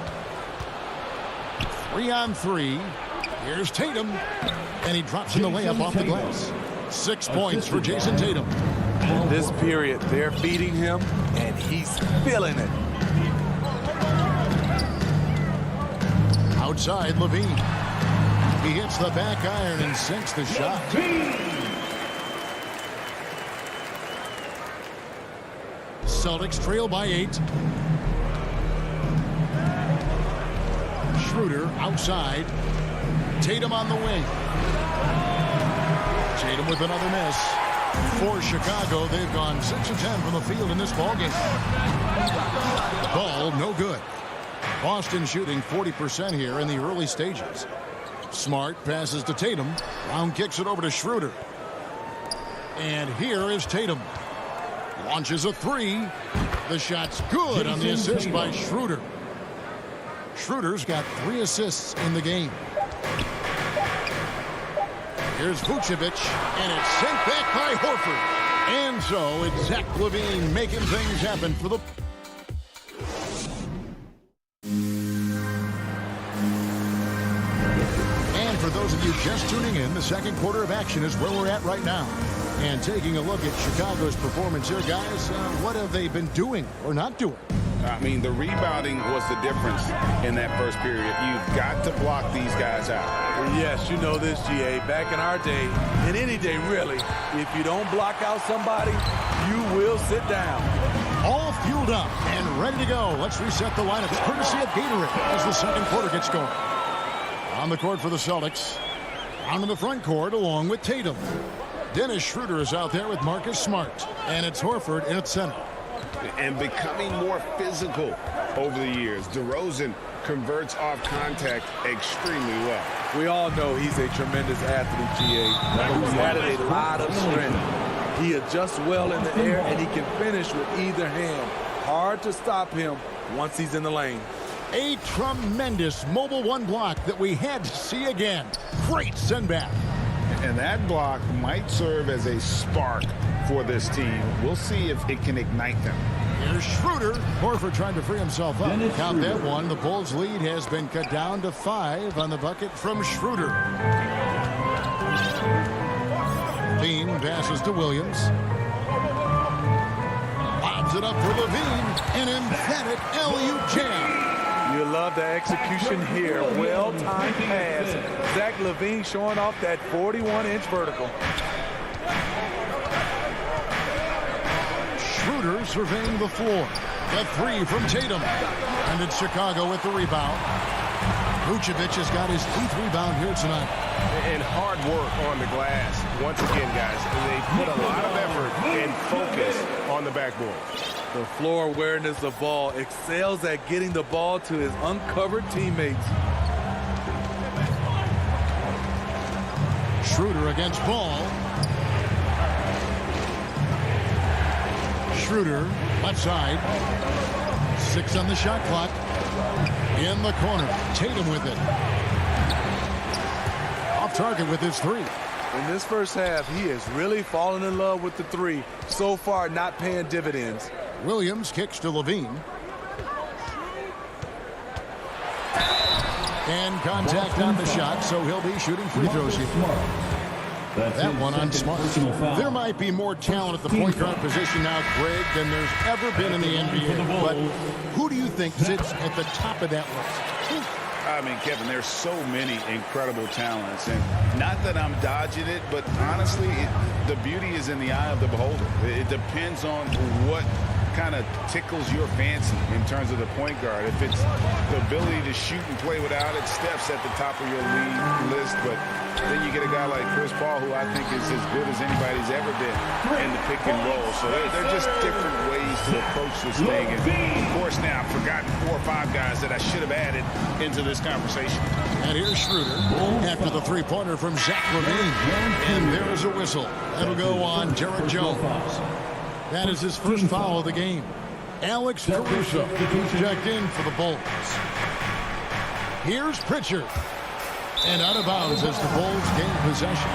3 on 3. Here's Tatum. And he drops in the layup off the glass. 6 points for Jason Tatum. This period, they're beating him, and he's feeling it. Outside, Levine. He hits the back iron and sinks the shot. Celtics trail by 8. Schroeder outside. Tatum on the wing. Tatum with another miss. For Chicago, they've gone 6 of 10 from the field in this ballgame. Ball no good. Boston shooting 40% here in the early stages. Smart passes to Tatum. Brown kicks it over to Schroeder. And here is Tatum. Launches a 3. The shot's good on the assist by Schroeder. Schroeder's got 3 assists in the game. Here's Vucevic, and it's sent back by Horford. And so it's Zach LaVine making things happen for the... And for those of you just tuning in, the second quarter of action is where we're at right now. And taking a look at Chicago's performance here, guys, what have they been doing or not doing? I mean, the rebounding was the difference in that first period. You've got to block these guys out. Yes, you know this, GA. Back in our day, and any day really, if you don't block out somebody, you will sit down. All fueled up and ready to go. Let's reset the lineup courtesy of Gatorade as the second quarter gets going. On the court for the Celtics. Down in the front court along with Tatum. Dennis Schroeder is out there with Marcus Smart. And it's Horford in at center. And becoming more physical over the years. DeRozan converts off contact extremely well. We all know he's a tremendous athlete, GA. He's added a lot of strength. He adjusts well in the air, and he can finish with either hand. Hard to stop him once he's in the lane. A tremendous mobile 1 block that we had to see again. Great send back. And that block might serve as a spark for this team. We'll see if it can ignite them. Here's Schroeder. Horford trying to free himself up. Count that one. The Bulls' lead has been cut down to 5 on the bucket from Schroeder. Levine passes to Williams. Lobs it up for Levine. An emphatic alley-oop jam. You love the execution here. Well-timed pass. Zach LaVine showing off that 41-inch vertical. Schroeder surveying the floor. The three from Tatum. And it's Chicago with the rebound. Vucevic has got his 8th rebound here tonight. And hard work on the glass. Once again, guys, they put a lot of effort and focus on the backboard. The floor awareness of ball excels at getting the ball to his uncovered teammates. Schroeder against Ball. Schroeder, left side. 6 on the shot clock. In the corner. Tatum with it. Off target with his 3. In this first half, he has really fallen in love with the 3. So far, not paying dividends. Williams kicks to Levine. And contact on the shot, so he'll be shooting free throws here. That one on Smart. There might be more talent at the point guard position now, Greg, than there's ever been in the NBA. But who do you think sits at the top of that list? I mean, Kevin, there's so many incredible talents. And not that I'm dodging it, but honestly, the beauty is in the eye of the beholder. It depends on what kind of tickles your fancy in terms of the point guard. If it's the ability to shoot and play without it, Steph's at the top of your league list. But then you get a guy like Chris Paul, who I think is as good as anybody's ever been in the pick and roll. So they're just different ways to approach this thing. And of course, now I've forgotten 4 or 5 guys that I should have added into this conversation. And here's Schroeder after the three-pointer from Zach LaVine. And there is a whistle. That'll go on Derek Jones. That is his first foul of the game. Alex Caruso checked in for the Bulls. Here's Pritchard. And out of bounds as the Bulls gain possession.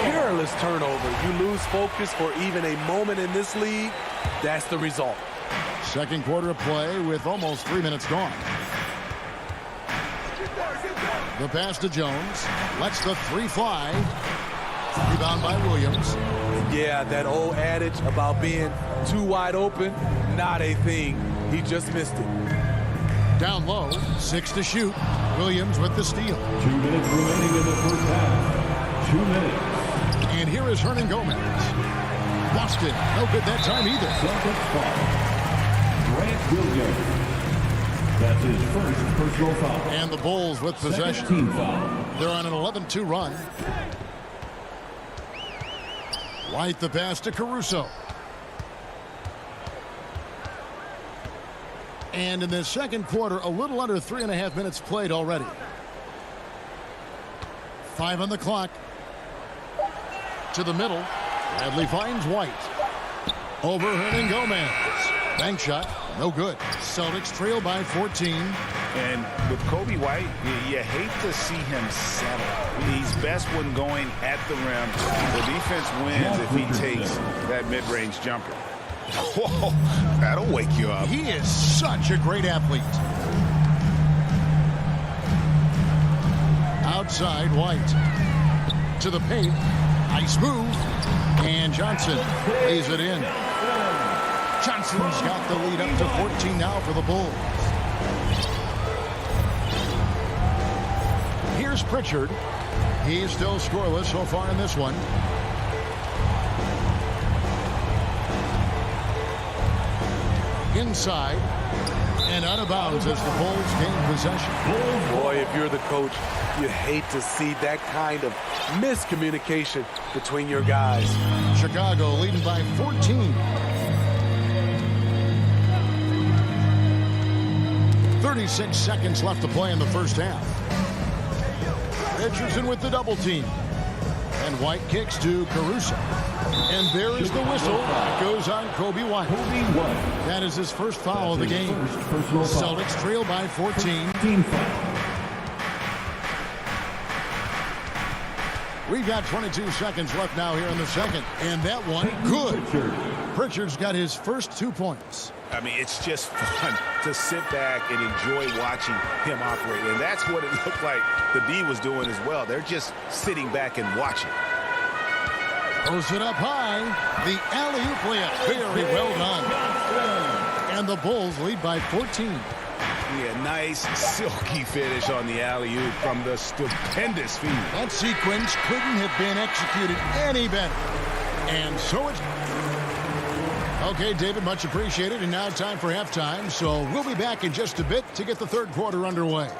Careless turnover. You lose focus for even a moment in this league. That's the result. Second quarter of play with almost 3 minutes gone. The pass to Jones. Lets the 3 fly. Rebound by Williams. Yeah, that old adage about being too wide open, not a thing. He just missed it. Down low, 6 to shoot. Williams with the steal. 2 minutes remaining in the first half. 2 minutes. And here is Hernan Gomez. Boston, no good that time either. Grant Williams. That's his first personal foul. And the Bulls with possession. Team foul. They're on an 11-2 run. White the pass to Caruso. And in the second quarter, a little under 3.5 minutes played already. 5 on the clock. To the middle. Bradley finds White. Over Hernan Gomez. Bank shot. No good. Celtics trail by 14. And with Kobe White, you hate to see him settle. He's best when going at the rim. The defense wins if he takes that mid-range jumper. Whoa, that'll wake you up. He is such a great athlete. Outside, White. To the paint. Nice move. And Johnson lays it in. Johnson's got the lead up to 14 now for the Bulls. Here's Pritchard. He's still scoreless so far in this one. Inside and out of bounds as the Bulls gain possession. Boy, if you're the coach, you hate to see that kind of miscommunication between your guys. Chicago leading by 14. 36 seconds left to play in the first half. Richardson with the double team. And White kicks to Caruso. And there is the whistle. It goes on Kobe White. That is his first foul of the game. Celtics trail by 14. We've got 22 seconds left now here in the second. And that one, good. Pritchard's got his first 2 points. I mean, it's just fun to sit back and enjoy watching him operate. And that's what it looked like the D was doing as well. They're just sitting back and watching. Posted up high. The alley-oop layup. Very well done. And the Bulls lead by 14. Yeah, nice silky finish on the alley-oop from the stupendous feed. That sequence couldn't have been executed any better. And so it's Okay, David, much appreciated. And now time for halftime. So we'll be back in just a bit to get the third quarter underway.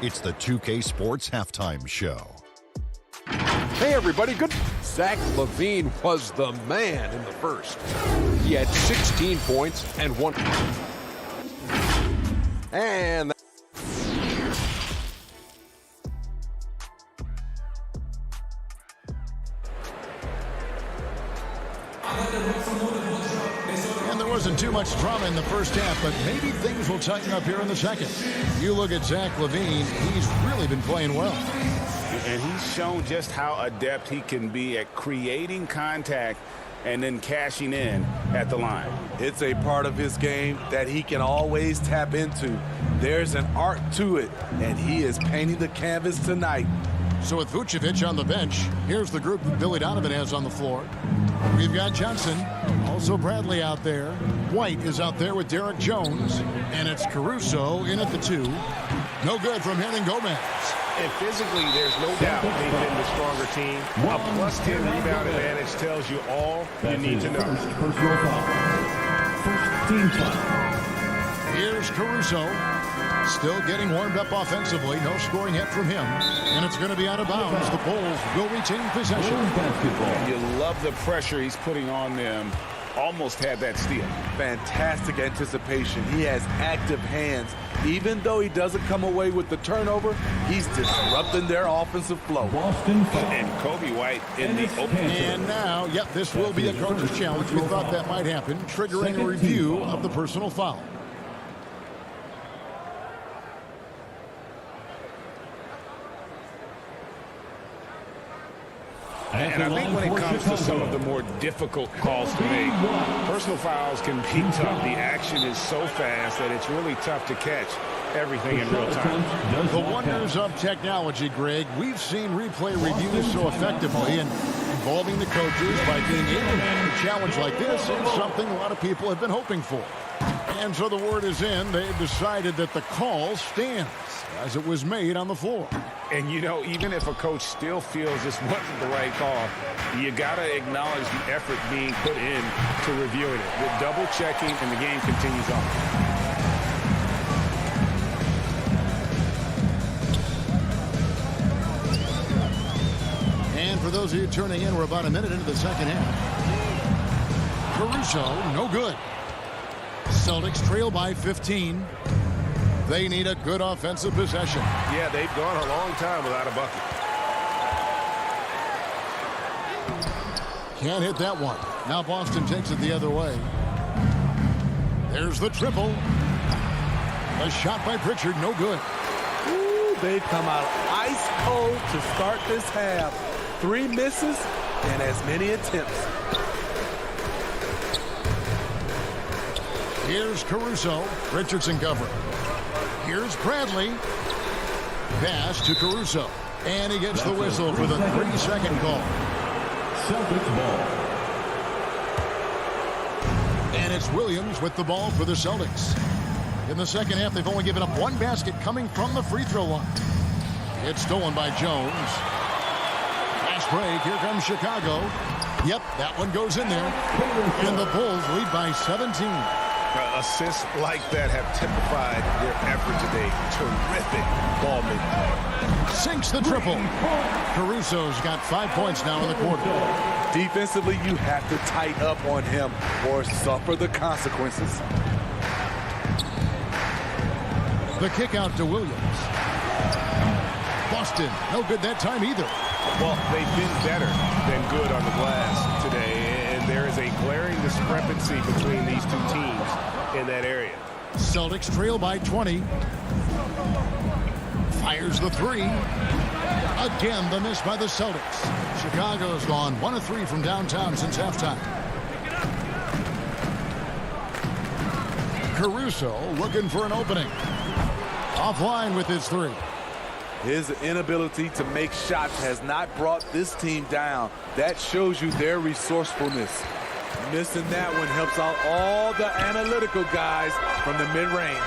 It's the 2K Sports Halftime Show. Hey, everybody. Good. Zach LaVine was the man in the first. He had 16 points and one. And there wasn't too much drama in the first half, but maybe things will tighten up here in the second. You look at Zach LaVine, he's really been playing well. And he's shown just how adept he can be at creating contact and then cashing in at the line. It's a part of his game that he can always tap into. There's an art to it, and he is painting the canvas tonight. So with Vucevic on the bench, here's the group that Billy Donovan has on the floor. We've got Johnson, also Bradley out there. White is out there with Derek Jones, and it's Caruso in at the 2. No good from Hernan Gomez. And physically, there's no doubt they've been the stronger team. A plus 10 rebound advantage tells you all you need to know. First team foul. Here's Caruso. Still getting warmed up offensively. No scoring yet from him. And it's going to be out of bounds. The Bulls will retain possession. You love the pressure he's putting on them. Almost had that steal. Fantastic anticipation. He has active hands. Even though he doesn't come away with the turnover, he's disrupting their offensive flow. And Kobe White in the open. And now, yep, this will be a coach's challenge. We thought that might happen, triggering a review of the personal foul. And I think when it comes to some of the more difficult calls to make, personal fouls can be tough. The action is so fast that it's really tough to catch everything in real time. The wonders of technology, Greg. We've seen replay reviews so effectively, and involving the coaches by being able to handle a challenge like this is something a lot of people have been hoping for. And so the word is in. They've decided that the call stands as it was made on the floor. And, you know, even if a coach still feels this wasn't the right call, you got to acknowledge the effort being put in to reviewing it. The double checking, and the game continues on. And for those of you turning in, we're about a minute into the second half. Caruso, no good. Celtics trail by 15. They need a good offensive possession. Yeah, they've gone a long time without a bucket. Can't hit that one. Now Boston takes it the other way. There's the triple. A shot by Pritchard, no good. Ooh, they've come out ice cold to start this half. 3 misses and as many attempts. Here's Caruso. Richardson covering. Here's Bradley. Pass to Caruso. And he gets the whistle for the 3-second call. Celtics ball. And it's Williams with the ball for the Celtics. In the second half, they've only given up 1 basket coming from the free throw line. It's stolen by Jones. Fast break. Here comes Chicago. Yep, that one goes in there. And the Bulls lead by 17. Assists like that have typified their effort today. Terrific ball making. Sinks the triple. Caruso's got 5 points now in the quarter. Defensively, you have to tighten up on him or suffer the consequences. The kick out to Williams. Boston, no good that time either. Well, they've been better than good on the glass today, and there is a glaring discrepancy between these two teams in that area. Celtics trail by 20. Fires the 3. Again, the miss by the Celtics. Chicago's gone 1 of 3 from downtown since halftime. Caruso looking for an opening. Offline with his 3. His inability to make shots has not brought this team down. That shows you their resourcefulness. Missing that one helps out all the analytical guys from the mid-range.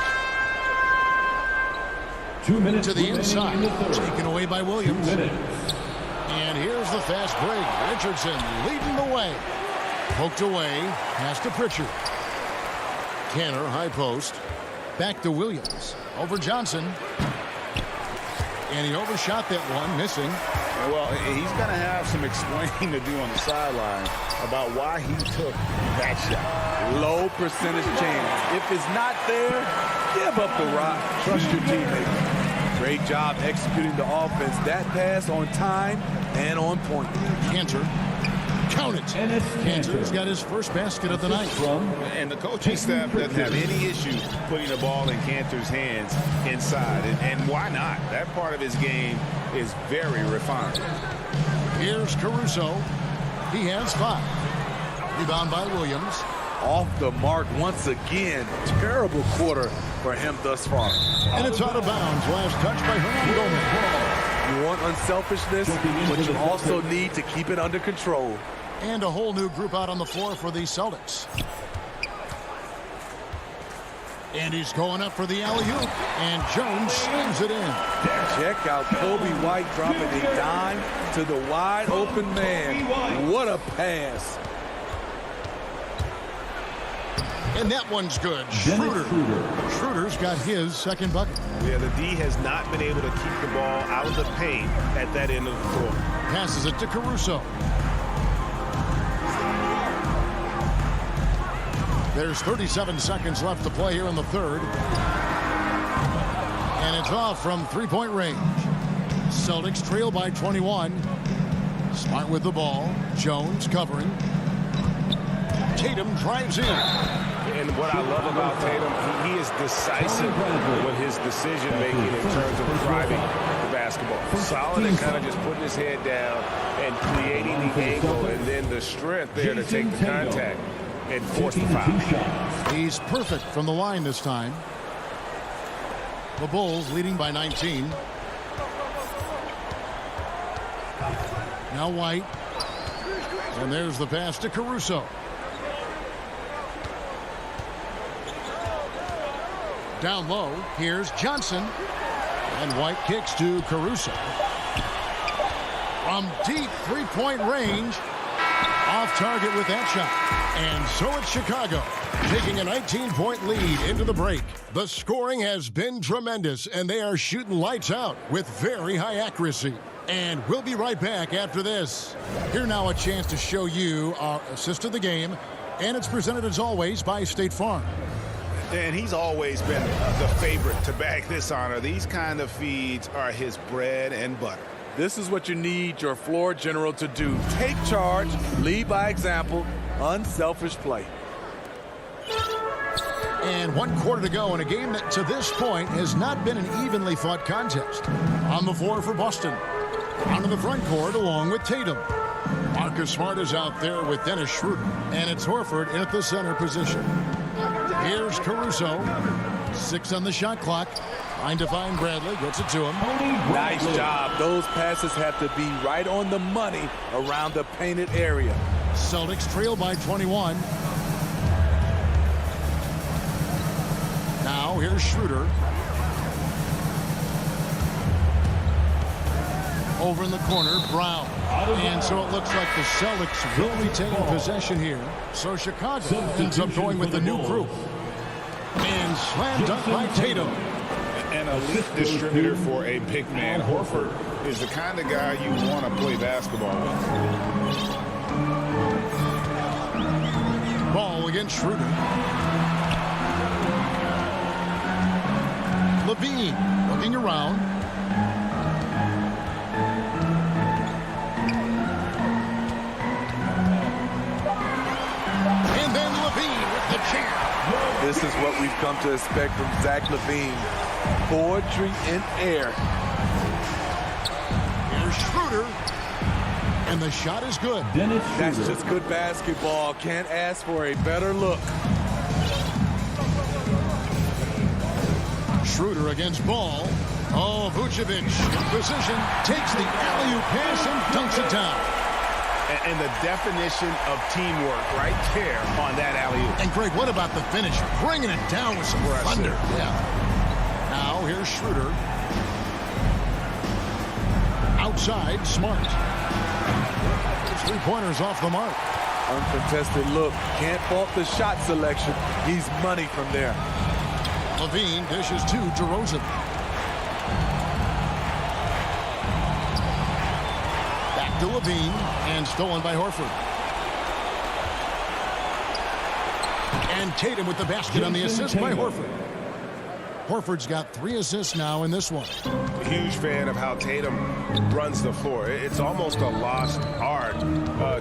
2 minutes to the inside. Taken away by Williams. And here's the fast break. Richardson leading the way. Poked away. Pass to Pritchard. Tanner, high post. Back to Williams. Over Johnson. And he overshot that one, missing. Well, he's going to have some explaining to do on the sideline about why he took that shot. Low percentage chance. If it's not there, give up the rock. Trust your teammate. Great job executing the offense. That pass on time and on point. Cantor. Count it. Cantor's got his first basket of the night. And the coaching staff doesn't have any issue putting the ball in Cantor's hands inside. And why not? That part of his game is very refined. Here's Caruso. He has 5. Rebound by Williams. Off the mark once again. Terrible quarter for him thus far. And it's out of bounds. Last touch by Hernan Gomez. You want unselfishness, but you also need to keep it under control. And a whole new group out on the floor for the Celtics. And he's going up for the alley-oop. And Jones slams it in. Check out Kobe White dropping a dime to the wide open man. What a pass. And that one's good. Schroeder's got his second bucket. Yeah, the D has not been able to keep the ball out of the paint at that end of the floor. Passes it to Caruso. There's 37 seconds left to play here in the third. And it's off from three-point range. Celtics trail by 21. Smart with the ball. Jones covering. Tatum drives in. And what I love about Tatum, he is decisive with his decision-making in terms of driving the basketball. Solid and kind of just putting his head down and creating the angle and then the strength there to take the contact and force the foul. He's perfect from the line this time. The Bulls leading by 19. Now White. And there's the pass to Caruso. Down low, here's Johnson. And White kicks to Caruso. From deep three-point range. Off target with that shot. And so it's Chicago taking a 19-point lead into the break. The scoring has been tremendous, and they are shooting lights out with very high accuracy. And we'll be right back after this. Here now a chance to show you our assist of the game. And it's presented as always by State Farm. And he's always been the favorite to bag this honor. These kind of feeds are his bread and butter. This is what you need your floor general to do. Take charge, lead by example, unselfish play. And 1 quarter to go in a game that to this point has not been an evenly fought contest. On the floor for Boston. Onto the front court along with Tatum. Marcus Smart is out there with Dennis Schroeder. And it's Horford in at the center position. Here's Caruso. 6 on the shot clock. Trying to find Bradley. Gets it to him. Nice job. Those passes have to be right on the money around the painted area. Celtics trail by 21. Now here's Schroeder. Over in the corner, Brown. And so it looks like the Celtics will retain possession here. So Chicago ends up going with the new group. And slam dunk by Tatum. An elite distributor for a big man. Horford is the kind of guy you want to play basketball with. Ball against Schroeder. Levine looking around. And then Levine with the jam. This is what we've come to expect from Zach LaVine. Poetry in air. Here's Schroeder. And the shot is good. That's just good basketball. Can't ask for a better look. Schroeder against Ball. Oh, Vucevic in position. Takes the alley-oop pass and dunks it down. And the definition of teamwork right there on that alley-oop. And Greg, what about the finish? Bringing it down with some thunder. Yeah. Now here's Schroeder. Outside, Smart. 3-pointers off the mark. Uncontested look. Can't fault the shot selection. He's money from there. Levine dishes to DeRozan. Back to Levine, and stolen by Horford. And Tatum with the basket on the assist by Horford. Horford's got 3 assists now in this one. Huge fan of how Tatum runs the floor. It's almost a lost art.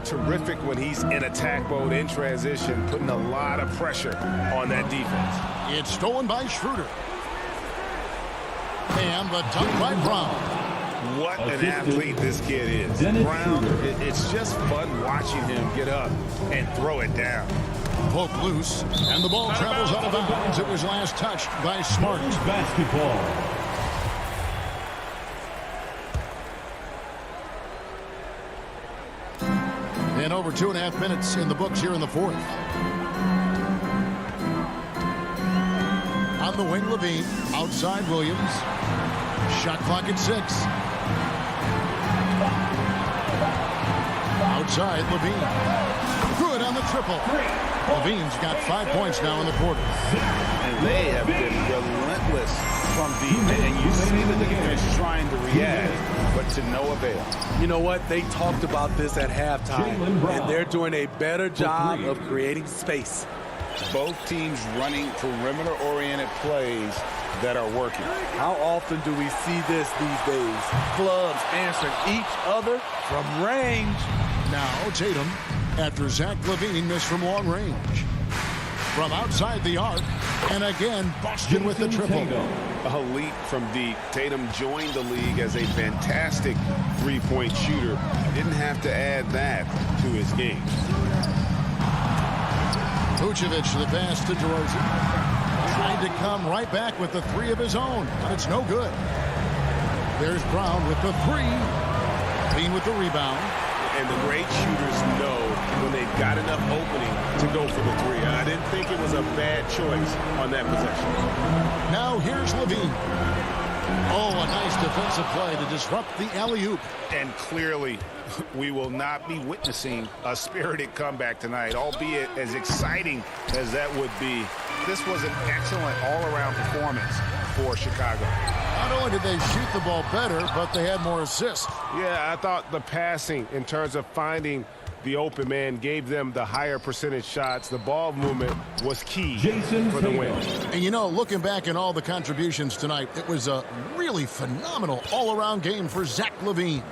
Terrific when he's in attack mode, in transition, putting a lot of pressure on that defense. It's stolen by Schroeder. And the dunk by Brown. What an athlete this kid is. Brown, it's just fun watching him get up and throw it down. Poke loose, and the ball travels out of bounds. It was last touched by Smart. Basketball. And over 2.5 minutes in the books here in the fourth. On the wing, Levine. Outside, Williams. Shot clock at 6. Outside, Levine. Good on the triple. Levine's got 5 points now in the quarter. And they have been relentless from deep. And you see the defense trying to react, but to no avail. You know what? They talked about this at halftime, and they're doing a better job of creating space. Both teams running perimeter-oriented plays that are working. How often do we see this these days? Clubs answering each other from range. Now Tatum, after Zach LaVine missed from long range. From outside the arc, and again, Boston with the triple. A leap from deep. Tatum joined the league as a fantastic three-point shooter. Didn't have to add that to his game. Vucevic, the pass to DeRozan. Trying to come right back with the 3 of his own, but it's no good. There's Brown with the 3. Bean with the rebound. And the great shooters know when they've got enough opening to go for the 3. I didn't think it was a bad choice on that possession. Now here's Levine. Oh, a nice defensive play to disrupt the alley-oop. And clearly, we will not be witnessing a spirited comeback tonight, albeit as exciting as that would be. This was an excellent all-around performance for Chicago. Not only did they shoot the ball better, but they had more assists. Yeah, I thought the passing in terms of finding the open man gave them the higher percentage shots. The ball movement was key for the win. And you know, looking back at all the contributions tonight, it was a really phenomenal all-around game for Zach LaVine.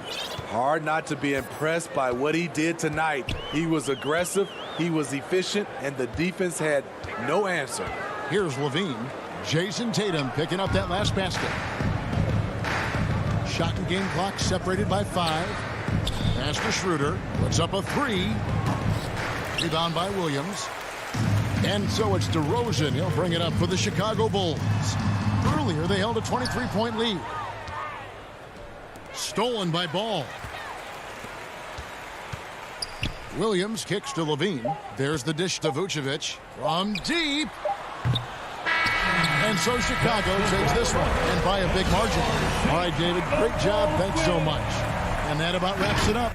Hard not to be impressed by what he did tonight. He was aggressive, he was efficient, and the defense had no answer. Here's LaVine. Jason Tatum picking up that last basket. Shot and game clock separated by 5. Pass to Schroeder. Puts up a 3. Rebound by Williams. And so it's DeRozan. He'll bring it up for the Chicago Bulls. Earlier, they held a 23-point lead. Stolen by Ball. Williams kicks to Levine. There's the dish to Vucevic. From deep. And so Chicago takes this one, and by a big margin. All right, David, great job. Thanks so much. And that about wraps it up.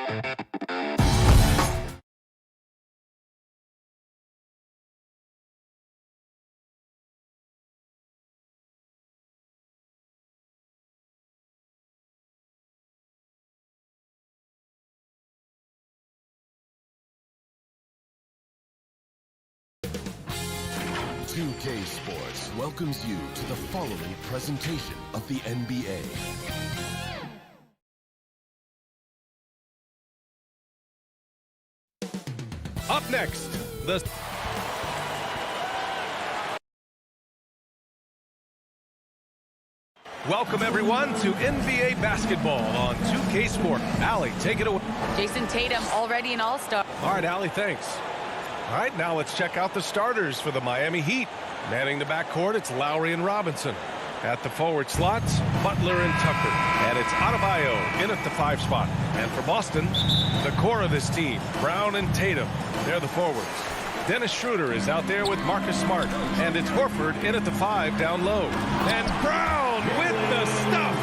2K Sports welcomes you to the following presentation of the NBA. Up next, Welcome, everyone, to NBA basketball on 2K Sport. Allie, take it away. Jason Tatum already an all-star. All right, Allie, thanks. All right, now let's check out the starters for the Miami Heat. Manning the backcourt, it's Lowry and Robinson. At the forward slots, Butler and Tucker. And it's Adebayo in at the 5 spot. And for Boston, the core of this team, Brown and Tatum. They're the forwards. Dennis Schroeder is out there with Marcus Smart. And it's Horford in at the 5 down low. And Brown with the stuff.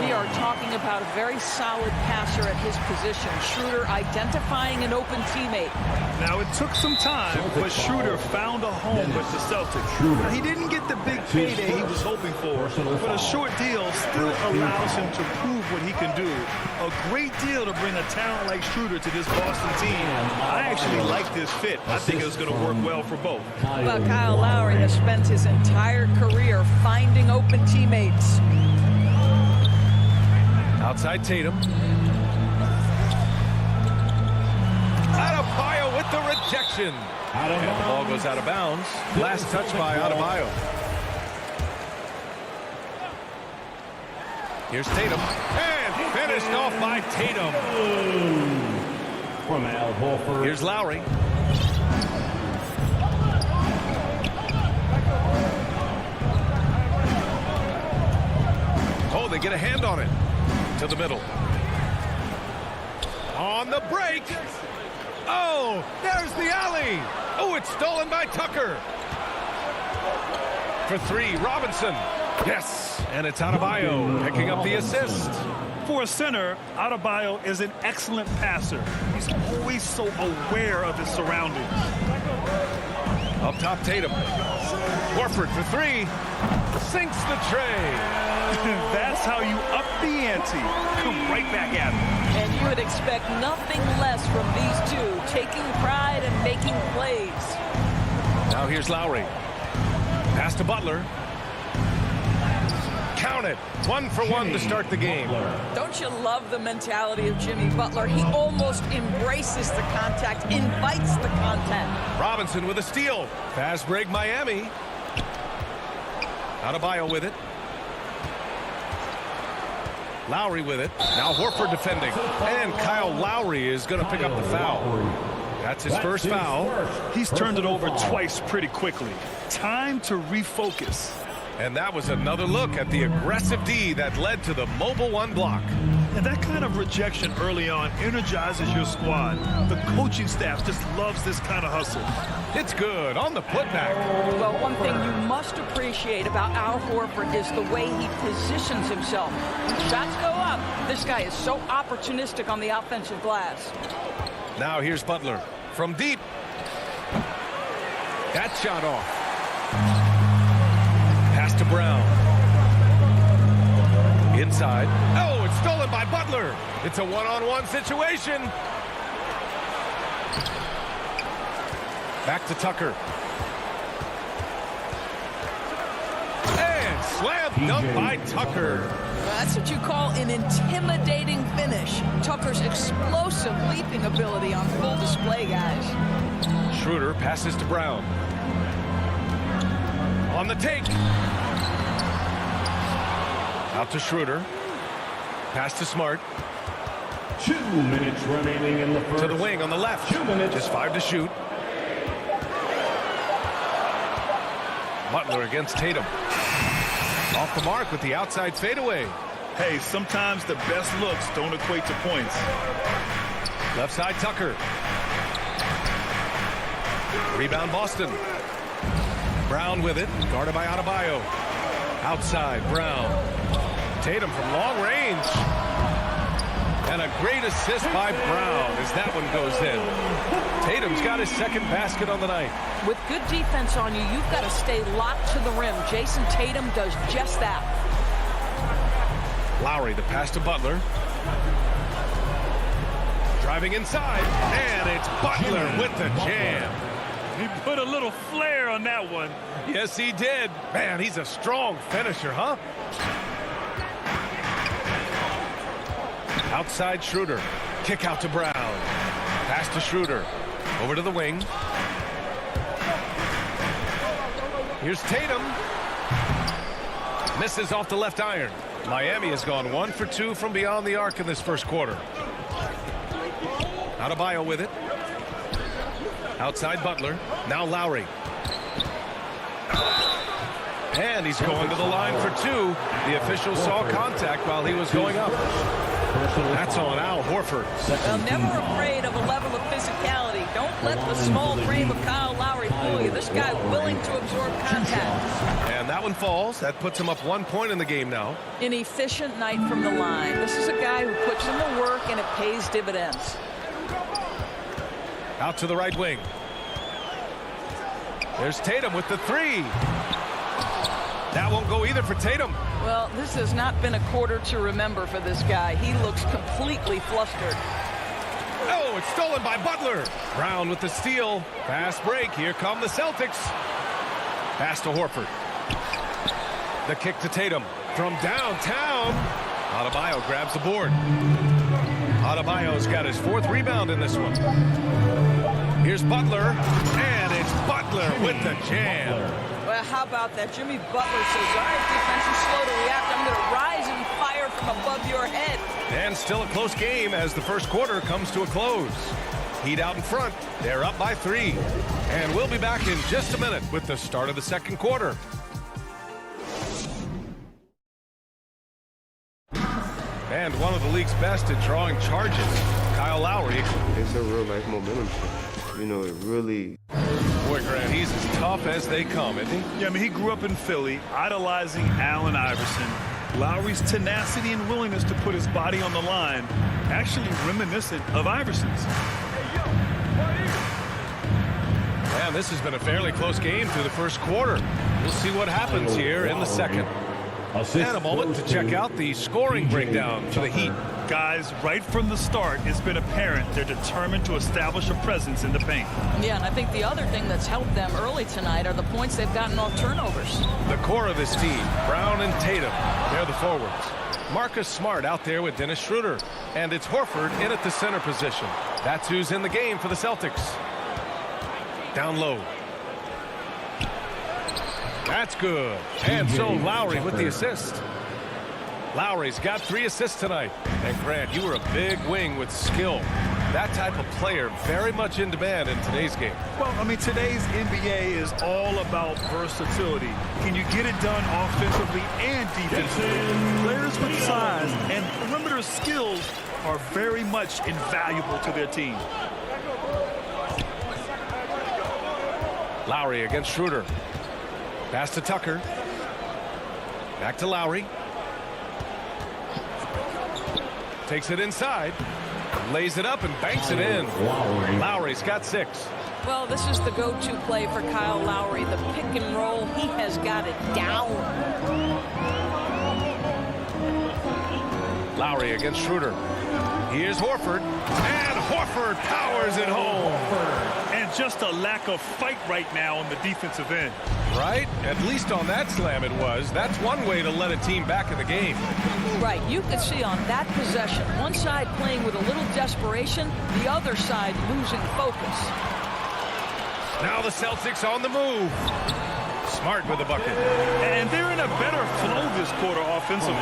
We are talking about a very solid passer at his position. Schroeder identifying an open teammate. Now, it took some time, but Schroeder found a home with the Celtics. Now, he didn't get the big payday he was hoping for, but a short deal still allows him to prove what he can do. A great deal to bring a talent like Schroeder to this Boston team. I actually like this fit. I think it's going to work well for both. But Kyle Lowry has spent his entire career finding open teammates. Outside Tatum. Adebayo with the rejection. And the ball goes out of bounds. Last touch by Adebayo. Here's Tatum. And finished off by Tatum. From Al Horford. Here's Lowry. Oh, they get a hand on it. To the middle. On the break. Oh, there's the alley. Oh, it's stolen by Tucker. For 3, Robinson. Yes, and it's Adebayo picking up the assist. For a center, Adebayo is an excellent passer. He's always so aware of his surroundings. Up top, Tatum. Horford for 3. Sinks the tray. That's how you up the ante. Come right back at him. And you would expect nothing less from these two, taking pride and making plays. Now here's Lowry. Pass to Butler. Count it. 1 for 1 to start the game. Don't you love the mentality of Jimmy Butler? He almost embraces the contact, invites the contact. Robinson with a steal. Fast break, Miami. Adebayo with it. Lowry with it. Now Horford defending. And Kyle Lowry is going to pick up the foul. That's his first foul. He's turned it over twice pretty quickly. Time to refocus. And that was another look at the aggressive D that led to the mobile 1 block. And that kind of rejection early on energizes your squad. The coaching staff just loves this kind of hustle. It's good on the putback. Well, one thing you must appreciate about Al Horford is the way he positions himself. When shots go up, this guy is so opportunistic on the offensive glass. Now here's Butler from deep. That shot off. Pass to Brown. Inside. Oh, it's stolen by Butler. It's a one-on-one situation. Back to Tucker. And slam dunk by Tucker. That's what you call an intimidating finish. Tucker's explosive leaping ability on full display, guys. Schroeder passes to Brown. On the take. Out to Schroeder. Pass to Smart. 2 minutes remaining in the first. To the wing on the left. 2 minutes. Just 5 to shoot. Butler against Tatum. Off the mark with the outside fadeaway. Hey, sometimes the best looks don't equate to points. Left side Tucker. Rebound Boston. Brown with it. Guarded by Adebayo. Outside Brown. Tatum from long range. And a great assist by Brown as that one goes in. Tatum's got his second basket on the night. With good defense on you, you've got to stay locked to the rim. Jason Tatum does just that. Lowry, the pass to Butler. Driving inside, and it's Butler with the jam. He put a little flair on that one. Yes, he did. Man, he's a strong finisher, huh? Outside Schroeder. Kick out to Brown. Pass to Schroeder. Over to the wing. Here's Tatum. Misses off the left iron. Miami has gone 1 for 2 from beyond the arc in this first quarter. Adebayo with it. Outside Butler. Now Lowry. And he's going to the line for 2. The official saw contact while he was going up. That's on Al Horford. Well, never afraid of a level of physicality. Don't let the small frame of Kyle Lowry fool you. This guy willing to absorb contact. And that one falls. That puts him up 1 point in the game now. An efficient night from the line. This is a guy who puts in the work and it pays dividends. Out to the right wing. There's Tatum with the 3. That won't go either for Tatum. Well, this has not been a quarter to remember for this guy. He looks completely flustered. Oh, it's stolen by Butler. Brown with the steal. Fast break. Here come the Celtics. Pass to Horford. The kick to Tatum from downtown. Adebayo grabs the board. Adebayo's got his 4th rebound in this one. Here's Butler, and it's Butler with the jam. Well, how about that? Jimmy Butler says, all right, defense, you're slow to react. I'm going to rise and fire from above your head. And still a close game as the first quarter comes to a close. Heat out in front. They're up by 3. And we'll be back in just a minute with the start of the second quarter. And one of the league's best at drawing charges, Kyle Lowry. It's a real life momentum shift. You know, it really... Boy, Grant, he's as tough as they come, isn't he? Yeah, I mean, he grew up in Philly, idolizing Allen Iverson. Lowry's tenacity and willingness to put his body on the line, actually reminiscent of Iverson's. Man, this has been a fairly close game through the first quarter. We'll see what happens here in the second. And a moment to check out the scoring breakdown for the Heat. Guys, right from the start, it's been apparent they're determined to establish a presence in the paint. Yeah, and I think the other thing that's helped them early tonight are the points they've gotten off turnovers. The core of this team, Brown and Tatum, they're the forwards. Marcus Smart out there with Dennis Schroeder. And it's Horford in at the center position. That's who's in the game for the Celtics. Down low. That's good. And so Lowry with the assist. Lowry's got 3 assists tonight. And Grant, you were a big wing with skill. That type of player very much in demand in today's game. Well, I mean, today's NBA is all about versatility. Can you get it done offensively and defensively? Players with size and perimeter skills are very much invaluable to their team. Lowry against Schroeder. Pass to Tucker. Back to Lowry. Takes it inside. Lays it up and banks it in. Lowry's got 6. Well, this is the go-to play for Kyle Lowry. The pick and roll, he has got it down. Lowry against Schroeder. Here's Horford. And Horford powers it home. And just a lack of fight right now on the defensive end. Right? At least on that slam it was. That's one way to let a team back in the game. Right. You could see on that possession, one side playing with a little desperation, the other side losing focus. Now the Celtics on the move. Smart with the bucket. And they're in a better flow this quarter offensively.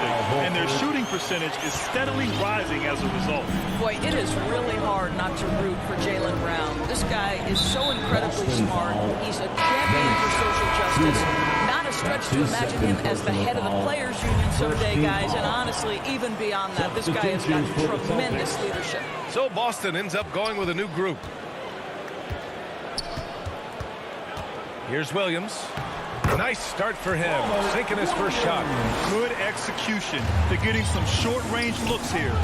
And their shooting percentage is steadily rising as a result. Boy, it is really hard not to root for Jaylen Brown. This guy is so incredibly smart. He's a champion for social justice. Not a stretch to imagine him as the head of the Players Union someday, guys. And honestly, even beyond that, this guy has got tremendous leadership. So Boston ends up going with a new group. Here's Williams. Nice start for him, sinking his first shot. Good execution. They're getting some short-range looks here.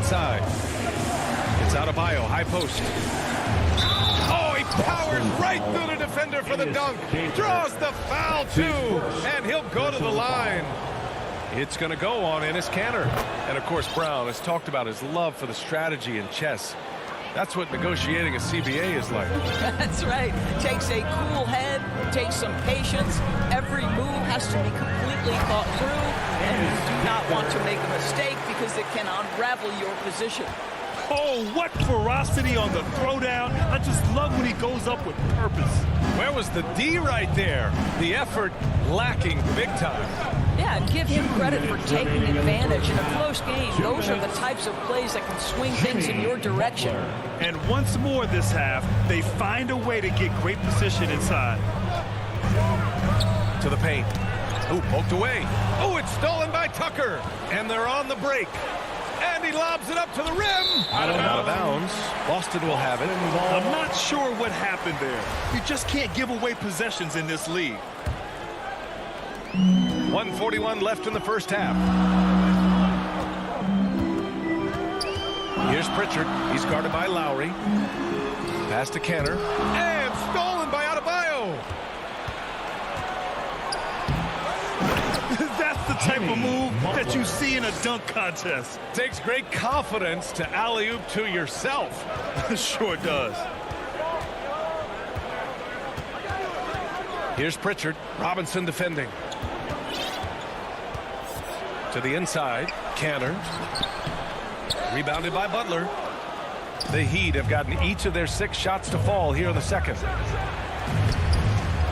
outside. It's Adebayo, high post. Oh, he powers right through the defender for the dunk. Draws the foul, too. And he'll go to the line. It's going to go on Enes Kanter. And, of course, Brown has talked about his love for the strategy in chess. That's what negotiating a CBA is like. That's right. Takes a cool head, takes some patience. Every move has to be completely thought through, and you do not want to make a mistake because it can unravel your position. Oh, what ferocity on the throwdown. I just love when he goes up with purpose. Where was the D right there? The effort lacking big time. Yeah, and give him credit for taking advantage in a close game. Those are the types of plays that can swing things in your direction. And once more this half, they find a way to get great position inside. To the paint. Oh, poked away. Oh, it's stolen by Tucker. And they're on the break. And he lobs it up to the rim. Out of bounds. Boston will have it. I'm not sure what happened there. You just can't give away possessions in this league. 1:41 left in the first half. Here's Pritchard. He's guarded by Lowry. Pass to Kanter. And stolen by Adebayo. That's the type of move that you see in a dunk contest. Takes great confidence to alley-oop to yourself. Sure does. Here's Pritchard. Robinson defending. To the inside. Kanter. Rebounded by Butler. The Heat have gotten each of their 6 shots to fall here in the second.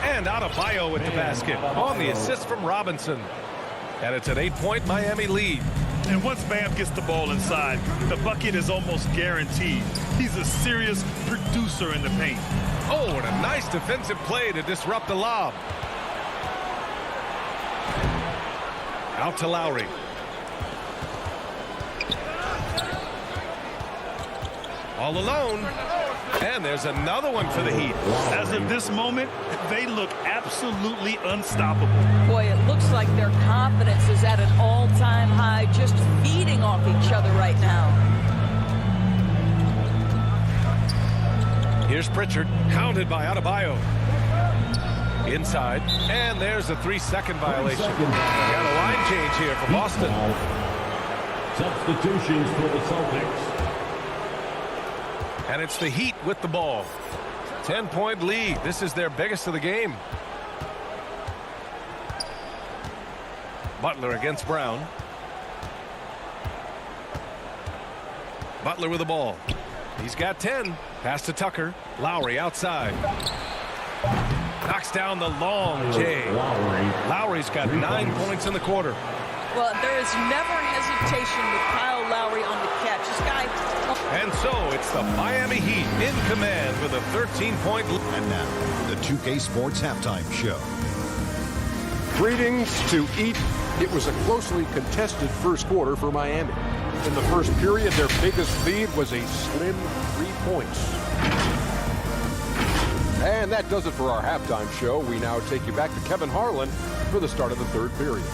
And Adebayo with the basket on the assist from Robinson. And it's an 8-point Miami lead. And once Bam gets the ball inside, the bucket is almost guaranteed. He's a serious producer in the paint. Oh, and a nice defensive play to disrupt the lob. Out to Lowry. All alone. And there's another one for the Heat. As of this moment, they look absolutely unstoppable. Boy, it looks like their confidence is at an all-time high, just feeding off each other right now. Here's Pritchard, hounded by Adebayo. Inside, and there's a 3-second violation. Got a line change here for Boston. Substitutions for the Celtics. And it's the Heat with the ball. 10-point lead. This is their biggest of the game. Butler against Brown. Butler with the ball. He's got 10. Pass to Tucker. Lowry outside. Knocks down the long J. Lowry's got 9 points in the quarter. Well, there is never hesitation with Kyle Lowry on the catch. This guy... And so it's the Miami Heat in command with a 13-point lead. And now, the 2K Sports Halftime Show. Greetings to Eat. It was a closely contested first quarter for Miami. In the first period, their biggest lead was a slim 3 points. And that does it for our halftime show. We now take you back to Kevin Harlan for the start of the third period.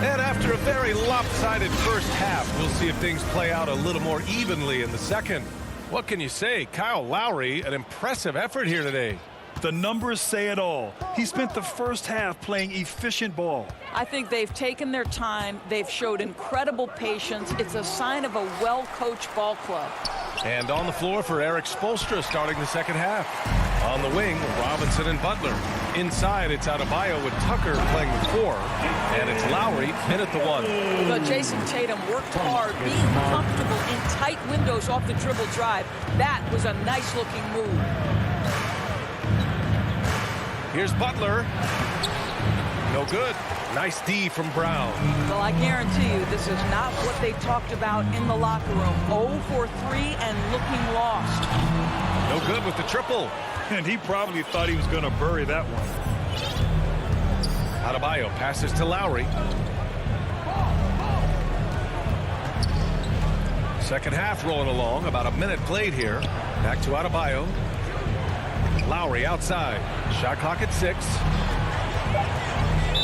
And after a very lopsided first half, we'll see if things play out a little more evenly in the second. What can you say? Kyle Lowry, an impressive effort here today. The numbers say it all. He spent the first half playing efficient ball. I think they've taken their time. They've showed incredible patience. It's a sign of a well-coached ball club. And on the floor for Eric Spoelstra starting the second half. On the wing, Robinson and Butler. Inside, it's Adebayo with Tucker playing the 4. And it's Lowry in at the 1. But Jason Tatum worked hard, being comfortable in tight windows off the dribble drive. That was a nice-looking move. Here's Butler. No good. Nice D from Brown. Well, I guarantee you this is not what they talked about in the locker room. 0 for 3 and looking lost. No good with the triple. And he probably thought he was going to bury that one. Adebayo passes to Lowry. Second half rolling along. About a minute played here. Back to Adebayo. Lowry outside. Shot clock at 6.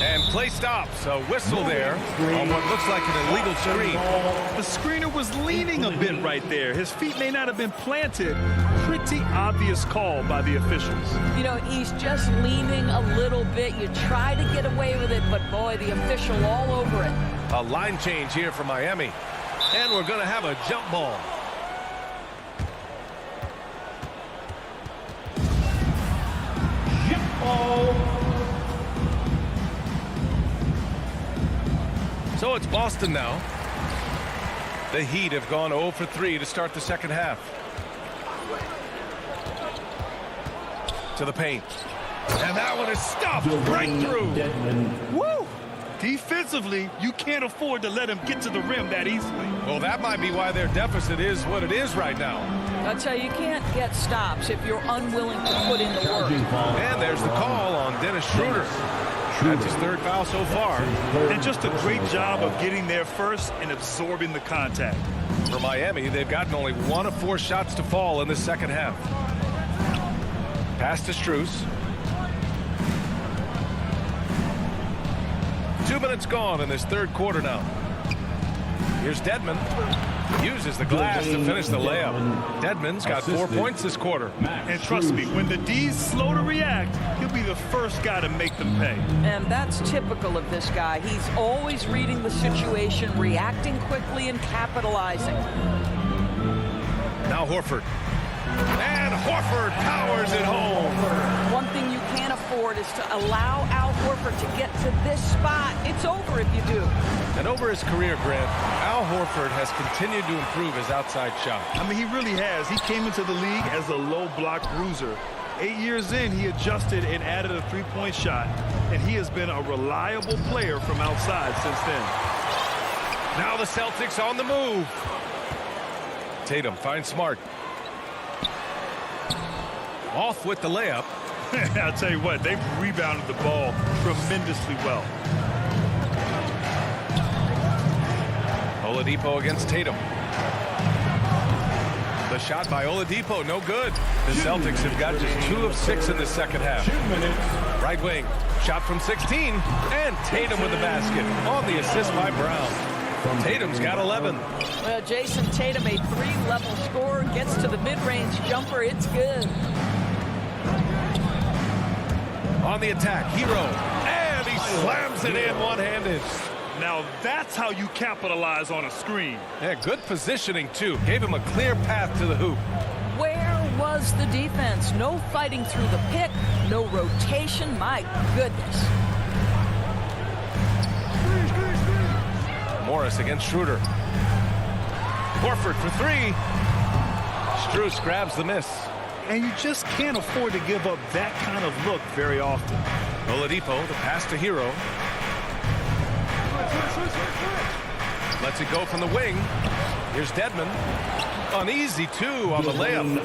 And play stops. A whistle there on what looks like an illegal screen. The screener was leaning a bit right there. His feet may not have been planted. Pretty obvious call by the officials. You know, he's just leaning a little bit. You try to get away with it, but boy, the official all over it. A line change here for Miami. And we're going to have a jump ball. Jump ball. So it's Boston now. The Heat have gone 0 for 3 to start the second half. To the paint. And that one is stuffed right through. Woo! Defensively, you can't afford to let him get to the rim that easily. Well, that might be why their deficit is what it is right now. I'll tell you, you can't get stops if you're unwilling to put in the work. And there's the call on Dennis Schroeder. That's his third foul so far. And just a great job of getting there first and absorbing the contact. For Miami, they've gotten only 1 of 4 shots to fall in the second half. Pass to Strus. 2 minutes gone in this third quarter now. Here's Dedmon. Uses the glass to finish the layup. Dedmon's got 4 points this quarter. And trust me, when the D's slow to react, he'll be the first guy to make them pay. And that's typical of this guy. He's always reading the situation, reacting quickly, and capitalizing. Now Horford. And Horford powers it home. One thing you can't afford is to allow Al Horford to get to this spot. It's over if you do. And over his career, Grant, Al Horford has continued to improve his outside shot. I mean, he really has. He came into the league as a low block bruiser. 8 years in, he adjusted and added a three-point shot, and he has been a reliable player from outside since then. Now the Celtics on the move. Tatum finds Smart. Off with the layup. I'll tell you what, they've rebounded the ball tremendously well. Oladipo against Tatum. The shot by Oladipo, no good. The Celtics have got just 2 of 6 in the second half. Right wing, shot from 16, and Tatum with the basket on the assist by Brown. Tatum's got 11. Well, Jason Tatum, a 3-level scorer, gets to the mid-range jumper. It's good. On the attack, Hero, and he slams it in one-handed. Now that's how you capitalize on a screen. Yeah, good positioning, too. Gave him a clear path to the hoop. Where was the defense? No fighting through the pick, no rotation. My goodness. Morris against Schroeder. Horford for 3. Strus grabs the miss. And you just can't afford to give up that kind of look very often. Oladipo, the pass to Hero. Lets it go from the wing. Here's Dedmon. An easy 2 on the layup.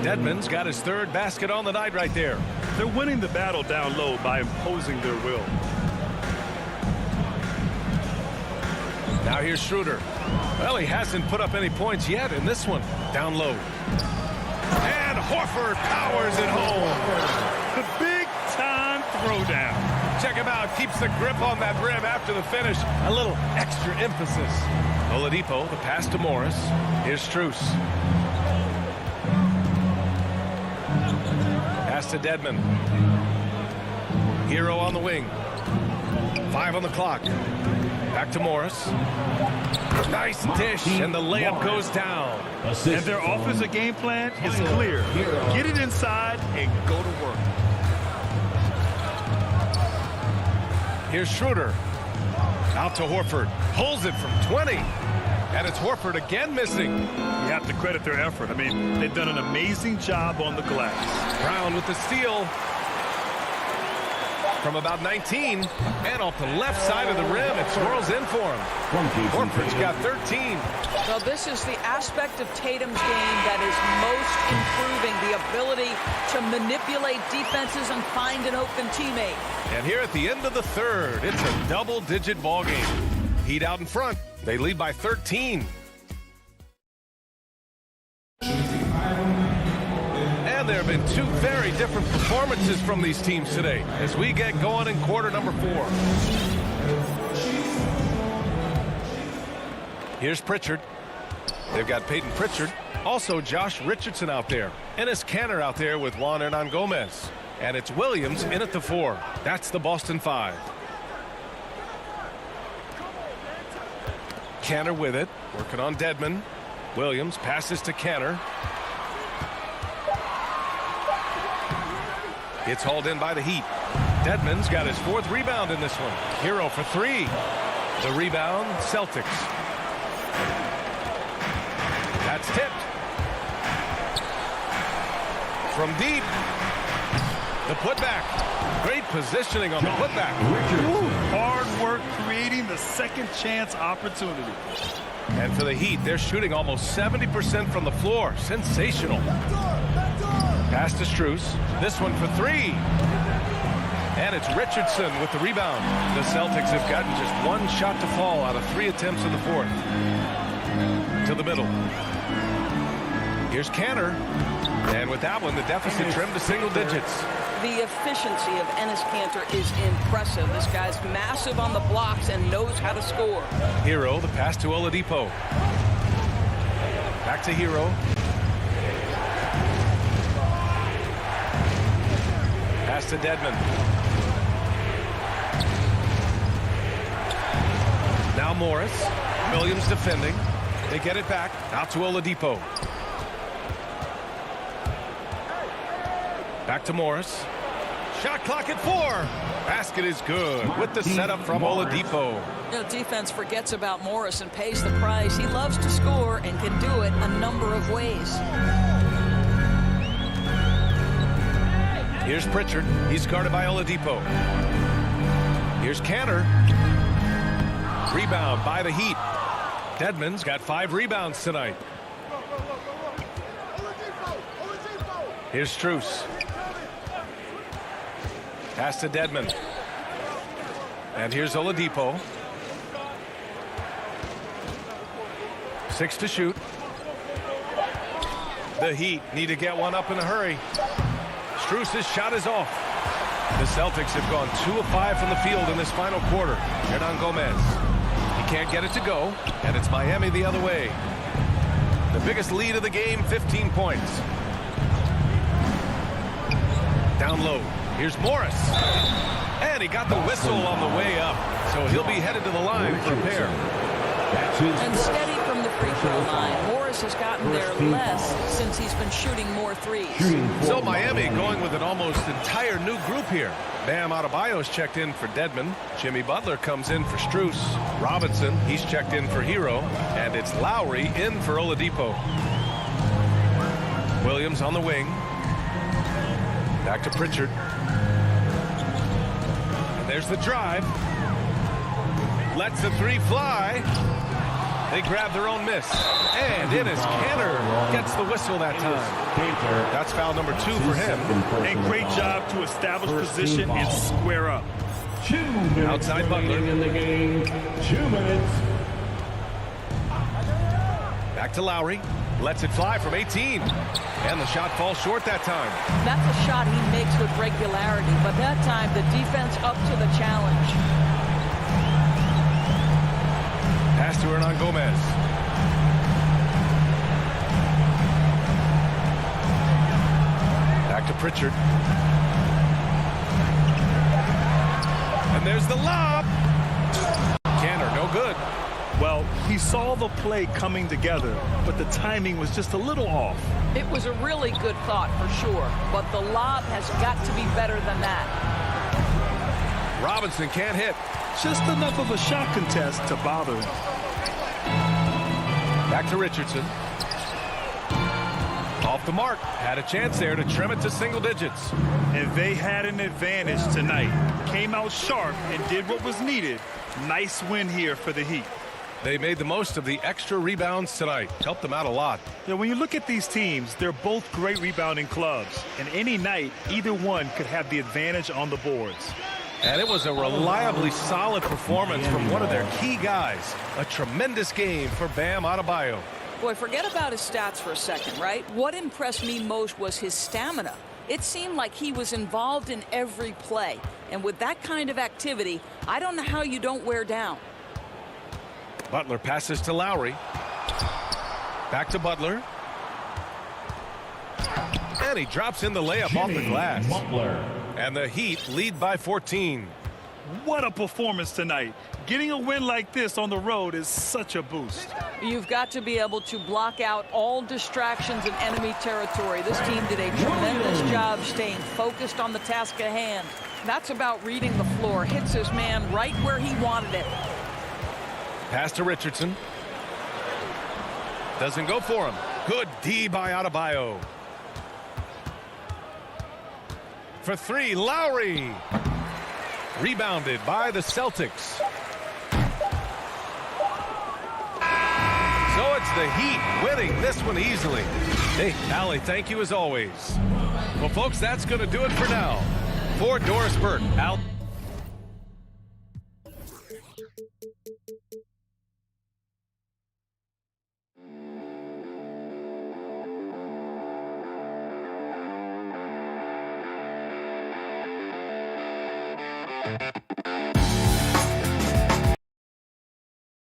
Dedmon's got his 3rd basket on the night right there. They're winning the battle down low by imposing their will. Now here's Schroeder. Well, he hasn't put up any points yet in this one. Down low. And Horford powers it home. The big-time throwdown. Check him out. Keeps the grip on that rim after the finish. A little extra emphasis. Oladipo, the pass to Morris. Here's Strus. Pass to Dedmon. Hero on the wing. 5 on the clock. Back to Morris. Nice dish, and the layup goes down. And their offensive game plan is clear. Get it inside and go to work. Here's Schroeder. Out to Horford. Pulls it from 20. And it's Horford again missing. You have to credit their effort. I mean, they've done an amazing job on the glass. Brown with the steal. From about 19, and off the left side of the rim, it swirls in for him. Horford's got 13. Well, this is the aspect of Tatum's game that is most improving, the ability to manipulate defenses and find an open teammate. And here at the end of the third, it's a double-digit ball game. Heat out in front. They lead by 13. And there have been two very different performances from these teams today as we get going in quarter number 4. Here's Pritchard. They've got Peyton Pritchard. Also Josh Richardson out there. Enes Kanter out there with Juan Hernan Gomez. And it's Williams in at the 4. That's the Boston 5. Kanter with it. Working on Dedmon. Williams passes to Kanter. It's hauled in by the Heat. Dedmon's got his 4th rebound in this one. Hero for 3. The rebound, Celtics. That's tipped. From deep. The putback. Great positioning on the putback. Ooh, hard work creating the second chance opportunity. And for the Heat, they're shooting almost 70% from the floor. Sensational. Pass to Strus. This one for 3. And it's Richardson with the rebound. The Celtics have gotten just 1 shot to fall out of 3 attempts in the 4th. To the middle. Here's Kanter. And with that one, the deficit trimmed to single digits. The efficiency of Enes Kanter is impressive. This guy's massive on the blocks and knows how to score. Hero, the pass to Oladipo. Back to Hero. Pass to Dedmon. Now Morris. Williams defending. They get it back. Out to Oladipo. Back to Morris. Shot clock at 4. Basket is good with the setup from Oladipo. You know, defense forgets about Morris and pays the price. He loves to score and can do it a number of ways. Here's Pritchard. He's guarded by Oladipo. Here's Kanter. Rebound by the Heat. Dedmon's got 5 rebounds tonight. Here's Strus. Pass to Dedmon. And here's Oladipo. 6 to shoot. The Heat need to get one up in a hurry. Strus's shot is off. The Celtics have gone 2 of 5 from the field in this final quarter. Hernan Gomez. He can't get it to go, and it's Miami the other way. The biggest lead of the game, 15 points. Down low. Here's Morris. And he got the whistle on the way up. So he'll be headed to the line for a pair. And steady from the free throw line. Morris has gotten there less since he's been shooting more threes. So Miami going with an almost entire new group here. Bam Adebayo's checked in for Dedmon. Jimmy Butler comes in for Strus. Robinson, he's checked in for Hero. And it's Lowry in for Oladipo. Williams on the wing. Back to Pritchard. And there's the drive. Lets the 3 fly. They grab their own miss. And Enes Kanter gets the whistle that time. That's foul number 2 for him. A great job to establish position and square up. Outside Butler. In the game, 2 minutes. Back to Lowry. Lets it fly from 18. And the shot falls short that time. That's a shot he makes with regularity, but that time the defense up to the challenge. Pass to Hernan Gomez. Back to Pritchard. And there's the lob. Kanter, no good. Well, he saw the play coming together, but the timing was just a little off. It was a really good thought for sure, but the lob has got to be better than that. Robinson can't hit. Just enough of a shot contest to bother him. Back to Richardson. Off the mark. Had a chance there to trim it to single digits. And they had an advantage tonight. Came out sharp and did what was needed. Nice win here for the Heat. They made the most of the extra rebounds tonight. Helped them out a lot. Yeah, when you look at these teams, they're both great rebounding clubs. And any night, either one could have the advantage on the boards. And it was a reliably solid performance from one of their key guys. A tremendous game for Bam Adebayo. Boy, forget about his stats for a second, right? What impressed me most was his stamina. It seemed like he was involved in every play. And with that kind of activity, I don't know how you don't wear down. Butler passes to Lowry. Back to Butler. And he drops in the layup off the glass. Butler. And the Heat lead by 14. What a performance tonight. Getting a win like this on the road is such a boost. You've got to be able to block out all distractions in enemy territory. This team did a tremendous job staying focused on the task at hand. That's about reading the floor. Hits his man right where he wanted it. Pass to Richardson. Doesn't go for him. Good D by Adebayo. For three, Lowry. Rebounded by the Celtics. So it's the Heat winning this one easily. Hey, Allie, thank you as always. Well, folks, that's going to do it for now. For Doris Burke, Al. Thank you.